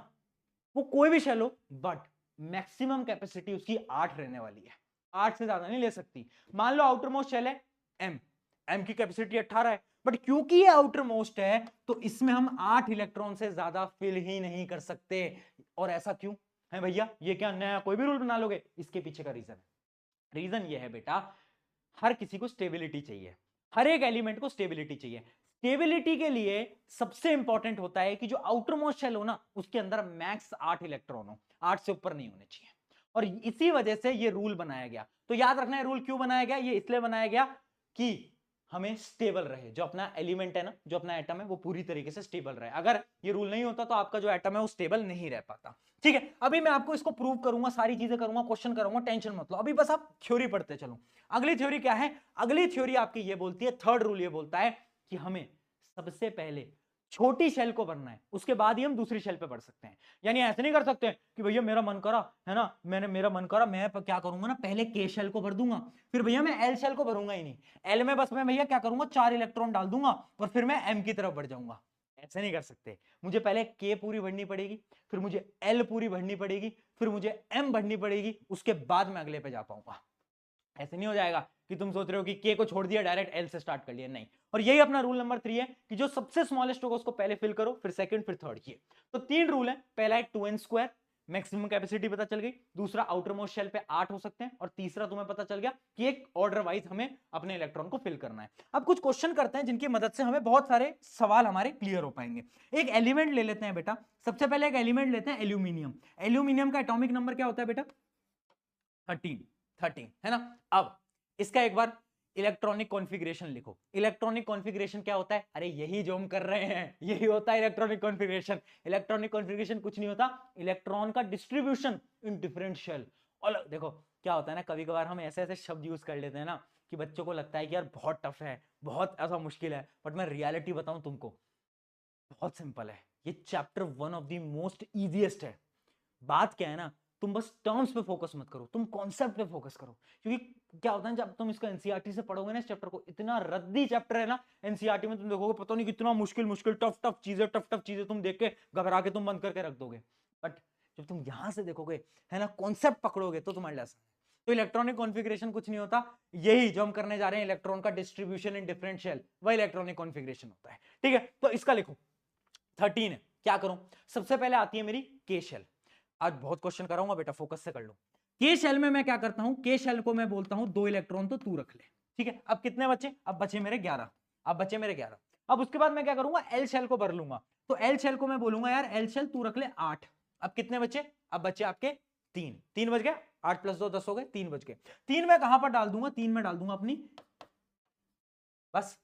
वो कोई भी शेल हो, बट मैक्सिमम कैपेसिटी उसकी 8 रहने वाली है, 8 से ज्यादा नहीं ले सकती। मान लो आउटर मोस्ट शेल है एम, एम की कैपेसिटी 18 है, बट क्योंकि ये आउटर मोस्ट है तो इसमें हम 8 इलेक्ट्रॉन से ज्यादा फिल ही नहीं कर सकते। और ऐसा क्यों है भैया, ये क्या नया कोई भी रूल बना लोगे, इसके पीछे का रीजन है। रीजन ये है बेटा, हर किसी को स्टेबिलिटी चाहिए, हर एक एलिमेंट को स्टेबिलिटी चाहिए। स्टेबिलिटी के लिए सबसे इंपॉर्टेंट होता है कि जो आउटर मोस्ट शेल हो ना, उसके अंदर मैक्स 8 इलेक्ट्रॉन हो, 8 से ऊपर नहीं होने चाहिए। और इसी वजह से ये रूल बनाया गया। तो याद रखना है रूल क्यों बनाया गया, ये इसलिए बनाया गया कि हमें स्टेबल रहे, जो अपना एलिमेंट है ना, जो अपना एटम है वो पूरी तरीके से स्टेबल रहे। अगर ये रूल नहीं होता तो आपका जो एटम है वो स्टेबल नहीं रह पाता। ठीक है, अभी मैं आपको इसको प्रूव करूंगा, सारी चीजें करूंगा, क्वेश्चन करूंगा, टेंशन मत लो, अभी बस आप थ्योरी पढ़ते चलो। अगली थ्योरी क्या है, अगली थ्योरी आपकी ये बोलती है, थर्ड रूल ये बोलता है कि हमें सबसे पहले छोटी शेल को भरना है, उसके बाद ही हम दूसरी शेल पे बढ़ सकते हैं। यानी ऐसे नहीं कर सकते कि भैया मेरा मन करा है ना, मेरा मन करा, मैं क्या करूंगा ना, पहले के शेल को भर दूंगा, फिर भैया मैं एल शेल को भरूंगा ही नहीं, एल में बस मैं भैया क्या करूंगा, 4 इलेक्ट्रॉन डाल दूंगा और फिर मैं एम की तरफ बढ़ जाऊंगा। ऐसे नहीं कर सकते, मुझे पहले के पूरी भरनी पड़ेगी, फिर मुझे एल पूरी भरनी पड़ेगी, फिर मुझे एम भरनी पड़ेगी, उसके बाद मैं अगले पे जा पाऊंगा। ऐसे नहीं हो जाएगा कि तुम सोच रहे हो कि के को छोड़ दिया डायरेक्ट एल से स्टार्ट कर लिया, नहीं। और यही अपना रूल नंबर 3 है कि जो सबसे स्मॉलेस्ट होगा उसको पहले फिल करो, फिर सेकंड, फिर थर्ड। ये तो 3 रूल है। पहला है 2n², मैक्सिमम कैपेसिटी पता चल गई, दूसरा आउटर मोस्ट शेल पे 8 हो सकते हैं, और तीसरा तुम्हें पता चल गया कि एक ऑर्डर वाइज हमें अपने इलेक्ट्रॉन को फिल करना है। अब कुछ क्वेश्चन करते हैं जिनकी मदद से हमें बहुत सारे सवाल हमारे क्लियर हो पाएंगे। एक एलिमेंट ले लेते हैं बेटा, सबसे पहले एक एलिमेंट लेते हैं एल्यूमिनियम। एल्यूमिनियम का एटॉमिक नंबर क्या होता है बेटा, 13 है ना। अब इसका एक बार इलेक्ट्रॉनिक कॉन्फ़िगरेशन लिखो। इलेक्ट्रॉनिक कॉन्फ़िगरेशन क्या होता है, अरे यही जो हम कर रहे हैं, यही होता है इलेक्ट्रॉनिक कॉन्फ़िगरेशन। इलेक्ट्रॉनिक कॉन्फ़िगरेशन कुछ नहीं होता, इलेक्ट्रॉन का डिस्ट्रीब्यूशन इन डिफरेंट शेल। और देखो क्या होता है ना, कभी कभार हम ऐसे ऐसे शब्द यूज कर लेते हैं ना कि बच्चों को लगता है कि यार बहुत टफ है, बहुत ऐसा मुश्किल है, बट मैं रियलिटी बताऊं तुमको, बहुत सिंपल है। ये chapter 1 of the most easiest है। बात क्या है ना, तुम बस टर्म्स पे फोकस मत करो, तुम कॉन्सेप्ट पे फोकस करो। क्योंकि क्या होता है जब तुम इसको एनसीईआरटी से पढ़ोगे ना, इस चैप्टर को, इतना रद्दी चैप्टर है ना एनसीईआरटी में, तुम देखोगे पता नहीं कितना मुश्किल मुश्किल टफ टफ चीजें तुम देख के घबरा के तुम बंद करके रख दोगे। बट जब तुम यहां से देखोगे है ना, कॉन्सेप्ट पकड़ोगे तो तुम्हारे लिए आसान है। तो इलेक्ट्रॉनिक कॉन्फ़िगरेशन कुछ नहीं होता, यही जो हम करने जा रहे हैं, इलेक्ट्रॉन का डिस्ट्रीब्यूशन इन डिफरेंट शेल, वह इलेक्ट्रॉनिक कॉन्फ़िगरेशन होता है। ठीक है, तो इसका लिखो 13 है। क्या करूं, सबसे पहले आती है मेरी के शेल। आज बहुत क्वेश्चन कराऊंगा बेटा, फोकस से कर लो। के शेल में मैं क्या करता हूं, के शेल को मैं बोलता हूं 2 इलेक्ट्रॉन तो तू रख ले। ठीक है, अब कितने बचे, अब बचे मेरे 11, अब बचे मेरे 11। अब उसके बाद मैं क्या करूंगा, एल शेल को भर लूंगा। तो एल शेल को मैं बोलूंगा यार एल शेल तू रख ले 8। अब कितने बचे, अब बचे आपके 3, 3 बज गया, 8 + 2 10 हो गए, 3 बज गए। 3 मैं कहां पर डाल दूंगा, 3 में डाल दूंगा अपनी, बस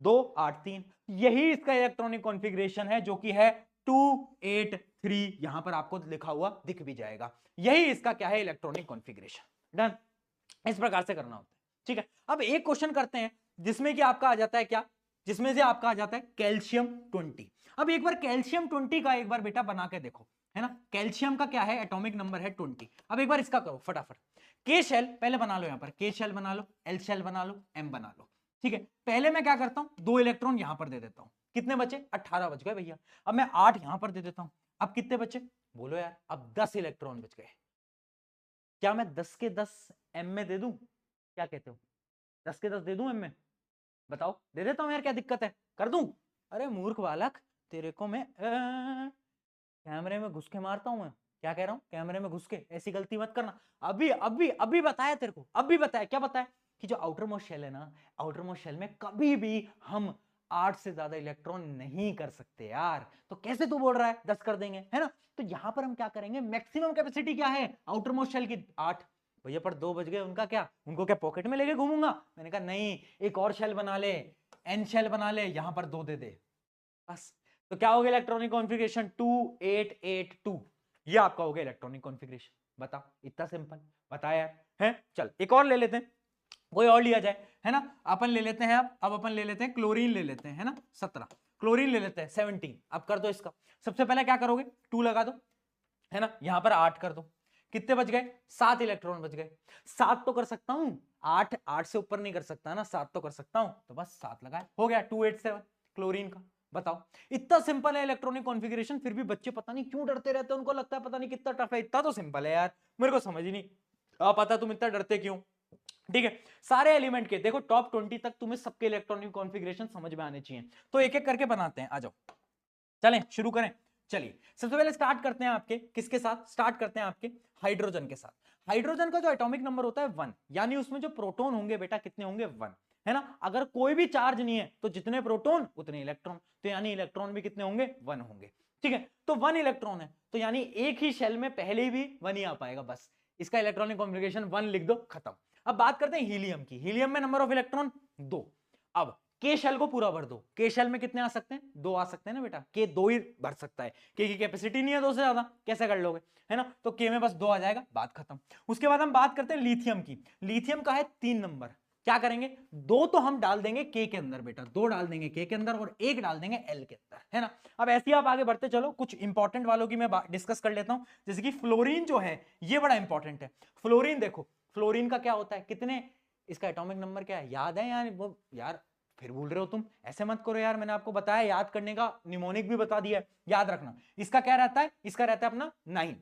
2 8 3। यही इसका इलेक्ट्रॉनिक कॉन्फ़िगरेशन है जो कि है 2 8 3, यहां पर आपको लिखा हुआ दिख भी जाएगा। यही इसका क्या है, इलेक्ट्रॉनिक कॉन्फ़िगरेशन। डन, इस प्रकार से करना होता है। ठीक है, अब एक क्वेश्चन करते हैं जिसमें कि आपका आ जाता है क्या, जिसमें से आपका आ जाता है कैल्शियम 20। अब एक बार कैल्शियम 20 का एक बार बेटा बना के देखो, है ना। कैल्शियम का क्या है, एटॉमिक नंबर है 20। अब एक बार इसका करो फटाफट। के शेल पहले बना लो, यहां पर के शेल बना लो, एल शेल बना लो, एम बना लो। ठीक है, पहले मैं क्या करता हूं, 2 इलेक्ट्रॉन यहां पर दे देता हूं। कितने बचे, 18 बच गए भैया। अब मैं 8 यहां पर दे देता हूं। अब कितने बचे, बोलो यार, अब 10 इलेक्ट्रॉन बच गए। क्या मैं 10 के 10 एम में दे दूं, क्या कहते हो, 10 के 10 दे दूं एम में, बताओ, दे देता हूं यार, क्या दिक्कत है, कर दूं। अरे मूर्ख बालक, तेरे को मैं कैमरे में घुस के मारता हूं। मैं क्या कह रहा हूं, कैमरे में घुस के ऐसी गलती मत करना। अभी अभी अभी बताया तेरे को, अभी बताया। क्या बताया? कि जो आउटर मोस्ट शेल है ना, आउटर मोस्ट शेल में कभी भी हम 8 से ज्यादा इलेक्ट्रॉन नहीं कर सकते यार। तो कैसे तू बोल रहा है 10 कर देंगे, है ना? तो यहां पर हम क्या करेंगे, मैक्सिमम कैपेसिटी क्या है आउटर मोस्ट शेल की? 8। भैया पर 2 बज गए, उनका क्या? उनको क्या पॉकेट में लेके घूमूंगा? मैंने कहा नहीं, एक और शेल बना ले, एन शेल बना ले, यहां पर 2 दे दे बस। तो क्या हो गया इलेक्ट्रॉनिक कॉन्फ़िगरेशन? 2882। ये आपका हो गया इलेक्ट्रॉनिक कॉन्फ़िगरेशन। बता, इतना सिंपल बताया है। चल एक और ले लेते हैं, कोई और लिया जाए, है ना? अपन ले लेते हैं अब अपन ले लेते हैं क्लोरीन ले लेते हैं, है ना? 17। क्लोरीन ले लेते हैं 17। अब कर दो इसका। सबसे पहले क्या करोगे, 2 लगा दो, है ना? यहां पर 8 कर दो। कितने बच गए? 7 इलेक्ट्रॉन बच गए। 7 तो कर सकता हूं, 8 से ऊपर नहीं कर सकता ना, 7 तो कर सकता हूं, तो बस 7 लगाए, हो गया 287 क्लोरीन का। बताओ, इतना सिंपल है इलेक्ट्रॉनिक कॉन्फ़िगरेशन, फिर भी बच्चे पता नहीं क्यों डरते रहते हैं। उनको लगता है पता नहीं कितना टफ है। इतना तो सिंपल है यार, मेरे को समझ ही नहीं आ पाता तुम इतना डरते क्यों। ठीक है, सारे एलिमेंट के देखो टॉप 20 तक तुम्हें सबके इलेक्ट्रॉनिक कॉन्फ़िगरेशन समझ में आने चाहिए। तो एक एक करके बनाते हैं, आ जाओ चलें शुरू करें। चलिए सबसे पहले स्टार्ट करते हैं आपके किसके साथ? स्टार्ट करते हैं आपके हाइड्रोजन के साथ। हाइड्रोजन का जो एटॉमिक नंबर होता है 1, यानी उसमें जो प्रोटॉन होंगे बेटा कितने होंगे? 1, है ना? अगर कोई भी चार्ज नहीं है तो जितने प्रोटॉन उतने इलेक्ट्रॉन, तो यानी इलेक्ट्रॉन भी कितने होंगे? 1 होंगे। ठीक है, तो 1 इलेक्ट्रॉन है तो यानी एक ही शेल में पहले भी 1 ही आ पाएगा, बस इसका इलेक्ट्रॉनिक कॉन्फ़िगरेशन 1 लिख दो, खत्म। अब बात करते हैं हीलियम की। हीलियम में नंबर ऑफ इलेक्ट्रॉन 2। अब के शेल को पूरा भर दो। के शेल में कितने आ सकते हैं? 2 आ सकते हैं ना बेटा, के 2 ही भर सकता है, के की कैपेसिटी नहीं है 2 से ज्यादा, कैसे कर लोगे, है ना? तो के में बस 2 आ जाएगा, बात खत्म। उसके बाद हम बात करते हैं लिथियम की। लिथियम का है 3 नंबर। क्या करेंगे? 2 तो हम डाल देंगे के अंदर बेटा, 2 डाल देंगे के अंदर और 1 डाल देंगे एल के अंदर, है ना? अब ऐसे ही आप आगे बढ़ते चलो, कुछ इंपॉर्टेंट वालों की मैं डिस्कस कर लेता हूं। जैसे कि फ्लोरीन जो है ये बड़ा इंपॉर्टेंट है। फ्लोरीन देखो, फ्लोरीन का क्या होता है, कितने, इसका एटॉमिक नंबर क्या है याद है यार? वो यार फिर भूल रहे हो तुम, ऐसे मत करो यार, मैंने आपको बताया याद करने का, निमोनिक भी बता दिया है, याद रखना। इसका क्या रहता है? इसका रहता है अपना 9।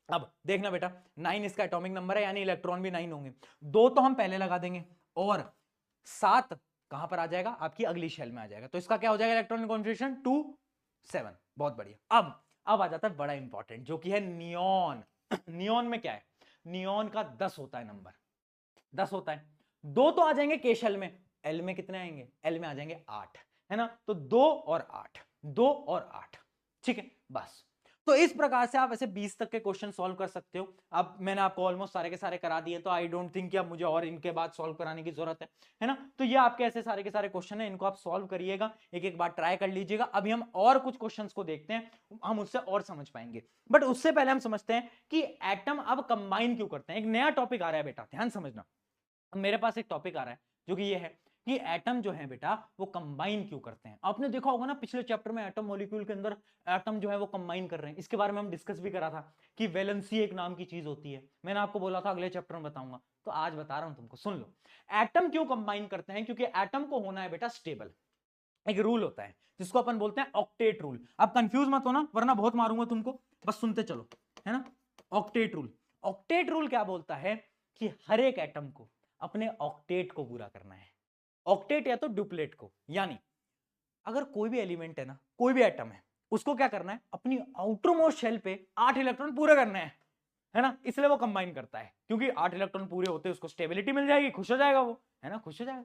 अब देखना बेटा, 9 इसका एटॉमिक नंबर है, यानी इलेक्ट्रॉन भी 9 होंगे। 2 तो हम पहले लगा देंगे और 7 कहां पर आ जाएगा? आपकी अगली शेल में आ जाएगा। तो इसका क्या हो जाएगा इलेक्ट्रॉनिक कॉन्फ़िगरेशन? 2 7। बहुत बढ़िया। अब आ जाता है बड़ा इंपॉर्टेंट जो कि है नियॉन। नियॉन में क्या है? नियॉन का 10 होता है नंबर, 10 होता है। 2 तो आ जाएंगे के शेल में, एल में कितने आएंगे? एल में आ जाएंगे 8, है ना? तो 2 और 8, 2 और 8, ठीक है बस। तो इस प्रकार से आप ऐसे 20 तक के क्वेश्चन सॉल्व कर सकते हो। अब मैंने आपको ऑलमोस्ट सारे के सारे करा दिए, तो आई डोंट थिंक कि अब मुझे और इनके बाद सॉल्व कराने की जरूरत है ना? तो ये आपके ऐसे सारे के सारे क्वेश्चन है, इनको आप सॉल्व करिएगा, एक एक बार ट्राई कर लीजिएगा। अभी हम और कुछ क्वेश्चंस को देखते हैं, हम उससे और समझ पाएंगे। बट उससे पहले हम समझते हैं कि एटम अब कंबाइन क्यों करते हैं। एक नया टॉपिक आ रहा है बेटा, ध्यान समझना। मेरे पास एक टॉपिक आ रहा है जो कि ये है कि एटम जो है बेटा वो कंबाइन क्यों करते हैं। आपने देखा होगा ना पिछले चैप्टर में एटम मॉलिक्यूल के अंदर एटम जो है वो कंबाइन कर रहे हैं, इसके बारे में हम डिस्कस भी करा था कि वैलेंसी एक नाम की चीज होती है। मैंने आपको बोला था अगले चैप्टर में बताऊंगा, तो आज बता रहा हूं तुमको, सुन लो। एटम क्यों कंबाइन करते हैं? क्योंकि एटम को होना है बेटा स्टेबल। एक रूल होता है जिसको अपन बोलते हैं ऑक्टेट रूल। अब कंफ्यूज मत होना वरना बहुत मारूंगा तुमको, बस सुनते चलो, है ना? ऑक्टेट रूल, ऑक्टेट रूल क्या बोलता है कि हर एक एटम को अपने ऑक्टेट को पूरा करना है। ऑक्टेट या तो डुप्लेट को, यानी अगर कोई भी एलिमेंट है ना, कोई भी एटम है, उसको क्या करना है? अपनी आउटर मोस्ट शेल पे 8 इलेक्ट्रॉन पूरे करने हैं, है ना? इसलिए वो कंबाइन करता है, क्योंकि 8 इलेक्ट्रॉन पूरे होते हैं उसको स्टेबिलिटी मिल जाएगी, खुश हो जाएगा वो, है ना? खुश हो जाएगा।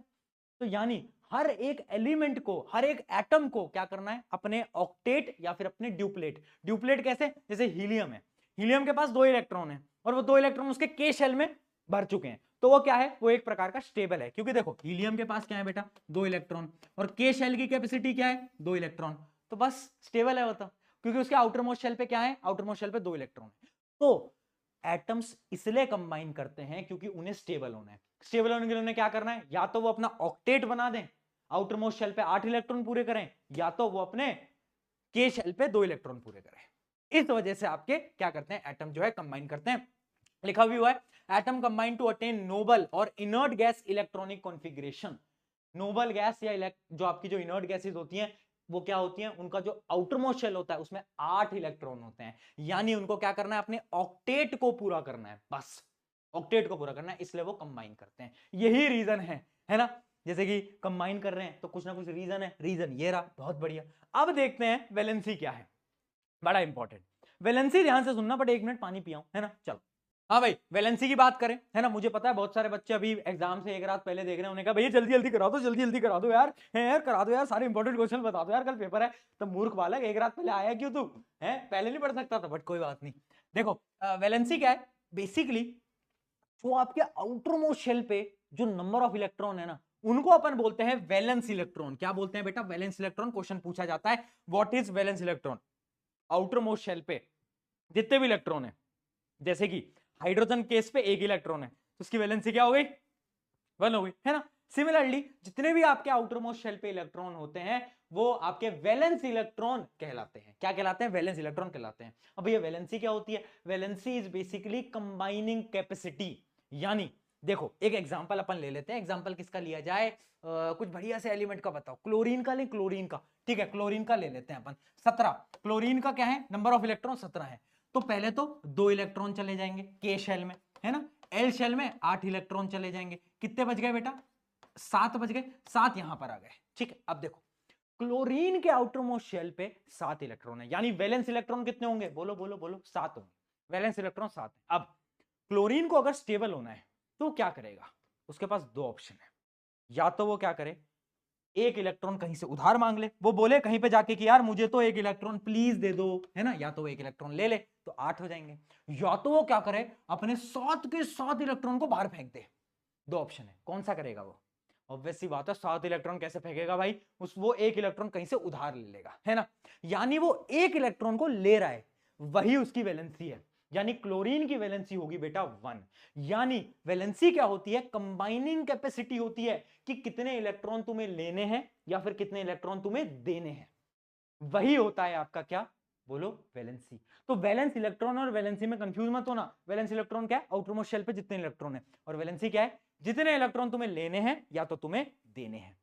तो यानी हर एक एलिमेंट को, हर एक एटम को क्या करना है? अपने ऑक्टेट या फिर अपने ड्यूप्लेट। ड्यूप्लेट कैसे? जैसे हीलियम है, हीलियम के पास 2 इलेक्ट्रॉन है और वो 2 इलेक्ट्रॉन उसके के शेल में भर चुके हैं, तो वो क्या है? वो एक प्रकार का स्टेबल है। क्योंकि देखो हीलियम के पास क्या है बेटा? 2 इलेक्ट्रॉन, और के शेल की कैपेसिटी क्या है? 2 इलेक्ट्रॉन, तो बस स्टेबल है वो तो, क्योंकि उसके आउटर मोस्ट शेल पे क्या है? आउटर मोस्ट शेल पे 2 इलेक्ट्रॉन है। तो एटम्स इसलिए कंबाइन करते हैं क्योंकि उन्हें स्टेबल होना है। स्टेबल होने के लिए उन्हें क्या करना है? या तो वो अपना ऑक्टेट बना दें, आउटर मोस्ट शेल पे 8 इलेक्ट्रॉन पूरे करें, या तो वो अपने के शेल पे 2 इलेक्ट्रॉन पूरे करें। इस वजह से आपके क्या करते हैं? एटम जो है कंबाइन करते हैं। लिखा भी हुआ है atom combine to attain noble और inert gas electronic configuration. Noble gas या जो आपकी जो इनर्ट गैसेस होती हैं वो क्या होती हैं? उनका जो आउटर मोस्ट शेल होता है उसमें 8 इलेक्ट्रॉन होते हैं, यानी उनको क्या करना है? अपने ऑक्टेट को पूरा करना है, बस ऑक्टेट को पूरा करना है, इसलिए वो कंबाइन करते हैं। यही रीजन है ना? जैसे कि कंबाइन कर रहे हैं तो कुछ ना कुछ रीजन है, रीजन ये रहा, बहुत बढ़िया। अब देखते हैं वैलेंसी क्या है, बड़ा इंपॉर्टेंट। वैलेंसी ध्यान से सुनना, बट 1 मिनट पानी पियाऊं, है ना। चलो हाँ भाई, वैलेंसी की बात करें, है ना। मुझे पता है बहुत सारे बच्चे अभी एग्जाम से 1 रात पहले देख रहे हैं, उन्हें कहा भैया जल्दी जल्दी करा दो, जल्दी जल्दी करा दो यार, है यार करा दो यार, सारे इंपॉर्टेंट क्वेश्चन बता दो यार, कल पेपर है। तो मूर्ख बालक, 1 रात पहले आया क्यों तू, है पहले नहीं पढ़ सकता था। बट कोई बात नहीं, देखो वैलेंसी क्या है बेसिकली, जो आपके आउटर मोस्ट शेल पे जो नंबर ऑफ इलेक्ट्रॉन है ना, उनको अपन बोलते हैं वैलेंस इलेक्ट्रॉन। क्या बोलते हैं बेटा, वैलेंस इलेक्ट्रॉन। क्वेश्चन पूछा जाता है what is valence electron. Outermost shell पे जितने भी इलेक्ट्रॉन है, जैसे कि हाइड्रोजन केस पे 1 इलेक्ट्रॉन है, तो उसकी वैलेंसी क्या हो गई, 1 हो गई, है ना। सिमिलरली जितने भी आपके आउटर मोस्ट शेल पे इलेक्ट्रॉन होते हैं वो आपके वैलेंस इलेक्ट्रॉन कहलाते हैं। क्या कहलाते हैं, वैलेंस इलेक्ट्रॉन कहलाते हैं। अब ये वैलेंसी क्या होती है, valency is basically combining capacity. यानी देखो एक एग्जांपल अपन ले लेते हैं, एग्जांपल किसका लिया जाए, कुछ बढ़िया से एलिमेंट का बताओ, क्लोरीन का ले, क्लोरीन का, ठीक है क्लोरीन का ले लेते हैं अपन। 17 क्लोरीन का क्या है, नंबर ऑफ इलेक्ट्रॉन 17 है। तो पहले तो 2 इलेक्ट्रॉन चले जाएंगे के शेल में, है ना। एल शेल में 8 इलेक्ट्रॉन चले जाएंगे। कितने बच गए बेटा, 7 बच गए, 7 यहां पर आ गए, ठीक है। अब देखो क्लोरीन के आउटर मोस्ट शेल पे 7 इलेक्ट्रॉन है, यानी वैलेंस इलेक्ट्रॉन कितने होंगे, बोलो बोलो बोलो, 7 होंगे। वैलेंस इलेक्ट्रॉन 7 है। अब क्लोरीन को अगर स्टेबल होना है तो क्या करेगा, उसके पास 2 ऑप्शन है। या तो वो क्या करे, 1 इलेक्ट्रॉन कहीं से उधार मांग ले, वो बोले कहीं पे जाके कि यार मुझे तो 1 इलेक्ट्रॉन प्लीज दे दो, है ना। या तो वो 1 इलेक्ट्रॉन ले ले तो 8 हो जाएंगे, या तो वो क्या करे, अपने 7 के 7 इलेक्ट्रॉन को बाहर फेंक दे। 2 ऑप्शन है, कौन सा करेगा वो। ऑब्वियस सी बात है 7 इलेक्ट्रॉन कैसे फेंकेगा भाई, वो 1 इलेक्ट्रॉन कहीं से उधार ले लेगा, है ना। यानी वो 1 इलेक्ट्रॉन को ले रहा है, वही उसकी वैलेंसी है। यानी क्लोरीन की वैलेंसी होगी बेटा 1। यानी वैलेंसी क्या होती है, कंबाइनिंग कैपेसिटी होती है कि कितने इलेक्ट्रॉन तुम्हें लेने हैं या फिर कितने इलेक्ट्रॉन तुम्हें देने हैं, वही होता है आपका क्या, बोलो वैलेंसी। तो वैलेंस इलेक्ट्रॉन और वैलेंसी में कंफ्यूज मत होना। वैलेंस इलेक्ट्रॉन क्या है, आउटरमोस्ट शेल पे जितने इलेक्ट्रॉन है, और वैलेंसी क्या है, जितने इलेक्ट्रॉन तुम्हें लेने हैं या तो तुम्हें देने हैं,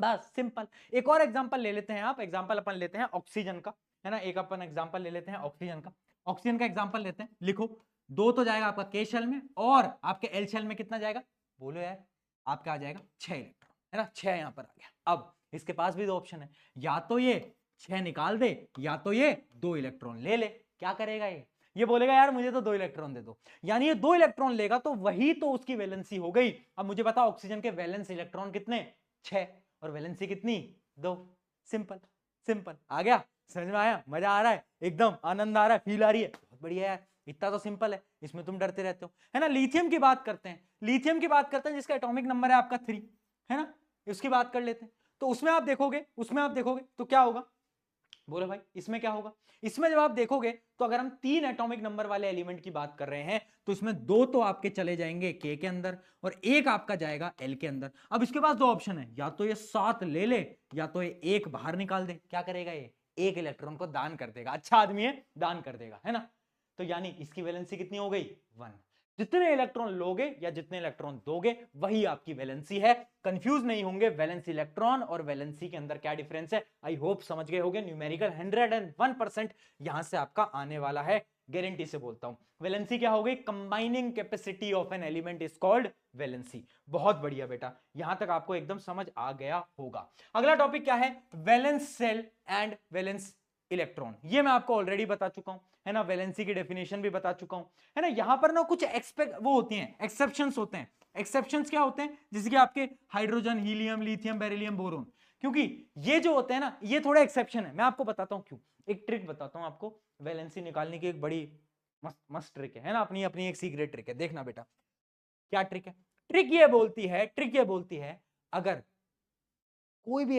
बस सिंपल। एक और एग्जांपल ले लेते हैं आप, एग्जांपल अपन लेते हैं ऑक्सीजन का, है ना। एक अपन एग्जांपल ले लेते हैं ऑक्सीजन का। ऑक्सीजन का एग्जांपल लेते हैं, लिखो 2 तो जाएगा आपका के शेल में, और आपके एल शेल में कितना जाएगा, बोलो यार, आपका आ जाएगा 6 इलेक्ट्रॉन, है ना। 6 यहां पर आ गया। अब इसके पास भी 2 ऑप्शन है, या तो ये 6 निकाल दे, या तो ये 2 इलेक्ट्रॉन ले ले। क्या करेगा ये बोलेगा यार मुझे तो 2 इलेक्ट्रॉन दे दो। यानी ये 2 इलेक्ट्रॉन लेगा तो वही तो उसकी वैलेंसी हो गई। अब मुझे बताओ ऑक्सीजन के वैलेंस इलेक्ट्रॉन कितने, 6, और वैलेंसी कितनी, 2। सिंपल सिंपल, आ गया, समझ में आया, मजा आ रहा है, एकदम आनंद आ रहा है, फील आ रही है, बहुत बढ़िया यार। इतना तो सिंपल है, इसमें तुम डरते रहते हो, है ना। लिथियम की बात करते हैं, लिथियम की बात करते हैं जिसका एटॉमिक नंबर है आपका 3, है ना। उसकी बात कर लेते हैं। तो उसमें आप देखोगे तो क्या होगा, बोलो भाई इसमें क्या होगा। इसमें जब आप देखोगे तो अगर हम 3 एटॉमिक नंबर वाले एलिमेंट की बात कर रहे हैं तो इसमें 2 तो आपके चले जाएंगे के अंदर, और 1 आपका जाएगा एल के अंदर। अब इसके पास 2 ऑप्शन है, या तो ये 7 ले ले, या तो ये 1 बाहर निकाल दे। क्या करेगा ये, 1 इलेक्ट्रॉन को दान कर देगा, अच्छा आदमी है, दान कर देगा, है ना। तो यानी इसकी वैलेंसी कितनी हो गई, 1। जितने इलेक्ट्रॉन लोगे या जितने इलेक्ट्रॉन दोगे वही आपकी वैलेंसी है। कंफ्यूज नहीं होंगे, वैलेंस इलेक्ट्रॉन और वैलेंसी के अंदर क्या डिफरेंस है, आई होप समझ गए होंगे। न्यूमेरिकल 101% यहां से आपका आने वाला है, गारंटी से बोलता हूं। वैलेंसी क्या हो गई, combining capacity of an element is called valency. बहुत बढ़िया बेटा, यहां तक आपको एकदम समझ आ गया होगा। अगला टॉपिक क्या है, valence shell and valence electron. ये मैं आपको ऑलरेडी बता चुका हूं, है ना। वैलेंसी की डेफिनेशन भी बता चुका हूं, है ना। यहां पर ना कुछ वो होती हैं, एक्सेप्शंस होते हैं। एक्सेप्शंस क्या होते हैं, जैसे कि आपके hydrogen, helium, lithium, beryllium, boron. क्योंकि ये जो होते हैं ना, ये थोड़ा एक्सेप्शन है। मैं आपको बताता हूं क्यों, एक ट्रिक बताता हूं आपको वैलेंसी निकालने की, एक बड़ी मस्त ट्रिक है ना, अपनी अपनी एक सीक्रेट ट्रिक है, देखना बेटा क्या ट्रिक है। ट्रिक ये बोलती है अगर कोई भी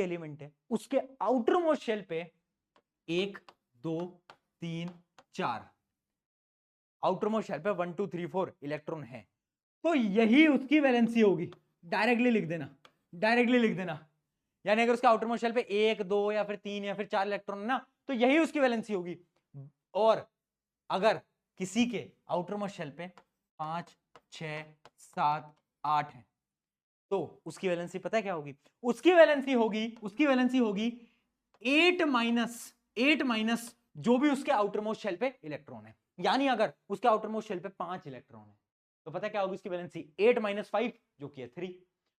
एलिमेंट है, उसके आउटर मोस्ट शेल पे 1 2 3 4 आउटर मोस्ट शेल पे 1 2 3 4 इलेक्ट्रॉन है, तो यही उसकी वैलेंसी होगी। डायरेक्टली लिख देना। यानी अगर उसके आउटर मोस्ट शेल पे 1 2 या फिर 3 या फिर 4 इलेक्ट्रॉन है ना, तो यही उसकी वैलेंसी होगी। और अगर किसी के आउटर मोस्ट शेल पे 5 6 7 8 है तो उसकी वैलेंसी पता है क्या होगी, उसकी वैलेंसी होगी 8 माइनस जो भी उसके आउटर मोस्ट शेल पे इलेक्ट्रॉन है। यानी अगर उसके आउटर मोस्ट शेल पे 5 इलेक्ट्रॉन है तो पता क्या होगी उसकी वैलेंसी 8 - 5 जो कि है 3।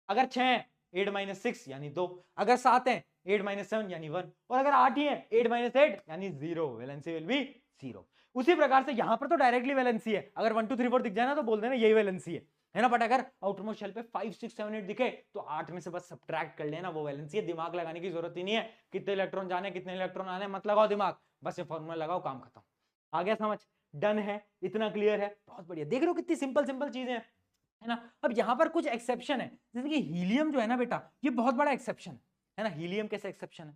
अगर 6 है 8 - 6 यानी 2, अगर 7 है 8 - 7 यानी 1, और अगर 8 ही है 8 - 8 यानी 0, वैलेंसी विल बी 0। उसी प्रकार से यहां पर तो डायरेक्टली वैलेंसी है, अगर 1 2 3 4 दिख जाए ना तो बोल देना यही वैलेंसी है ना। बट अगर आउटरमोस्ट शेल पे 5 6 7 8 दिखे तो 8 में से बस सब्ट्रैक्ट कर लेना, वो वैलेंसी है। दिमाग लगाने की जरूरत ही नहीं है, कितने इलेक्ट्रॉन जाने कितने इलेक्ट्रॉन आने मत लगाओ दिमाग, बस ये फॉर्मूला लगाओ, काम खत्म। आ गया समझ? डन है, इतना क्लियर है, बहुत बढ़िया। देख रहे हो कितनी सिंपल सिंपल चीजें हैं, है ना। अब यहां पर कुछ एक्सेप्शन है, जैसे कि हीलियम जो है ना बेटा, ये बहुत बड़ा एक्सेप्शन है ना। हीलियम कैसे एक्सेप्शन है?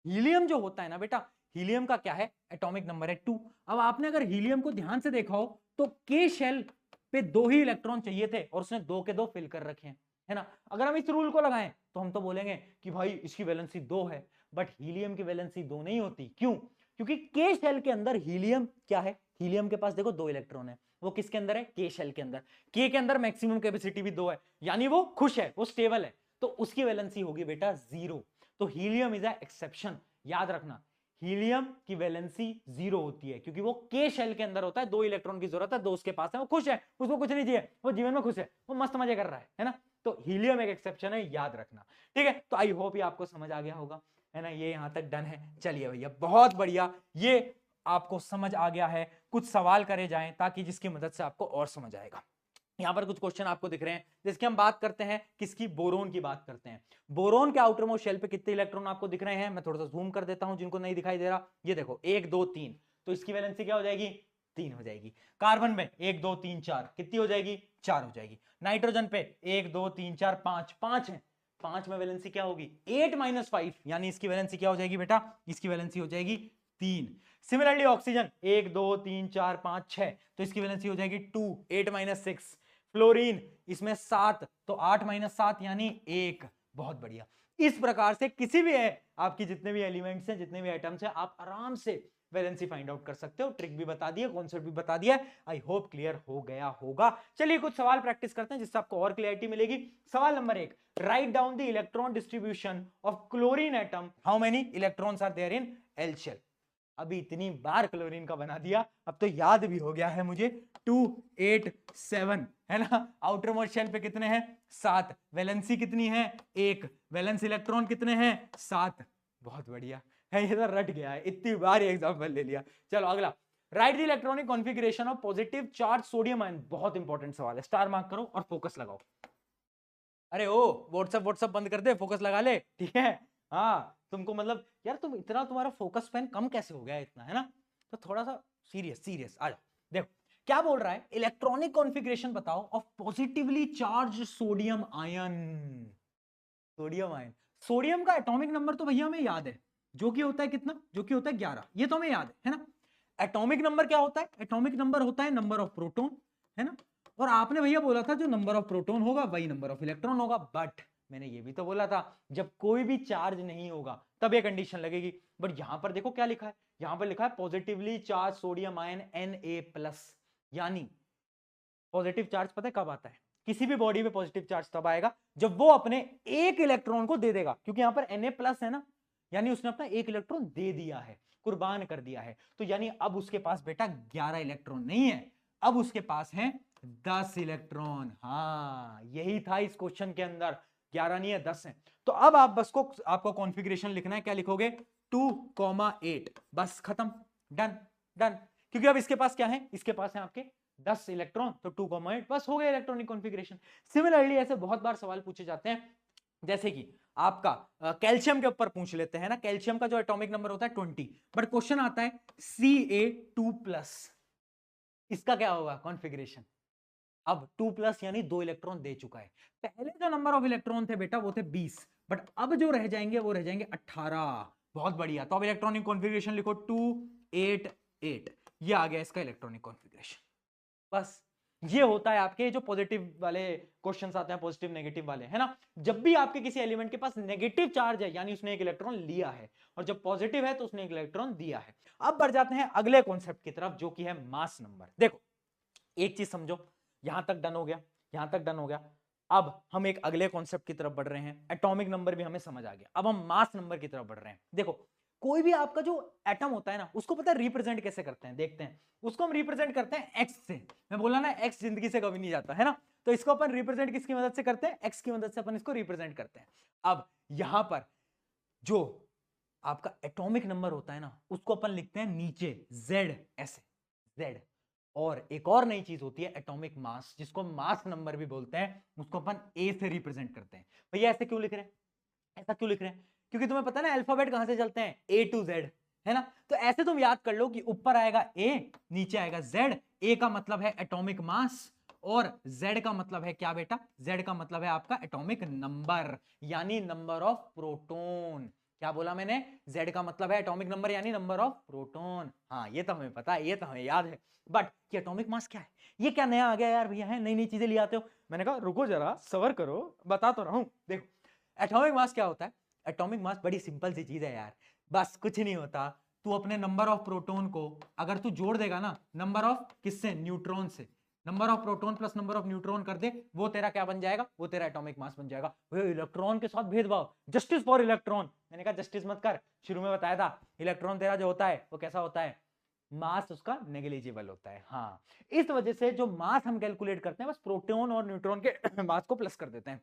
हीलियम जो होता है ना बेटा, हीलियम का क्या है, एटॉमिक नंबर है 2। अब आपने अगर हीलियम को ध्यान से देखा हो तो के शेल पे 2 ही इलेक्ट्रॉन चाहिए थे और उसने 2 के 2 फिल कर रखे हैं, है ना। अगर हम इस रूल को लगाएं तो हम तो बोलेंगे कि भाई इसकी वैलेंसी 2 है, बट हीलियम की वैलेंसी 2 नहीं होती। क्यों? क्योंकि के शेल के अंदर हीलियम क्या है, हीलियम के पास देखो 2 इलेक्ट्रॉन है, वो किसके अंदर है, के शेल के अंदर। के अंदर मैक्सिमम कैपेसिटी भी 2 है, यानी वो खुश है, वो स्टेबल है, तो उसकी वैलेंसी होगी बेटा 0। तो हीलियम इज अ एक्सेप्शन, याद रखना। हीलियम की वैलेंसी 0 होती है क्योंकि वो के शेल के अंदर होता है, 2 इलेक्ट्रॉन की जरूरत है, 2 उसके पास है, वो खुश है, उसको कुछ नहीं चाहिए, वो जीवन में खुश है, वो मस्त मजे कर रहा है ना। तो हीलियम एक एक्सेप्शन है, याद रखना, ठीक है। तो आई होप ये आपको समझ आ गया होगा, है ना। ये यहां तक डन है। चलिए भैया बहुत बढ़िया, ये आपको समझ आ गया है। कुछ सवाल करे जाएं ताकि जिसकी मदद से आपको और समझ आएगा। यहां पर कुछ क्वेश्चन आपको दिख रहे हैं, जिसकी हम बात करते हैं, किसकी, बोरोन की बात करते हैं। बोरोन के आउटर मोस्ट शेल पे कितने इलेक्ट्रॉन आपको दिख रहे हैं, मैं थोड़ा सा जूम कर देता हूं जिनको नहीं दिखाई दे रहा। ये देखो 1 2 3, तो इसकी वैलेंसी क्या हो जाएगी, 3 हो जाएगी। कार्बन में 1 2 3 4 कितनी हो जाएगी, 4 हो जाएगी। नाइट्रोजन पे 1 2 3 4 5 5 है, 5 में वैलेंसी क्या होगी 8 - 5, यानी इसकी वैलेंसी क्या हो जाएगी बेटा, इसकी वैलेंसी हो जाएगी 3। सिमिलरली ऑक्सीजन 1 2 3 4 5 6, तो इसकी वैलेंसी हो जाएगी 2, 8 - 6। फ्लोरीन इसमें 7, तो 8 - 7 यानी 1। बहुत बढ़िया। इस प्रकार से किसी भी है आपकी जितने भी एलिमेंट्स हैं, जितने भी आइटम्स हैं, आप आराम से वैलेंसी फाइंड आउट कर सकते हो। ट्रिक भी बता दिया, कॉन्सेप्ट भी बता दिया। आई होप क्लियर हो गया होगा। चलिए कुछ सवाल प्रैक्टिस करते हैं जिससे आपको और क्लियरिटी मिलेगी। सवाल number 1, write down the electron distribution of chlorine atom, how many electrons are there in L shell. अभी इतनी बार क्लोरीन का बना दिया, अब तो याद भी हो गया है मुझे। 2 8 7 है ना। आउटर मोस्ट शेल पे कितने हैं, 7। वैलेंसी कितनी है, 1। वैलेंस इलेक्ट्रॉन कितने हैं, 7। बहुत बढ़िया है, ये तो रट गया है, इतनी बार एग्जांपल ले लिया। चलो अगला, right the electronic configuration of positive charge sodium ion. बहुत इंपॉर्टेंट सवाल है, स्टार मार्क करो और फोकस लगाओ। अरे ओ व्हाट्सएप बंद कर दे, फोकस लगा ले, ठीक है। हाँ तुमको मतलब यार तुम इतना, तुम्हारा फोकस स्पैन कम कैसे हो गया इतना, है ना। तो थोड़ा सा सीरियस सीरियस आ जाओ। देखो क्या बोल रहा है, इलेक्ट्रॉनिक कॉन्फ़िगरेशन बताओ of positively charge sodium ion. Sodium ion, sodium का एटॉमिक नंबर तो भैया हमें याद है, जो कि होता है कितना, जो कि होता है 11, ये तो हमें याद है ना। एटॉमिक नंबर क्या होता है, एटॉमिक नंबर होता है नंबर ऑफ प्रोटॉन, है ना। और आपने भैया बोला था जो नंबर ऑफ प्रोटॉन होगा वही नंबर ऑफ इलेक्ट्रॉन होगा, बट मैंने ये भी तो बोला था जब कोई भी चार्ज नहीं होगा तब ये कंडीशन लगेगी। बट यहां पर देखो क्या लिखा है, यहां पर लिखा है positively charge sodium ion Na+, यानी पॉजिटिव चार्ज पता है कब आता है, किसी भी बॉडी में पॉजिटिव चार्ज तब आएगा जब वो अपने एक इलेक्ट्रॉन को दे देगा, क्योंकि यहां पर Na+ है ना, यानी उसने अपना एक इलेक्ट्रॉन दे दिया है, कुर्बान कर दिया है। तो यानी अब उसके पास बेटा 11 इलेक्ट्रॉन नहीं है, अब उसके पास है 10 इलेक्ट्रॉन। हाँ यही था इस क्वेश्चन के अंदर, 11 नहीं है 10 है। तो अब आप बस को आपको कॉन्फ़िगरेशन लिखना है, क्या लिखोगे 2,8, बस खत्म, डन डन। क्योंकि अब इसके पास क्या है, इसके पास है आपके 10 इलेक्ट्रॉन, तो 2,8 बस हो गया इलेक्ट्रॉनिक कॉन्फ़िगरेशन। सिमिलरली ऐसे बहुत बार सवाल पूछे जाते हैं, जैसे कि आपका कैल्शियम के ऊपर पूछ लेते हैं ना, कैल्शियम का जो एटॉमिक नंबर होता है 20, बट क्वेश्चन आता है Ca2+, इसका क्या होगा कॉन्फ़िगरेशन। अब 2+ यानी 2 इलेक्ट्रॉन दे चुका है। पहले जो नंबर ऑफ इलेक्ट्रॉन थे बेटा वो थे 20, बट अब जो रह जाएंगे वो रह जाएंगे 18। बहुत बढ़िया, तो अब इलेक्ट्रॉनिक कॉन्फ़िगरेशन लिखो 288, ये आ गया इसका इलेक्ट्रॉनिक कॉन्फ़िगरेशन। बस ये होता है आपके जो पॉजिटिव वाले क्वेश्चंस आते हैं, पॉजिटिव नेगेटिव वाले, है ना। जब भी आपके किसी एलिमेंट के पास नेगेटिव चार्ज है यानी उसने एक इलेक्ट्रॉन लिया है, और जब पॉजिटिव है तो उसने एक इलेक्ट्रॉन दिया है। अब बढ़ जाते हैं अगले कॉन्सेप्ट की तरफ जो कि है मास नंबर। देखो एक चीज समझो, यहां तक डन हो गया, यहां तक डन हो गया। अब हम एक अगले कॉन्सेप्ट की तरफ बढ़ रहे हैं, एटॉमिक नंबर भी हमें समझ आ गया, अब हम मास नंबर की तरफ बढ़ रहे हैं। देखो कोई भी आपका जो एटम होता है ना, उसको पता है रिप्रेजेंट कैसे करते हैं, देखते हैं। उसको हम रिप्रेजेंट करते हैं एक्स से। मैं बोला ना एक्स जिंदगी से कभी नहीं जाता है ना, तो इसको अपन रिप्रेजेंट किसकी मदद से करते हैं, एक्स की मदद से अपन इसको रिप्रेजेंट करते हैं। अब यहां पर जो आपका एटॉमिक नंबर होता है ना, उसको अपन लिखते हैं नीचे जेड, ऐसे जेड। और एक और नई चीज होती है एटॉमिक मास, जिसको मास नंबर भी बोलते हैं, उसको अपन ए से रिप्रेजेंट करते हैं। भैया ऐसे क्यों लिख रहे हैं, ऐसा क्यों लिख रहे हैं, क्योंकि तुम्हें पता है ना अल्फाबेट कहां से चलते हैं, ए टू जेड, है ना। तो ऐसे तुम याद कर लो कि ऊपर आएगा ए, नीचे आएगा जेड। ए का मतलब है एटॉमिक मास, और जेड का मतलब है क्या बेटा, जेड का मतलब है आपका एटॉमिक नंबर, यानी नंबर ऑफ प्रोटॉन। क्या बोला मैंने, जेड का मतलब है एटॉमिक नंबर यानी नंबर ऑफ प्रोटॉन। हाँ ये तो हमें पता है, ये तो हमें याद है, बट ये एटॉमिक मास क्या है, ये क्या नया आ गया यार भैया, है नई नई चीजें ले आते हो। मैंने कहा रुको जरा सबर करो, बता तो रहा हूं। देखो एटॉमिक मास क्या होता है, एटॉमिक मास बड़ी सिंपल सी चीज है यार, बस कुछ नहीं होता। तू अपने नंबर ऑफ प्रोटॉन को अगर तू जोड़ देगा ना नंबर ऑफ किससे, न्यूट्रॉन से, number of proton plus number of neutron कर दे, वो तेरा क्या बन जाएगा, वो तेरा एटॉमिक मास बन जाएगा। इलेक्ट्रॉन के साथ भेदभाव, जस्टिस फॉर इलेक्ट्रॉन, मैंने कहा जस्टिस मत कर, शुरू में बताया था इलेक्ट्रॉन तेरा जो होता है वो कैसा होता है, मास उसका नेग्लिजिबल होता है। हाँ इस वजह से जो मास हम कैलकुलेट करते हैं बस प्रोटॉन और न्यूट्रॉन के मास को प्लस कर देते हैं,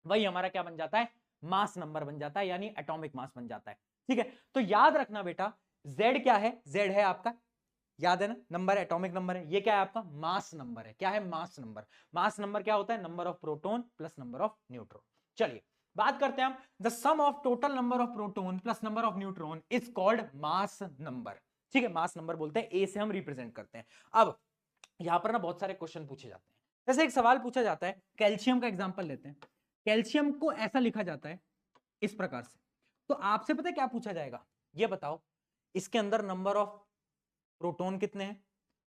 वही हमारा क्या बन जाता है, मास नंबर बन जाता है, यानी एटॉमिक मास बन जाता है। ठीक है, तो याद रखना बेटा, Z क्या है, Z है आपका, याद है ना, नंबर एटॉमिक नंबर है। ये क्या है आपका, मास नंबर है। क्या है, मास नंबर। मास नंबर क्या होता है, number of proton plus number of neutron. चलिए बात करते हैं हम, the sum of total number of proton plus number of neutron is called mass number. ठीक है, मास नंबर बोलते हैं, ए से हम रिप्रेजेंट करते हैं। अब यहां पर ना बहुत सारे क्वेश्चन पूछे जाते हैं, जैसे एक सवाल पूछा जाता है, कैल्शियम का एग्जांपल लेते हैं। कैल्शियम को ऐसा लिखा जाता है इस प्रकार से, तो आपसे पता है क्या पूछा जाएगा, ये बताओ इसके अंदर नंबर ऑफ प्रोटॉन कितने हैं,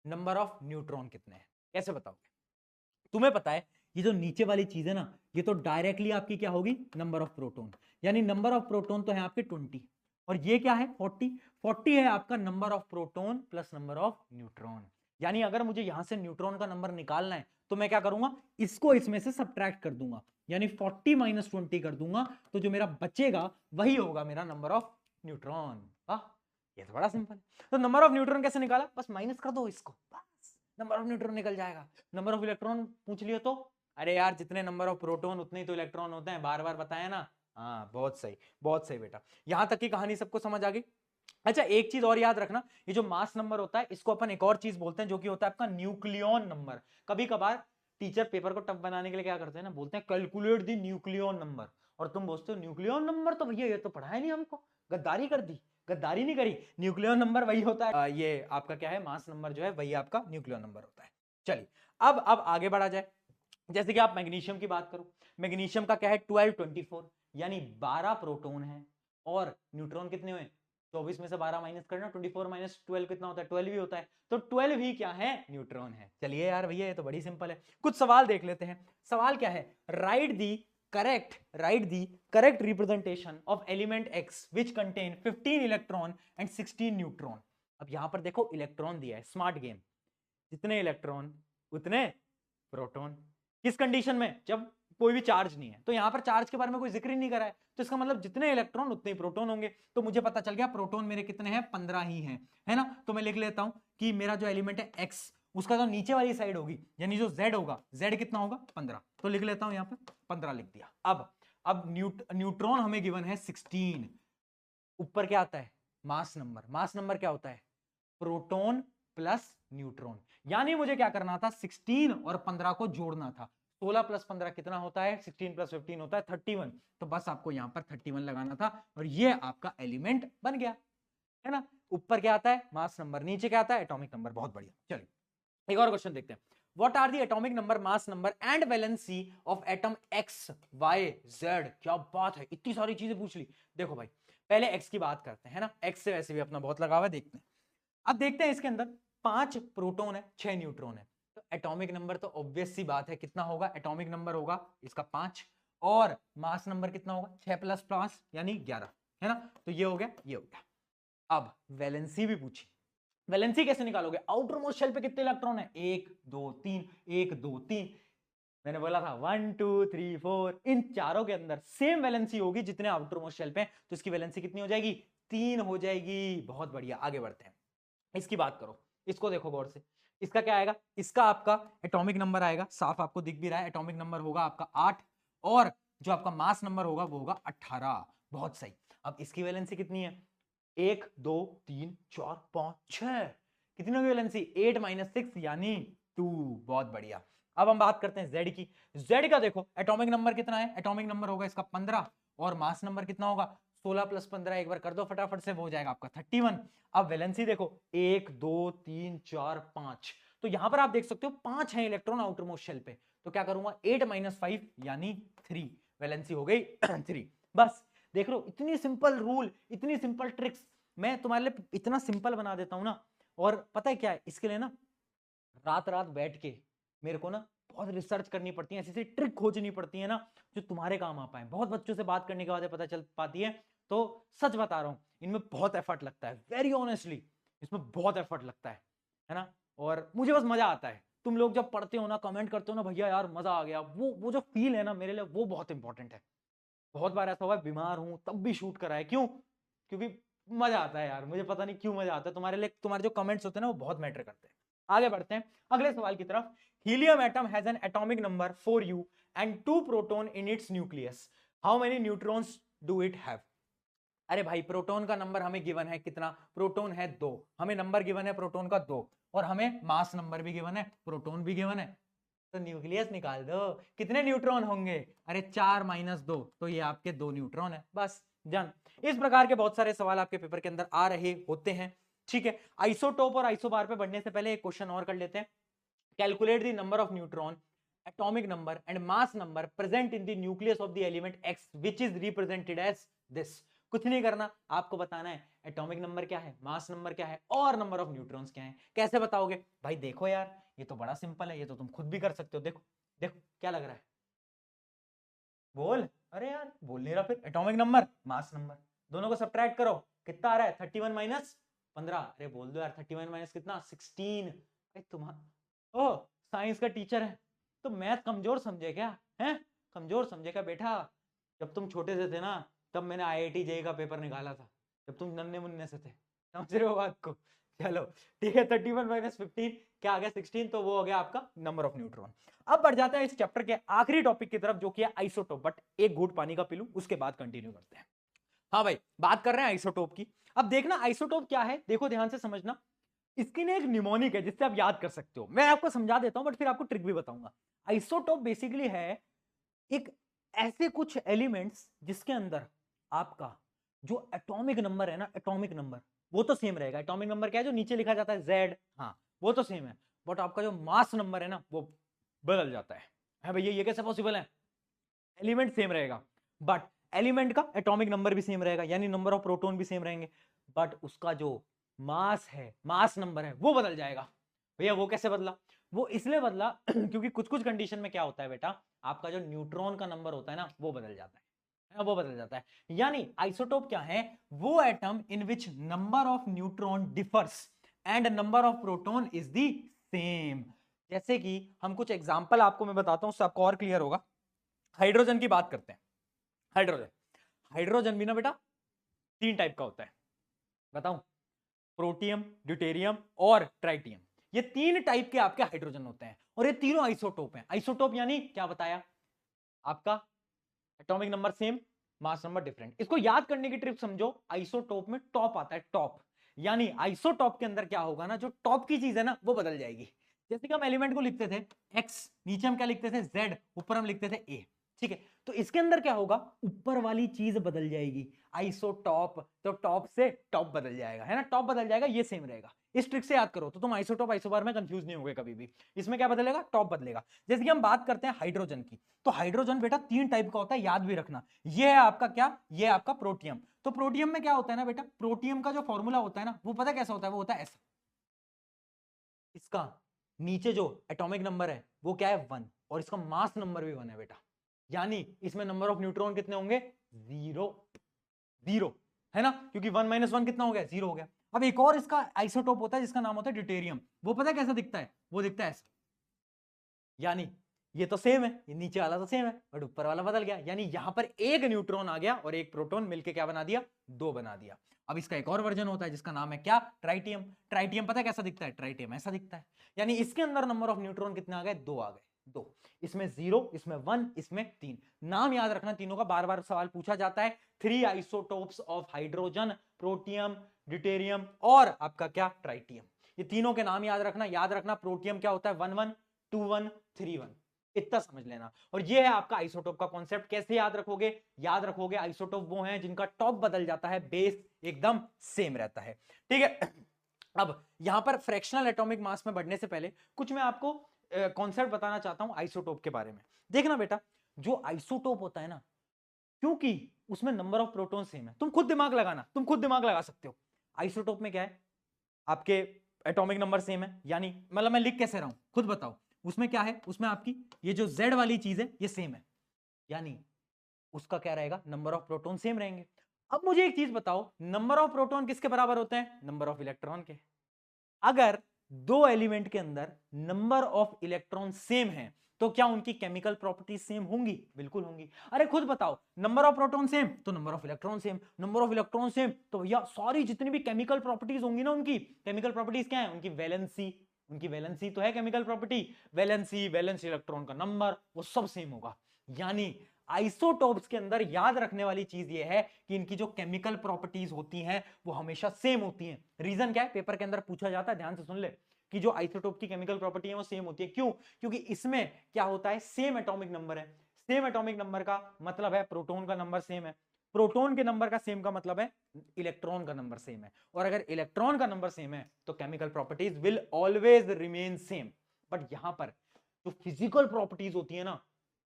नंबर ऑफ न्यूट्रॉन कितने हैं, कैसे बताओगे। तुम्हें पता है ये जो नीचे वाली चीज है ना, ये तो डायरेक्टली आपकी क्या होगी, नंबर ऑफ प्रोटॉन, यानी नंबर ऑफ प्रोटॉन तो है आपके 20, और ये क्या है 40, 40 है आपका number of proton plus number of neutron. यानी अगर मुझे यहां से न्यूट्रॉन का नंबर निकालना है तो मैं क्या करूंगा, इसको इसमें से सब्ट्रैक्ट कर दूंगा, यानी 40 माइनस 20 कर दूंगा, तो जो मेरा बचेगा वही होगा मेरा नंबर ऑफ न्यूट्रॉन। ये तो बड़ा सिंपल है। तो नंबर ऑफ न्यूट्रॉन कैसे निकाला, बस माइनस कर दो इसको, बस नंबर ऑफ न्यूट्रॉन निकल जाएगा। नंबर ऑफ इलेक्ट्रॉन पूछ लियो तो, अरे यार जितने नंबर ऑफ प्रोटॉन उतने ही तो इलेक्ट्रॉन होते हैं, बार बार बताया ना। हाँ बहुत सही बेटा, यहां तक की कहानी सबको समझ आ गई। अच्छा एक चीज और याद रखना, ये जो मास नंबर होता है इसको अपन एक और चीज बोलते हैं जो कि होता है आपका न्यूक्लियॉन नंबर। कभी कभार टीचर पेपर को टफ बनाने के लिए क्या करते हैं ना, बोलते हैं कैलकुलेट द न्यूक्लियॉन नंबर, और तुम बोलते हो न्यूक्लियॉन नंबर, तो भैया ये तो पढ़ा है नहीं हमको, गद्दारी कर दी, गद्दारी नहीं करी। न्यूक्लियॉन नंबर वही होता है, ये आपका क्या है, मास नंबर जो है वही आपका न्यूक्लियॉन नंबर होता है। चलिए अब आगे बढ़ा जाए, जैसे कि आप मैग्नीशियम की बात करो, मैग्नीशियम का क्या है 12 24, यानी 12 प्रोटॉन है, और न्यूट्रॉन कितने हुए, 24 में से 12 माइनस करना, 24 माइनस 12 कितना होता है, 12 ही होता है, तो 12 ही क्या है, न्यूट्रॉन है। चलिए यार भैया ये तो बड़ी सिंपल है। कुछ सवाल देख लेते हैं, सवाल क्या है, right the correct representation of element x which contain 15 electron and 16 neutron. अब यहां पर देखो इलेक्ट्रॉन दिया है, स्मार्ट गेम, जितने इलेक्ट्रॉन उतने प्रोटॉन, किस कंडीशन में, जब कोई भी चार्ज नहीं है, तो यहां पर चार्ज के बारे में कोई जिक्र ही नहीं करा है, तो इसका मतलब जितने इलेक्ट्रॉन उतने ही प्रोटॉन होंगे। तो मुझे पता चल गया प्रोटॉन मेरे कितने हैं, 15 ही हैं, है ना। तो मैं लिख लेता हूं कि मेरा जो एलिमेंट है x, उसका जो नीचे वाली साइड होगी यानी जो z होगा, z कितना होगा 15, तो लिख लेता हूं यहां पे 15 लिख दिया। अब न्यूट्रॉन हमें गिवन है 16, ऊपर क्या आता है, मास नंबर। मास नंबर क्या होता है, प्रोटॉन प्लस न्यूट्रॉन, यानी मुझे क्या करना था, 16 और 15 को जोड़ना था। 16 प्लस 15 कितना होता है, 16 प्लस 15 होता है 31, तो बस आपको यहां पर 31 लगाना था, और ये आपका एलिमेंट बन गया, है ना। ऊपर क्या आता है, मास नंबर, नीचे क्या आता है, एटॉमिक नंबर। बहुत बढ़िया, चलिए एक और क्वेश्चन देखते हैं। What are the atomic number, mass number and valency of atom X, Y, Z? क्या बात है, इतनी सारी चीजें पूछ ली। देखो भाई पहले X की बात करते हैं, है ना, X से वैसे भी अपना बहुत लगाव है, देखते हैं। अब देखते हैं इसके अंदर 5 प्रोटॉन है, 6 न्यूट्रॉन है, तो एटॉमिक नंबर तो ऑब्वियस सी बात है कितना होगा, एटॉमिक नंबर होगा इसका 5, और मास नंबर कितना होगा, 6 प्लस 5 यानी 11, है ना। तो ये हो गया, ये हो गया। अब वैलेंसी भी पूछी, वैलेंसी कैसे निकालोगे, आउटर मोस्ट शेल पे कितने इलेक्ट्रॉन है, 1 2 3, 1 2 3, मैंने बोला था 1 2 3 4, इन चारों के अंदर सेम वैलेंसी होगी जितने आउटर मोस्ट शेल पे, तो इसकी वैलेंसी कितनी हो जाएगी 3 हो जाएगी। बहुत बढ़िया, आगे बढ़ते हैं। इसकी बात करो, इसको देखो गौर से। इसका क्या आएगा? इसका आपका एटॉमिक नंबर आएगा, साफ आपको दिख भी रहा है, एटॉमिक नंबर होगा आपका 8 और जो आपका मास नंबर होगा वो होगा 18। बहुत सही। अब इसकी वैलेंसी कितनी है? 1 2 3 4 5 6। कितनी होगी वैलेंसी? 8 - 6 यानी 2। बहुत बढ़िया। अब हम बात करते हैं जेड की। जेड का देखो एटॉमिक नंबर कितना है? एटॉमिक नंबर होगा इसका 15 और मास नंबर कितना होगा? 16 + 15 एक बार कर दो फटाफट से, वो हो जाएगा आपका 31। अब वैलेंसी देखो 1 2 3 4 5। तो यहां पर आप देख सकते हो 5 है इलेक्ट्रॉन आउटर मोस्ट शेल पे। तो क्या करूंगा? 8 - 5 यानी 3। वैलेंसी हो गई 3। बस देख लो, इतनी सिंपल रूल, इतनी सिंपल ट्रिक्स मैं तुम्हारे लिए इतना सिंपल बना देता हूं ना। और पता है क्या है इसके लिए ना, रात रात बैठ के मेरे को ना बहुत रिसर्च करनी पड़ती है, ऐसी ऐसी ट्रिक खोजनी पड़ती है ना जो तुम्हारे काम आ पाए। बहुत बच्चों से बात करने के बाद पता चल पाती है। तो सच बता रहा हूं, इनमें बहुत एफर्ट लगता है, वेरी ऑनेस्टली इसमें बहुत एफर्ट लगता है ना। और मुझे बस मजा आता है। तुम लोग जब पढ़ते हो ना, कमेंट करते हो ना, भैया यार मजा आ गया, वो जो फील है ना मेरे लिए, वो बहुत इंपॉर्टेंट है। बहुत बार ऐसा हुआ है बीमार हूं तब भी शूट करा है। क्यों? क्योंकि मजा आता है यार, मुझे पता नहीं क्यों मजा आता है। तुम्हारे लिए तुम्हारे जो कमेंट्स होते हैं ना वो बहुत मैटर करते हैं। आगे बढ़ते हैं अगले सवाल की तरफ। Helium atom has an atomic number 4u and 2 proton in its nucleus. How many neutrons do it have? अरे भाई प्रोटॉन का नंबर हमें गिवन है कितना? प्रोटॉन है 2। हमें नंबर गिवन है प्रोटॉन का 2 और हमें मास नंबर भी गिवन है, प्रोटॉन भी गिवन है। तो न्यूक्लियस निकाल दो, कितने न्यूट्रॉन होंगे? अरे 4 - 2, तो ये आपके 2 न्यूट्रॉन है। बस डन। इस प्रकार के बहुत सारे सवाल आपके पेपर के अंदर आ रहे होते हैं। ठीक है, आइसोटोप और आइसोबार पे बढ़ने से पहले एक क्वेश्चन और कर लेते हैं। Calculate the number of neutron, atomic number and mass number present in the nucleus of the element X which is represented as this। कुछ नहीं करना, आपको बताना है एटॉमिक नंबर क्या है, मास नंबर क्या है और नंबर ऑफ न्यूट्रॉन्स क्या है। कैसे बताओगे भाई? देखो यार ये तो बड़ा सिंपल है, ये तो तुम खुद भी कर सकते हो। देखो देखो क्या लग रहा है, बोल। अरे यार बोल नहीं रहा। फिर एटॉमिक नंबर मास नंबर दोनों को सब्ट्रैक्ट करो, कितना आ रहा है? 31 - 15। अरे बोल दो यार 31 - कितना? 16। तुम्हारा ओह साइंस का टीचर है तो मैथ कमजोर समझे क्या? है कमजोर समझे क्या बेटा? जब तुम छोटे से थे ना तब मैंने IIT JEE का पेपर निकाला था, जब तुम नन्हे मुन्ने से थे। समझ रहे हो बात को? चलो ठीक है, 31 - 15 क्या आ गया? 16। तो वो हो गया आपका नंबर ऑफ न्यूट्रॉन। अब बढ़ जाता है इस चैप्टर के आखिरी टॉपिक की तरफ जो कि है आइसोटोप। बट एक घूंट पानी का पी लूं उसके बाद कंटिन्यू करते हैं। हाँ भाई बात कर रहे हैं आइसोटोप की। अब देखना आइसोटोप क्या है, देखो ध्यान से समझना। इसकी ना एक निमोनिक है जिससे आप याद कर सकते हो। मैं आपको समझा देता हूं बट फिर आपको ट्रिक भी बताऊंगा। आइसोटोप बेसिकली है एक ऐसे कुछ एलिमेंट्स जिसके अंदर आपका जो एटॉमिक नंबर है ना, एटॉमिक नंबर वो तो सेम रहेगा। एटॉमिक नंबर क्या है? जो नीचे लिखा जाता है Z, हाँ वो तो सेम है। बट आपका जो मास नंबर है ना वो बदल जाता है भैया ये कैसे पॉसिबल है? एलिमेंट सेम रहेगा बट एलिमेंट का एटॉमिक नंबर भी सेम रहेगा, यानी नंबर ऑफ प्रोटॉन भी सेम रहेंगे, बट उसका जो मास है, मास नंबर है, वो बदल जाएगा। भैया वो कैसे बदला? वो इसलिए बदला क्योंकि कुछ कुछ कंडीशन में क्या होता है बेटा, आपका जो न्यूट्रॉन का नंबर होता है ना वो बदल जाता है, वो बदल जाता है। यानी आइसोटोप क्या है? वो atom in which number of neutron differs and number of proton is the same. जैसे कि हम कुछ एग्जांपल आपको मैं बताता हूं, उससे आपको और क्लियर होगा। हाइड्रोजन की बात करते हैं। हाइड्रोजन, हाइड्रोजन भी ना बेटा 3 टाइप का होता है, बताऊं? प्रोटियम, ड्यूटेरियम और ट्राइटियम। ये 3 टाइप के आपके हाइड्रोजन होते हैं और ये तीनों आइसोटोप हैं। आइसोटोप यानी क्या बताया आपका? Atomic number same, mass number different. इसको याद करने की ट्रिक समझो, आइसोटोप में टॉप आता है, टॉप। यानी आइसोटोप के अंदर क्या होगा ना, जो टॉप की चीज है ना वो बदल जाएगी। जैसे कि हम एलिमेंट को लिखते थे X, नीचे हम क्या लिखते थे? Z, ऊपर हम लिखते थे A। ठीक है, तो इसके अंदर क्या होगा? ऊपर वाली चीज बदल जाएगी। आइसोटॉप तो टॉप से टॉप बदल जाएगा, है ना, टॉप बदल जाएगा, ये सेम रहेगा। इस ट्रिक से याद करो तो तुम आइसोटॉप आइसोबार में कंफ्यूज नहीं होगे कभी भी। इसमें क्या बदलेगा? टॉप बदलेगा। जैसे कि हम बात करते हैं हाइड्रोजन की, तो हाइड्रोजन बेटा 3 टाइप का होता है, याद भी रखना। ये है आपका क्या? ये है आपका प्रोटियम। तो प्रोटियम में क्या होता है ना बेटा, प्रोटियम का जो फॉर्मूला होता है ना वो पता कैसा होता है? वो होता है ऐसा। इसका नीचे जो एटॉमिक नंबर है वो क्या है? 1 और इसका मास नंबर भी 1 है बेटा। यानी इसमें नंबर ऑफ न्यूट्रॉन कितने होंगे? 0 0, है ना, क्योंकि 1 - 1 कितना हो गया? 0 हो गया। अब एक और इसका आइसोटोप होता है जिसका नाम होता है ड्यूटेरियम। वो पता है कैसा दिखता है? वो दिखता है ऐसा। यानी ये तो सेम है, ये नीचे वाला तो सेम है, बट ऊपर वाला बदल गया, यानी यहां पर एक न्यूट्रॉन आ गया और एक प्रोटॉन मिलके क्या बना दिया, 2 बना दिया। अब इसका एक और वर्जन होता है जिसका नाम है क्या, ट्राइटियम। ट्राइटियम पता है कैसा दिखता है, ट्राइटियम ऐसा दिखता है, यानी इसके अंदर नंबर ऑफ न्यूट्रॉन कितने आ गए, 2 आ गए, 2। इसमें 0, इसमें 1, इसमें 3। नाम याद रखना तीनों का, बार बार सवाल पूछा जाता है। 3 isotopes of hydrogen, protium, deuterium और आपका क्या, ट्राइटियम। ये तीनों के नाम याद रखना। याद रखना प्रोटियम क्या होता है, 1 1 2 1 3 1, इतना समझ लेना। और ये है आपका आइसोटोप का कॉन्सेप्ट। कैसे याद रखोगे, याद रखोगे आइसोटोप वो हैं जिनका टॉप बदल जाता है, बेस एकदम सेम रहता है, ठीक है। अब यहां पर फ्रैक्शनल एटॉमिक मास में बढ़ने से पहले कुछ मैं आपको कॉन्सेप्ट बताना चाहता हूं आइसोटोप के बारे में। देखना बेटा, जो आइसोटोप होता है ना, क्योंकि उसमें नंबर ऑफ प्रोटॉन सेम है, तुम खुद दिमाग लगाना, तुम खुद दिमाग लगा सकते हो। आइसोटोप में क्या है, आपके एटॉमिक नंबर सेम है, यानी मतलब मैं लिख कैसे रहा हूं खुद बताओ। उसमें क्या है, उसमें आपकी ये जो Z वाली चीज है ये सेम है, यानी उसका क्या रहेगा, नंबर ऑफ प्रोटॉन सेम रहेंगे। अब मुझे एक चीज बताओ, नंबर ऑफ प्रोटॉन किसके बराबर होते हैं, नंबर ऑफ इलेक्ट्रॉन के। अगर दो एलिमेंट के अंदर नंबर ऑफ इलेक्ट्रॉन सेम है तो क्या उनकी केमिकल प्रॉपर्टीज सेम होंगी, बिल्कुल होंगी। अरे खुद बताओ, नंबर ऑफ प्रोटॉन सेम तो number of electron same, number of electron same तो भैया सारी जितनी भी केमिकल प्रॉपर्टीज होंगी ना, उनकी केमिकल प्रॉपर्टीज क्या है, उनकी वैलेंसी, उनकी वैलेंसी तो है chemical property, valency, valence electron का नंबर, वो सब सेम होगा। यानी आइसोटोप्स के अंदर याद रखने वाली चीज ये है कि इनकी जो केमिकल प्रॉपर्टीज होती हैं वो हमेशा सेम होती हैं। रीजन क्या है, पेपर के अंदर पूछा जाता है, ध्यान से सुन ले, कि जो आइसोटोप की केमिकल प्रॉपर्टी है वो सेम होती है। क्यों, क्योंकि इसमें क्या होता है, सेम एटॉमिक नंबर है। सेम एटॉमिक नंबर का मतलब है प्रोटॉन का नंबर सेम है, प्रोटॉन के नंबर का सेम का मतलब है इलेक्ट्रॉन का नंबर सेम है, और अगर इलेक्ट्रॉन का नंबर सेम है तो chemical properties will always remain same. But यहां पर जो फिजिकल प्रॉपर्टीज होती है ना,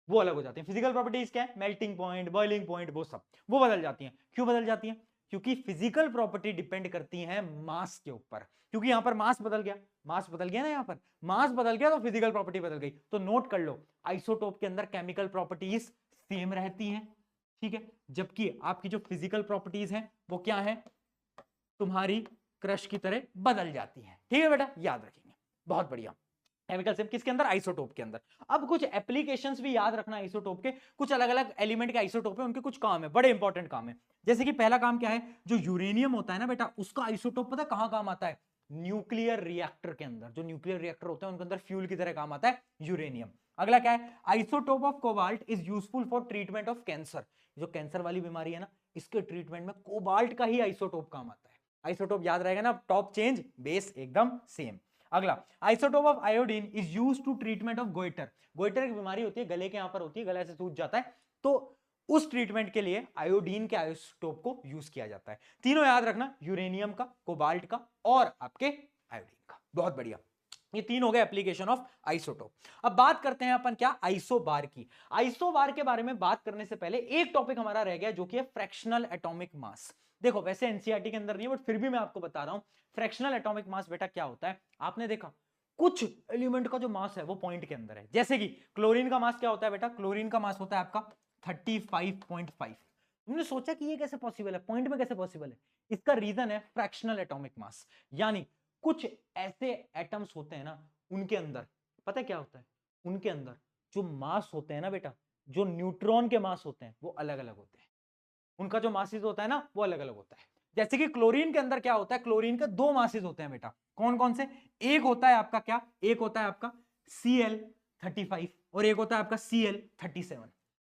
वो अलग हो जाती हैं। फिजिकल प्रॉपर्टीज क्या है, मेल्टिंग पॉइंट, बॉइलिंग पॉइंट, वो सब वो बदल जाती हैं। क्यों बदल जाती हैं, क्योंकि फिजिकल प्रॉपर्टी डिपेंड करती है मास के ऊपर। क्योंकि यहां पर मास बदल गया, मास बदल गया ना, यहां पर मास बदल गया तो फिजिकल प्रॉपर्टी बदल गई। तो नोट कर लो, आइसोटोप के अंदर केमिकल प्रॉपर्टीज सेम रहती हैं, ठीक है, जबकि आपकी जो फिजिकल प्रॉपर्टीज हैं वो क्या है, तुम्हारी क्रश की तरह बदल जाती है। ठीक है बेटा, याद रखेंगे, बहुत बढ़िया। केमिकल सेम किसके अंदर, आइसोटोप के अंदर। अब कुछ एप्लीकेशंस भी याद रखना आइसोटोप के, कुछ अलग अलग एलिमेंट के आइसोटोप है, उनके कुछ काम है, बड़े इंपॉर्टेंट काम है। जैसे कि पहला काम क्या है, जो यूरेनियम होता है ना बेटा, उसका आइसोटोप पता है कहां काम आता है, न्यूक्लियर रिएक्टर के अंदर। जो न्यूक्लियर रिएक्टर होते हैं उनके अंदर फ्यूल की तरह काम आता है यूरेनियम। अगला क्या है, isotope of cobalt is useful for treatment of cancer. जो कैंसर वाली बीमारी है ना, इसके ट्रीटमेंट में कोबाल्ट का ही आइसोटोप काम आता है। आइसोटोप याद रहेगा ना, टॉप चेंज, बेस एकदम सेम। अगला, isotope of iodine is used to treatment of goiter. Goiter की बीमारी होती है, गले के यहां पर होती है, गला से सूज जाता है, तो उस ट्रीटमेंट के लिए आयोडीन के आइसोटोप को यूज किया जाता है। तीनों याद रखना, यूरेनियम का, कोबाल्ट का और आपके आयोडीन का। बहुत बढ़िया, ये तीन हो गए एप्लीकेशन ऑफ आइसोटोप। अब बात करते हैं अपन क्या, आइसोबार की। आइसोबार के बारे में बात करने से पहले एक टॉपिक हमारा रह गया, जो कि है फ्रैक्शनल एटॉमिक मास। देखो वैसे एनसीईआरटी के अंदर नहीं है, बट फिर भी मैं आपको बता रहा हूं, फ्रैक्शनल एटॉमिक मास बेटा क्या होता है। आपने देखा कुछ एलिमेंट का जो मास है वो पॉइंट के अंदर है, जैसे कि क्लोरीन का मास क्या होता है बेटा, क्लोरीन का मास होता है आपका 35.5। तुमने सोचा कि ये कैसे पॉसिबल है, पॉइंट में कैसे पॉसिबल है, इसका रीजन है फ्रैक्शनल एटॉमिक मास। यानी कुछ ऐसे एटम्स होते हैं ना, उनके अंदर पता है क्या होता है, उनके अंदर जो मास होते हैं ना बेटा, जो न्यूट्रॉन के मास होते हैं वो अलग अलग होते हैं, उनका जो मासिस होता है ना वो अलग अलग होता है। जैसे कि क्लोरीन के अंदर क्या होता है, क्लोरीन के दो मासिस होते हैं बेटा, कौन कौन से, एक होता है आपका क्या, एक होता है आपका Cl35 और एक होता है आपका Cl37।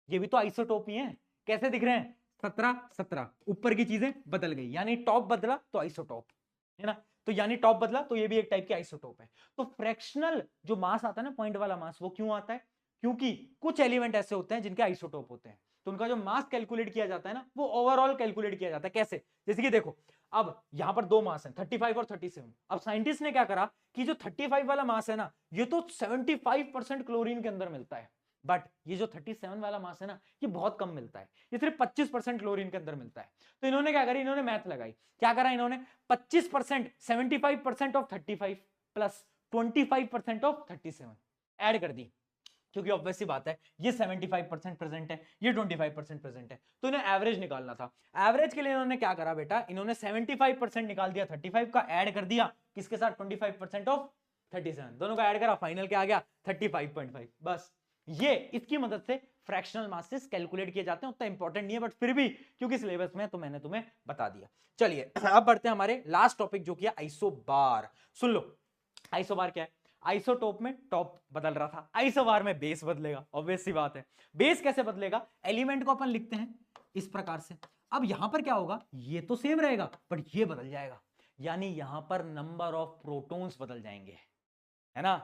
ये भी तो आइसोटोप ही है, कैसे दिख रहे हैं, 17-17, ऊपर की चीजें बदल गई, यानी टॉप बदला तो आइसोटोप है ना, तो यानी टॉप बदला तो ये भी एक टाइप की आइसोटोप है। तो फ्रैक्शनल जो मास आता है ना, पॉइंट वाला मास, वो क्यों आता है, क्योंकि कुछ एलिमेंट ऐसे होते हैं जिनके आइसोटोप होते हैं, तो उनका जो मास कैलकुलेट किया जाता है ना, वो ओवरऑल कैलकुलेट किया जाता है। कैसे, जैसे कि देखो, अब यहां पर दो मास हैं 35 और 37। अब साइंटिस्ट ने क्या करा कि जो 35 वाला मास है ना, ये तो 75% क्लोरीन के अंदर मिलता है, बट ये जो 37 वाला मास है ना, ये बहुत कम मिलता है, ये सिर्फ 25% क्लोरीन के अंदर मिलता है। तो इन्होंने क्या करी, इन्होंने मैथ लगाई, क्या करा इन्होंने, 25% 75% ऑफ 35 प्लस 25% ऑफ 37 ऐड कर दी, क्योंकि ऑब्वियस सी बात है ये 75% प्रेजेंट है, ये 25% प्रेजेंट है, तो इन्हें एवरेज निकालना था। एवरेज के लिए इन्होंने क्या करा बेटा, इन्होंने 75% निकाल दिया 35 का, ऐड कर दिया किसके साथ, 25% ऑफ 37, दोनों का ऐड करा, फाइनल क्या आ गया 35.5। बस ये इसकी मदद से फ्रैक्शनल मासेस कैलकुलेट किए जाते हैं। उतना इंपॉर्टेंट नहीं है बट फिर भी क्योंकि सिलेबस में तो मैंने तुम्हें बता दिया। चलिए अब बढ़ते हैं हमारे लास्ट टॉपिक जो किया आइसोबार। सुन लो आइसोबार क्या है। आइसोटोप में टॉप बदल रहा था, आइसोबार में बेस बदलेगा। ऑब्वियस सी बात है। बेस कैसे बदलेगा, एलिमेंट को अपन लिखते हैं इस प्रकार से। अब यहां पर क्या होगा, ये तो सेम रहेगा बट ये बदल जाएगा, यानी यहां पर नंबर ऑफ प्रोटॉन्स बदल जाएंगे, है ना,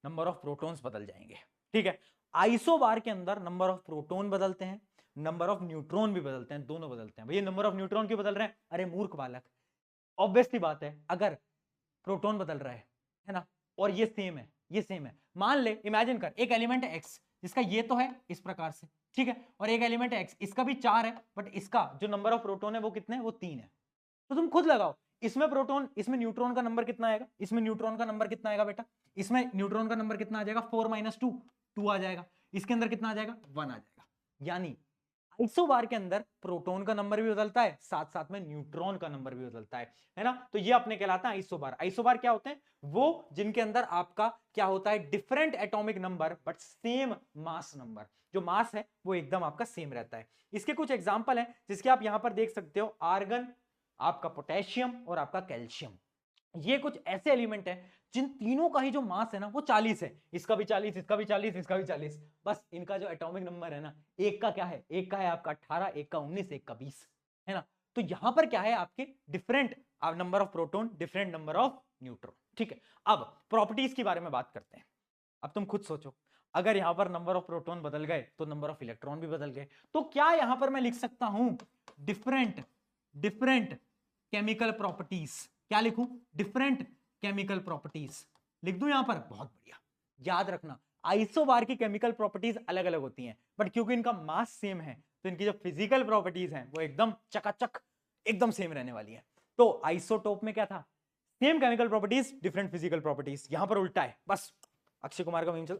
नंबर ऑफ प्रोटॉन्स बदल जाएंगे। ठीक है, आइसोबार के अंदर नंबर ऑफ प्रोटॉन बदलते हैं, नंबर ऑफ न्यूट्रॉन भी बदलते हैं, दोनों बदलते हैं। भैया नंबर ऑफ न्यूट्रॉन क्यों बदल रहे हैं, अरे मूर्ख बालक, ऑब्वियस सी बात है, अगर प्रोटॉन बदल रहा है ना, और ये सेम है, ये सेम है, मान ले इमेजिन कर एक एलिमेंट है एक्स जिसका ये तो है इस प्रकार से, ठीक है, और एक एलिमेंट है एक्स इसका भी 4 है बट इसका जो नंबर ऑफ प्रोटॉन है वो कितने है, वो 3 है। तो तुम खुद लगाओ, इसमें प्रोटॉन, इसमें न्यूट्रॉन का नंबर कितना आएगा, इसमें न्यूट्रॉन का नंबर कितना आएगा बेटा, इसमें न्यूट्रॉन का नंबर कितना आ जाएगा 4 - 2 2 आ जाएगा, इसके अंदर कितना आ जाएगा 1 आ जाएगा। यानी आइसोबार के अंदर प्रोटॉन का नंबर भी बदलता है, साथ साथ में न्यूट्रॉन का नंबर भी बदलता है ना। तो ये अपने कहलाता है आइसोबार। आइसोबार क्या होते हैं, वो जिनके अंदर आपका क्या होता है, different atomic number but same mass number, जो मास है वो एकदम आपका सेम रहता है। इसके कुछ एग्जांपल हैं जिसके आप यहां पर देख सकते हो, आर्गन, आपका पोटेशियम और आपका कैल्शियम। ये कुछ ऐसे एलिमेंट हैं जिन तीनों का ही जो मास है ना वो 40 है, इसका भी 40, इसका भी 40, इसका भी 40, बस इनका जो एटॉमिक नंबर है ना, एक का क्या है, एक का है आपका 18, एक का 19, एक का 20, है ना। तो यहां पर क्या है, आपके different number of proton, different number of neutron. ठीक है, अब प्रॉपर्टीज के बारे में बात करते हैं। अब तुम खुद सोचो, अगर यहां पर नंबर ऑफ प्रोटॉन बदल गए तो नंबर ऑफ इलेक्ट्रॉन भी बदल गए, तो क्या यहां पर मैं लिख सकता हूं डिफरेंट डिफरेंट केमिकल प्रॉपर्टीज, क्या लिखूं, डिफरेंट केमिकल प्रॉपर्टीज लिख दूं यहां पर, बहुत बढ़िया। याद रखना आइसोबार की केमिकल प्रॉपर्टीज अलग अलग होती हैं बट क्योंकि इनका मास सेम है तो इनकी जो फिजिकल प्रॉपर्टीज हैं वो एकदम चकाचक एकदम सेम रहने वाली है। तो आइसोटोप में क्या था, same chemical properties different physical properties, यहां पर उल्टा है, बस अक्षय कुमार का मीम चल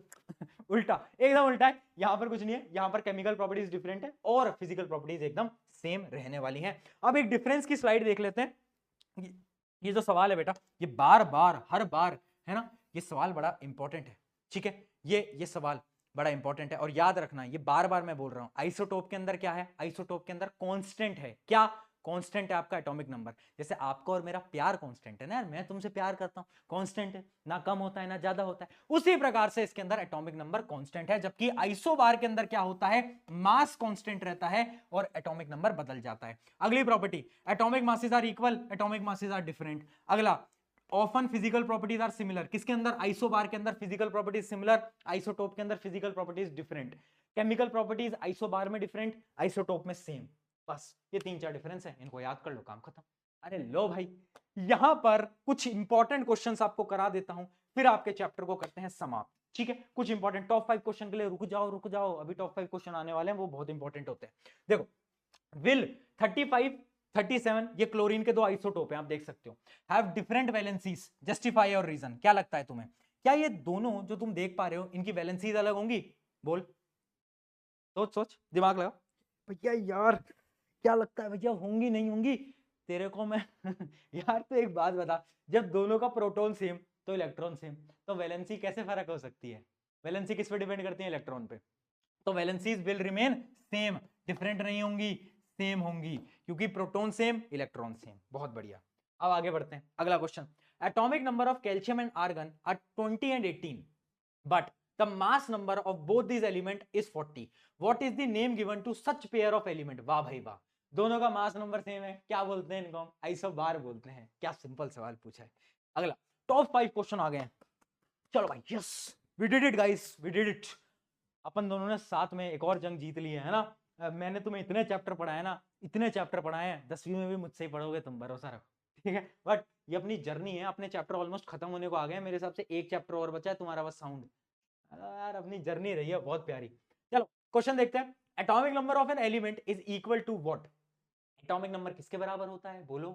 उल्टा, एकदम उल्टा है, यहां पर कुछ नहीं है, यहां पर केमिकल प्रॉपर्टीज डिफरेंट है और फिजिकल प्रॉपर्टीज एकदम सेम रहने वाली हैं। अब एक डिफरेंस की स्लाइड देख लेते हैं। ये जो सवाल है बेटा, ये बार बार हर बार, है ना, ये सवाल बड़ा इंपॉर्टेंट है। ठीक है, ये सवाल बड़ा इंपॉर्टेंट है और याद रखना, ये बार बार मैं बोल रहा हूं, आइसोटोप के अंदर क्या है, आइसोटोप के अंदर कांस्टेंट है, क्या कांस्टेंट है आपका एटॉमिक नंबर। जैसे आपका और मेरा प्यार कांस्टेंट है ना यार, मैं तुमसे प्यार करता हूं, कांस्टेंट है, ना कम होता है ना ज्यादा होता है, उसी प्रकार से इसके अंदर एटॉमिक नंबर कांस्टेंट है। जबकि आइसोबार के अंदर क्या होता है, मास कांस्टेंट रहता है और एटॉमिक नंबर बदल जाता है। अगली property, atomic masses are equal, atomic masses are different. अगला, often physical properties are similar, किसके अंदर, आइसोबार के अंदर फिजिकल प्रॉपर्टीज सिमिलर, आइसोटोप के अंदर physical properties different. Chemical properties isobar में डिफरेंट, आइसोटोप में सेम, बस ये 3-4 डिफरेंस है, इनको याद कर लो, काम खत्म। अरे लो भाई, यहां पर कुछ इंपॉर्टेंट क्वेश्चंस आपको करा देता हूं, फिर आपके चैप्टर को करते हैं समाप्त। ठीक है, कुछ इंपॉर्टेंट टॉप 5 क्वेश्चन के लिए रुक जाओ, अभी टॉप 5 क्वेश्चन आने वाले हैं, वो बहुत इंपॉर्टेंट होते हैं। देखो, विल 35 37 ये क्लोरीन के दो आइसोटोप हैं, आप देख सकते हो, हैव डिफरेंट वैलेंसीज, जस्टिफाई और रीजन। क्या लगता है तुम्हें, क्या ये दोनों जो तुम देख पा रहे हो इनकी वैलेंसीज अलग होंगी, बोल, सोच दिमाग लगा भैया, यार क्या लगता है भैया, होंगी नहीं होंगी, तेरे को मैं यार तो एक बात बता, जब दोनों का प्रोटॉन सेम तो इलेक्ट्रॉन सेम, तो वैलेंसी कैसे फर्क हो सकती है, वैलेंसी किस पे डिपेंड करती है, इलेक्ट्रॉन पे, तो valencies will remain same, different नहीं होंगी, सेम होंगी, क्योंकि प्रोटॉन सेम इलेक्ट्रॉन सेम। बहुत बढ़िया, अब आगे बढ़ते हैं, अगला question, atomic number of calcium and argon are 20 and 18 but the mass number of both these element is 40, what is the name given to such pair of element। वाह भाई वाह, दोनों का मास नंबर सेम है, क्या बोलते हैं इनको, आइसोबार बोलते हैं। क्या सिंपल सवाल पूछा है। अगला, टॉप 5 क्वेश्चन आ गए हैं, चलो भाई, yes we did it guys, we did it, अपन दोनों ने साथ में एक और जंग जीत ली है ना। मैंने तुम्हें इतने चैप्टर पढ़ाए ना, इतने चैप्टर पढ़ाए हैं, 10वीं में भी मुझसे ही पढ़ोगे तुम, भरोसा रखो, ठीक है। बट ये अपनी जर्नी है, अपने चैप्टर ऑलमोस्ट खत्म होने को आ गए हैं, मेरे हिसाब से एक चैप्टर और बचा है, तुम्हारा बस साउंड, यार अपनी जर्नी रही है बहुत प्यारी। चलो क्वेश्चन देखते हैं, atomic number of an element is equal to what, atomic number किसके बराबर होता है, बोलो,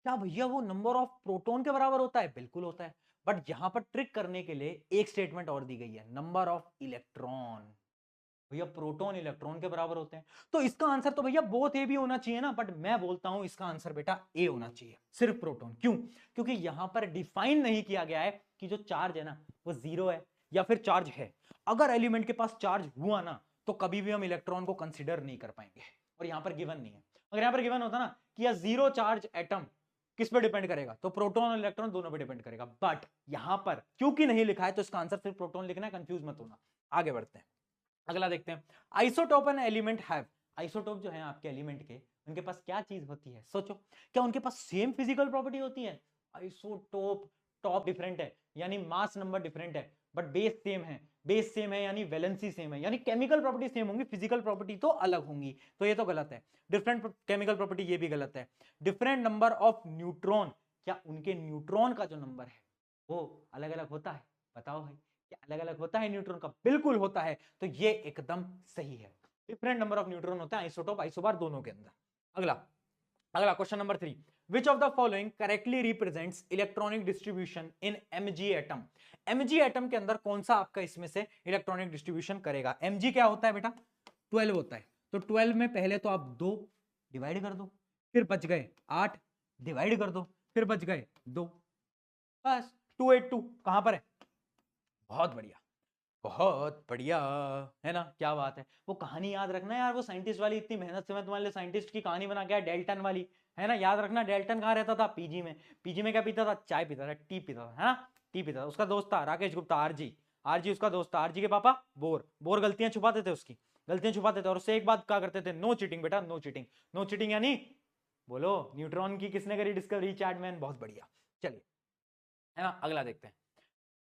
क्या भैया वो नंबर ऑफ प्रोटॉन के बराबर होता है, बिल्कुल होता है, बट यहां पर ट्रिक करने के लिए एक स्टेटमेंट और दी गई है, नंबर ऑफ इलेक्ट्रॉन, भैया प्रोटॉन इलेक्ट्रॉन के बराबर होते हैं, तो इसका आंसर तो भैया बोथ ए भी होना चाहिए ना, बट मैं बोलता हूं इसका आंसर बेटा ए होना चाहिए, सिर्फ प्रोटॉन। क्यों, क्योंकि यहां पर डिफाइन नहीं किया गया है कि जो चार्ज है ना वो 0 है या फिर चार्ज है। अगर एलिमेंट के पास चार्ज हुआ ना तो कभी भी हम इलेक्ट्रॉन को कंसीडर नहीं कर पाएंगे, और यहां पर गिवन नहीं है। अगर यहां पर गिवन होता ना कि जीरो चार्ज एटम किस पे डिपेंड करेगा, तो प्रोटॉन और इलेक्ट्रॉन दोनों पे डिपेंड करेगा, बट यहां पर क्योंकि नहीं लिखा है तो इसका आंसर फिर प्रोटॉन लिखना है, कंफ्यूज मत होना। आगे बढ़ते हैं, अगला देखते हैं। Isotope and element have, isotope जो है आपके एलिमेंट के, उनके पास क्या चीज होती है, सोचो, क्या उनके पास सेम फिजिकल प्रॉपर्टी होती है? आइसोटोप, टॉप डिफरेंट है यानी मास नंबर डिफरेंट है, बट बेस सेम है, बेस सेम है यानी वैलेंसी सेम है, यानी केमिकल प्रॉपर्टी सेम होंगी, फिजिकल प्रॉपर्टी तो अलग होंगी, तो ये तो गलत है। डिफरेंट केमिकल प्रॉपर्टी, ये भी गलत है। डिफरेंट नंबर ऑफ न्यूट्रॉन, क्या उनके न्यूट्रॉन का जो नंबर है वो अलग अलग होता है? बताओ भाई, क्या अलग अलग होता है न्यूट्रॉन का? बिल्कुल होता है, तो ये एकदम सही है। डिफरेंट नंबर ऑफ न्यूट्रॉन होता है आइसोटोप आइसोबार दोनों के अंदर। अगला, अगला question number 3, which of the following correctly represents electronic distribution in mg atom? mg atom के अंदर कौन सा आपका इसमें से इलेक्ट्रॉनिक डिस्ट्रीब्यूशन करेगा? mg क्या होता है बेटा? 12 होता है, तो 12 में पहले तो आप 2 डिवाइड कर दो, फिर बच गए 8 डिवाइड कर दो, फिर बच गए 2, बस 282 कहां पर है? बहुत बढ़िया, बहुत बढ़िया, है ना, क्या बात है। वो कहानी याद रखना यार, वो साइंटिस्ट वाली, इतनी मेहनत से मैं तुम्हारे लिए साइंटिस्ट की कहानी बना के आया, डेल्टन वाली, है ना, याद रखना। डेल्टन कहाँ रहता था? पीजी में। पीजी में क्या पीता था? चाय पीता था, टी पीता था, है ना, टी पीता था। उसका दोस्त था राकेश गुप्ता, आरजी, आरजी उसका दोस्त था। आरजी के पापा बोर, बोर गलतियां छुपाते थे, उसकी गलतियां छुपाते थे, और उससे एक बात कहा करते थे, नो चीटिंग बेटा, नो चीटिंग। नो चीटिंग यानी, बोलो, न्यूट्रॉन की किसने करी डिस्कवरी? चैटमैन, बहुत बढ़िया। चलिए, है ना, अगला देखते हैं।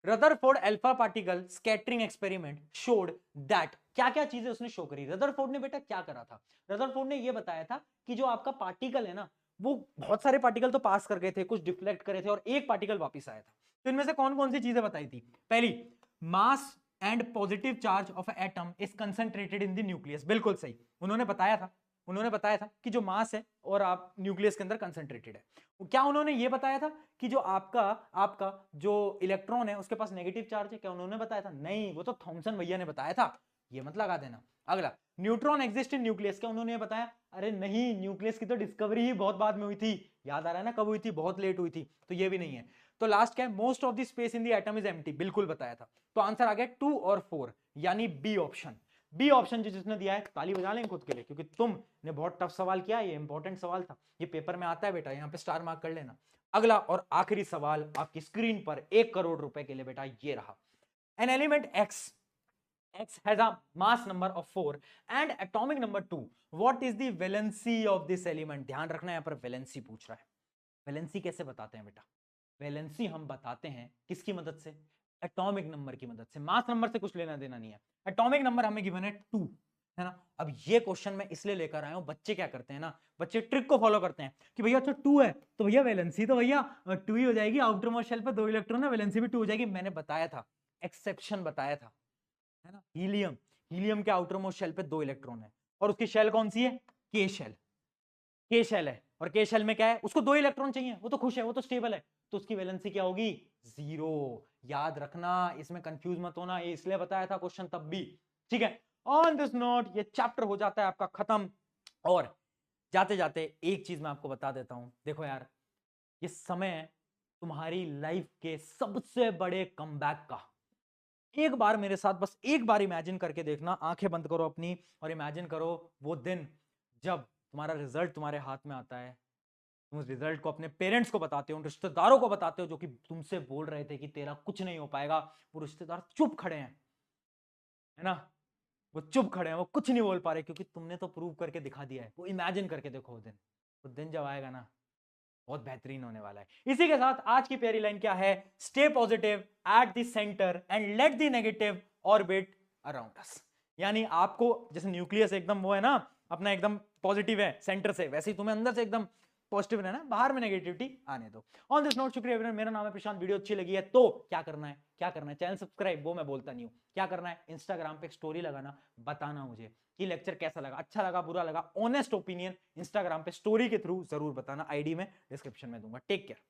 Rutherford alpha particle scattering experiment showed that, क्या क्या चीजें उसने शो करी? रदरफोर्ड ने बेटा क्या करा था? रदरफोर्ड ने ये बताया था कि जो आपका पार्टिकल है ना, वो बहुत सारे पार्टिकल तो पास कर गए थे, कुछ डिफ्लेक्ट करे थे, और एक पार्टिकल वापस आया था। तो इनमें से कौन कौन सी चीजें बताई थी? पहली, mass and positive charge of atom is concentrated in the nucleus, बिल्कुल सही, उन्होंने बताया था। उन्होंने बताया था कि जो मास है और आप न्यूक्लियस के अंदर कंसंट्रेटेड है। क्या उन्होंने ये बताया था कि जो आपका आपका जो इलेक्ट्रॉन है उसके पास नेगेटिव चार्ज है? क्या उन्होंने बताया था? नहीं, वो तो थॉमसन भैया ने बताया था, ये मत लगा देना। अगला, न्यूट्रॉन एग्जिस्ट इन न्यूक्लियस, क्या उन्होंने बताया? अरे नहीं, न्यूक्लियस की तो डिस्कवरी ही बहुत बाद में हुई थी, याद आ रहा है ना, कब हुई थी? बहुत लेट हुई थी, तो ये भी नहीं है। तो लास्ट क्या है? Most of the space in the atom is empty, बिल्कुल बताया था। तो आंसर आ गया 2 और 4, यानी बी ऑप्शन। बी ऑप्शन जिसने दिया है, ताली बजा लें खुद के लिए, क्योंकि तुमने बहुत टफ सवाल किया, ये इंपॉर्टेंट सवाल था, ये पेपर में आता है बेटा, यहाँ पे स्टार मार्क कर लेना। अगला और आखिरी सवाल आपकी स्क्रीन पर 1 करोड़ रुपए के लिए बेटा, ये रहा। An element X has a mass number of 4 and atomic number 2. What is the valency of this element? ध्यान रखना, यहाँ पर वैलेंसी पूछ रहा है। वैलेंसी कैसे बताते हैं बेटा? वैलेंसी हम बताते हैं किसकी मदद से? एटॉमिक नंबर की मदद से। मास नंबर से कुछ लेना देना नहीं है। एटॉमिक नंबर हमें गिवन है 2, है ना। अब ये क्वेश्चन मैं इसलिए लेकर आया हूं, बच्चे क्या करते हैं ना, बच्चे ट्रिक को फॉलो करते हैं कि भैया अच्छा 2 है तो भैया वैलेंसी तो भैया 2 ही हो जाएगी, आउटर मोस्ट शेल पे 2 इलेक्ट्रॉन है, वैलेंसी भी 2 हो जाएगी। मैंने बताया था, एक्सेप्शन बताया था, है ना। हीलियम, हीलियम के आउटर मोस्ट शेल पे 2 इलेक्ट्रॉन है, और उसकी शेल कौन सी है? के शेल, के शेल है, और के शेल में क्या है? उसको 2 इलेक्ट्रॉन चाहिए, वो तो खुश है, वो तो स्टेबल है, तो उसकी वैलेंसी क्या होगी? 0। याद रखना, इसमें कंफ्यूज मत होना, ये इसलिए बताया था क्वेश्चन तब भी, ठीक है। ऑन दिस नोट ये चैप्टर हो जाता है आपका खत्म, और जाते जाते एक चीज मैं आपको बता देता हूं, देखो यार, ये समय है तुम्हारी लाइफ के सबसे बड़े कमबैक का। एक बार मेरे साथ बस एक बार इमेजिन करके देखना, आंखें बंद करो अपनी और इमेजिन करो वो दिन जब तुम्हारा रिजल्ट तुम्हारे हाथ में आता है, तुम उस रिजल्ट को अपने पेरेंट्स को बताते हो, रिश्तेदारों को बताते हो जो कि तुमसे बोल रहे थे कि तेरा कुछ नहीं हो पाएगा, वो रिश्तेदार चुप खड़े हैं, है ना, वो चुप खड़े हैं, वो कुछ नहीं बोल पा रहे क्योंकि तुमने तो प्रूव करके दिखा दिया है। वो इमेजिन करके देखो वो दिन जब आएगा ना, बहुत बेहतरीन होने वाला है। इसी के साथ आज की प्यारी लाइन क्या है? Stay positive at the centre and let the negative orbit around us. यानी आपको जैसे न्यूक्लियस एकदम वो है ना अपना, एकदम पॉजिटिव है सेंटर से, वैसे ही तुम्हें अंदर से एकदम पॉजिटिव रहना, बाहर में नेगेटिविटी आने दो। ऑन दिस नोट, शुक्रिया एवरीवन, मेरा नाम है प्रशांत। वीडियो अच्छी लगी है तो क्या करना है? क्या करना है? चैनल सब्सक्राइब, वो मैं बोलता नहीं हूं, क्या करना है? इंस्टाग्राम पे एक स्टोरी लगाना, बताना मुझे कि लेक्चर कैसा लगा, अच्छा लगा, बुरा लगा, ऑनेस्ट ओपिनियन इंस्टाग्राम पे स्टोरी के थ्रू जरूर बताना, आईडी में डिस्क्रिप्शन में दूंगा। Take care.